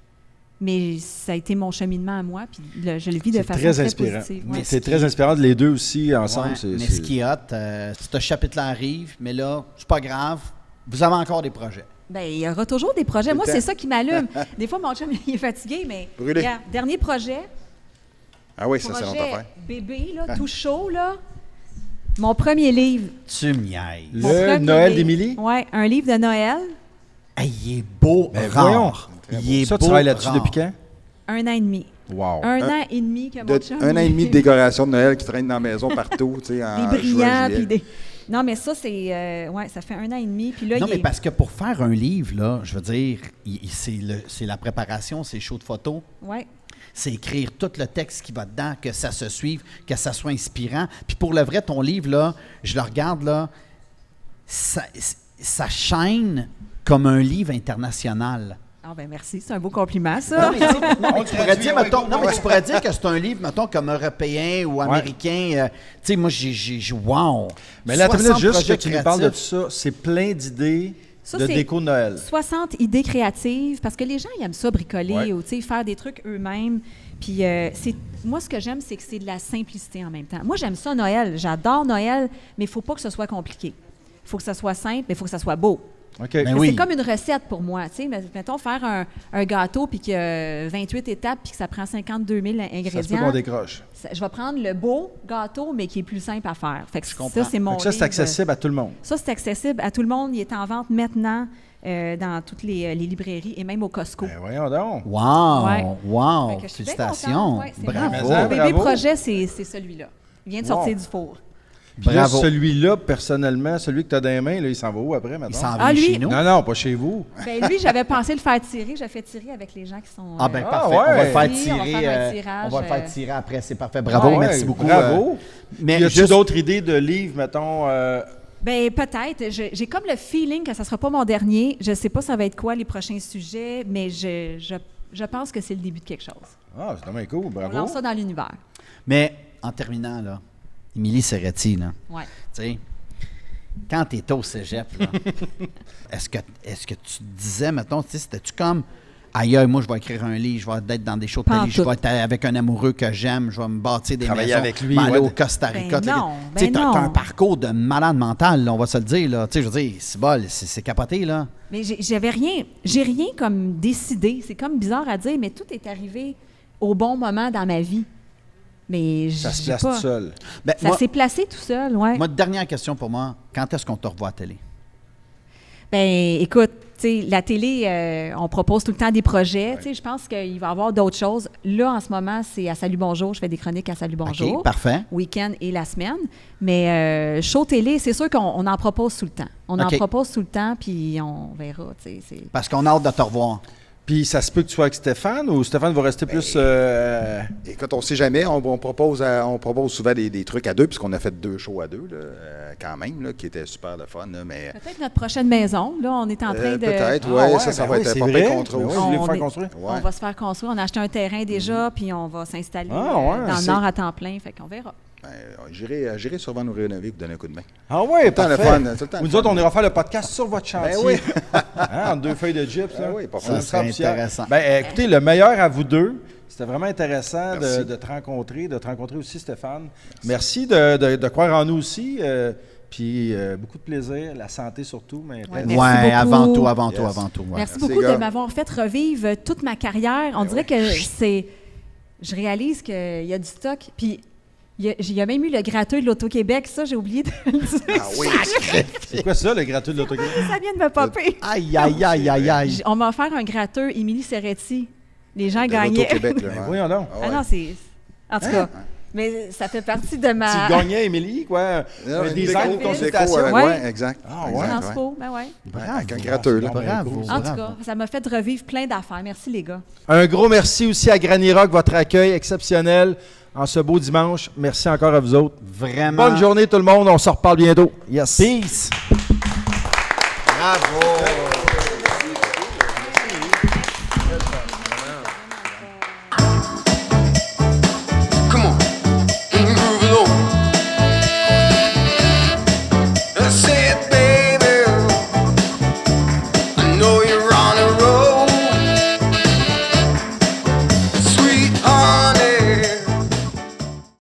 B: Mais ça a été mon cheminement à moi, puis je le vis de façon très positive. Ouais.
C: C'est très inspirant de les deux aussi ensemble.
A: Ouais, mais ce qui est hot, ce chapitre-là arrive, mais là, c'est pas grave, vous avez encore des projets.
B: Bien, il y aura toujours des projets. Moi, c'est ça qui m'allume. Des fois, mon chum, il est fatigué, mais regarde, dernier projet.
G: Ah oui, ça, c'est notre affaire.
B: Bébé, là, tout chaud, là. Mon premier livre.
A: Tu me niaises.
C: Le Noël d'Émilie?
B: Oui, un livre de Noël.
A: Hey, il est beau, rare. Il est
C: ça,
A: beau,
C: tu travailles là-dessus
A: rare.
C: depuis quand?
B: 1 an et demi.
C: Wow.
B: Un an et demi que mon chum...
G: 1 an et demi de décoration de Noël qui traîne dans la maison partout, tu sais, en
B: des brillants,
G: juin,
B: puis des... Non, mais ça, c'est... ça fait 1 an et demi, puis là,
A: non, mais parce que pour faire un livre, là, je veux dire, c'est la préparation, c'est chaud de photos.
B: Oui.
A: C'est écrire tout le texte qui va dedans, que ça se suive, que ça soit inspirant. Puis pour le vrai, ton livre, là, je le regarde, là, ça chaîne comme un livre international.
B: Ah ben merci, c'est un beau compliment, ça.
A: Non, mais tu pourrais dire, mettons, tu pourrais dire que c'est un livre, mettons, comme européen ou américain. Tu sais, moi, j'ai wow!
C: Mais là, juste que tu
A: créatifs.
C: nous parles de tout ça, c'est plein d'idées de déco de Noël.
B: 60 idées créatives, parce que les gens, ils aiment ça bricoler ou faire des trucs eux-mêmes. Puis moi, ce que j'aime, c'est que c'est de la simplicité en même temps. Moi, j'aime ça, Noël. J'adore Noël, mais il ne faut pas que ce soit compliqué. Il faut que ça soit simple, mais il faut que ça soit beau.
C: Okay.
B: C'est comme une recette pour moi. Mettons, faire un gâteau puis qu'il y a 28 étapes puis que ça prend 52 000 ingrédients.
C: Ça se peut qu'on décroche.
B: Je vais prendre le beau gâteau, mais qui est plus simple à faire. Fait que
A: ça,
B: c'est mon
C: ça, c'est accessible à tout le monde.
B: Ça, c'est accessible à tout le monde. Il est en vente maintenant dans toutes les librairies et même au Costco.
C: Ben voyons donc.
A: Wow!
B: Ouais.
A: Wow!
B: Fait que je suis bien
A: Félicitations!
B: contente. Ouais, c'est
A: Bravo!
B: mon bébé
C: bravo.
B: projet, c'est celui-là. Il vient de sortir du four.
C: Puis là,
A: Bravo.
C: celui-là, personnellement, celui que tu as dans les mains, là, il s'en va où après, maintenant?
A: Il s'en vient chez nous.
C: Non, non, pas chez vous.
B: Ben lui, j'avais pensé le faire tirer. J'ai fait tirer avec les gens qui sont...
A: Ah ben
C: Ah,
A: parfait.
C: ouais.
A: On va le faire
B: Oui, on va
A: tirer.
B: faire un tirage,
A: On va le faire tirer après. C'est parfait. Bravo.
C: Ouais,
A: Merci beaucoup.
C: Bravo.
A: Mais
C: Puis, y a-tu
A: juste-
C: d'autres idées de livres, mettons?
B: Ben peut-être. J'ai comme le feeling que ça sera pas mon dernier. Je sais pas ça va être quoi les prochains sujets, mais je pense que c'est le début de quelque chose.
C: Ah, c'est vraiment cool.
B: On
C: Bravo.
B: lance ça dans l'univers.
A: Mais en terminant, là, Émilie Serretti, là,
B: Ouais.
A: tu sais, quand tu étais au cégep, là, est-ce que tu te disais, mettons, tu sais, c'était-tu comme, aïe, moi, je vais écrire un livre, je vais être dans des shows de
B: Pas en
A: télé, je
B: tout.
A: vais être avec un amoureux que j'aime, je vais me bâtir des
C: Travailler
A: maisons,
C: avec lui,
A: m'aller
C: ouais.
A: au Costa Rica.
B: Ben non,
A: Tu sais,
B: ben
A: t'as
B: non.
A: un parcours de malade mental, là, on va se le dire, là. Tu sais, je veux dire, c'est bol, c'est capoté, là.
B: Mais j'ai rien comme décidé. C'est comme bizarre à dire, mais tout est arrivé au bon moment dans ma vie. Mais
C: Ça se
B: j'ai
C: place
B: pas...
C: tout seul.
A: Ben,
B: Ça s'est placé tout seul, ouais.
A: moi, dernière question pour moi, quand est-ce qu'on te revoit à la télé?
B: Ben, écoute, tu sais, la télé, on propose tout le temps des projets. Tu sais, je pense qu'il va y avoir d'autres choses. Là, en ce moment, c'est à Salut Bonjour. Je fais des chroniques à Salut Bonjour.
A: OK, parfait.
B: Week-end et la semaine. Mais show télé, c'est sûr qu'on en propose tout le temps. On
A: OK.
B: en propose tout le temps, puis on verra. Tu sais,
A: Parce qu'on a hâte de te revoir.
C: Puis ça se peut que tu sois avec Stéphane ou Stéphane va rester plus...
G: Écoute, on ne sait jamais. On propose souvent des trucs à deux, puisqu'on a fait 2 shows à deux, là, quand même, là, qui étaient super le fun. Là, mais,
B: peut-être notre prochaine maison. Là, on est en train de...
G: peut-être,
C: Ah
G: oui.
C: ouais,
G: ça
C: ben
G: va
C: oui,
G: être
C: c'est
G: pas
C: vrai.
G: très contre
C: Ben oui,
G: aussi.
C: vous voulez vous
B: On
C: faire
B: est-
C: construire?
B: On
G: Ouais.
B: va se faire construire. On a acheté un terrain déjà, puis on va s'installer
C: Ah, ouais,
B: dans le
G: c'est-
B: nord à temps plein. Fait qu'on verra.
G: Ben, j'irai souvent nous rénover, vous donner un coup de main.
C: Ah oui,
G: le temps le
C: parfait.
G: fun, tout le temps le
C: Nous
G: fun.
C: autres, on ira faire le podcast sur votre chantier.
G: Ben oui.
C: Hein, en 2 feuilles de gyps.
G: Ben
C: là.
G: oui, pas
A: Ça
G: mal.
A: serait
C: Fier.
A: intéressant.
C: Ben, écoutez, le meilleur à vous deux. C'était vraiment intéressant
G: Merci.
C: de te rencontrer aussi, Stéphane. Merci de croire en nous aussi. Puis beaucoup de plaisir, la santé surtout. Mais
B: Ouais,
A: Ouais,
B: merci beaucoup.
A: avant tout, avant tout,
G: Yes.
A: avant tout. ouais.
B: Merci
G: Merci,
B: beaucoup
G: gars.
B: de m'avoir fait revivre toute ma carrière. On dirait que c'est... Je réalise qu'il y a du stock. Puis il y a même eu le gratteux de l'Auto-Québec. Ça, j'ai oublié de le dire.
G: Ah oui.
C: c'est quoi ça, le gratuit de l'autographe?
B: Ça vient de me popper.
A: Aïe, aïe, aïe, aïe, aïe.
B: On m'a offert un gratteux Émilie Serretti. Les gens
G: De
B: gagnaient.
G: l'Auto-Québec, là.
C: Ben,
G: ouais.
C: voyons donc.
G: Ah
B: Ah
G: ouais.
B: non, c'est... En tout cas, Mais ça fait partie de
C: Tu
B: ma...
C: gagnais, Émilie, quoi?
G: Non,
C: Un
G: une
C: design,
G: déco,
C: une consultation.
G: déco,
B: Ouais.
G: ouais, exact.
C: Ah, ouais.
G: Exact,
B: Transpo, ben ouais.
G: Avec un gratteux, là.
A: Bravo.
B: En tout cas, ça m'a fait revivre plein d'affaires. Merci, les gars.
C: Un gros merci aussi à Granny Rock, votre accueil exceptionnel en ce beau dimanche. Merci encore à vous autres.
A: Vraiment.
C: Bonne journée tout le monde, on se reparle bientôt. Yes.
A: Peace.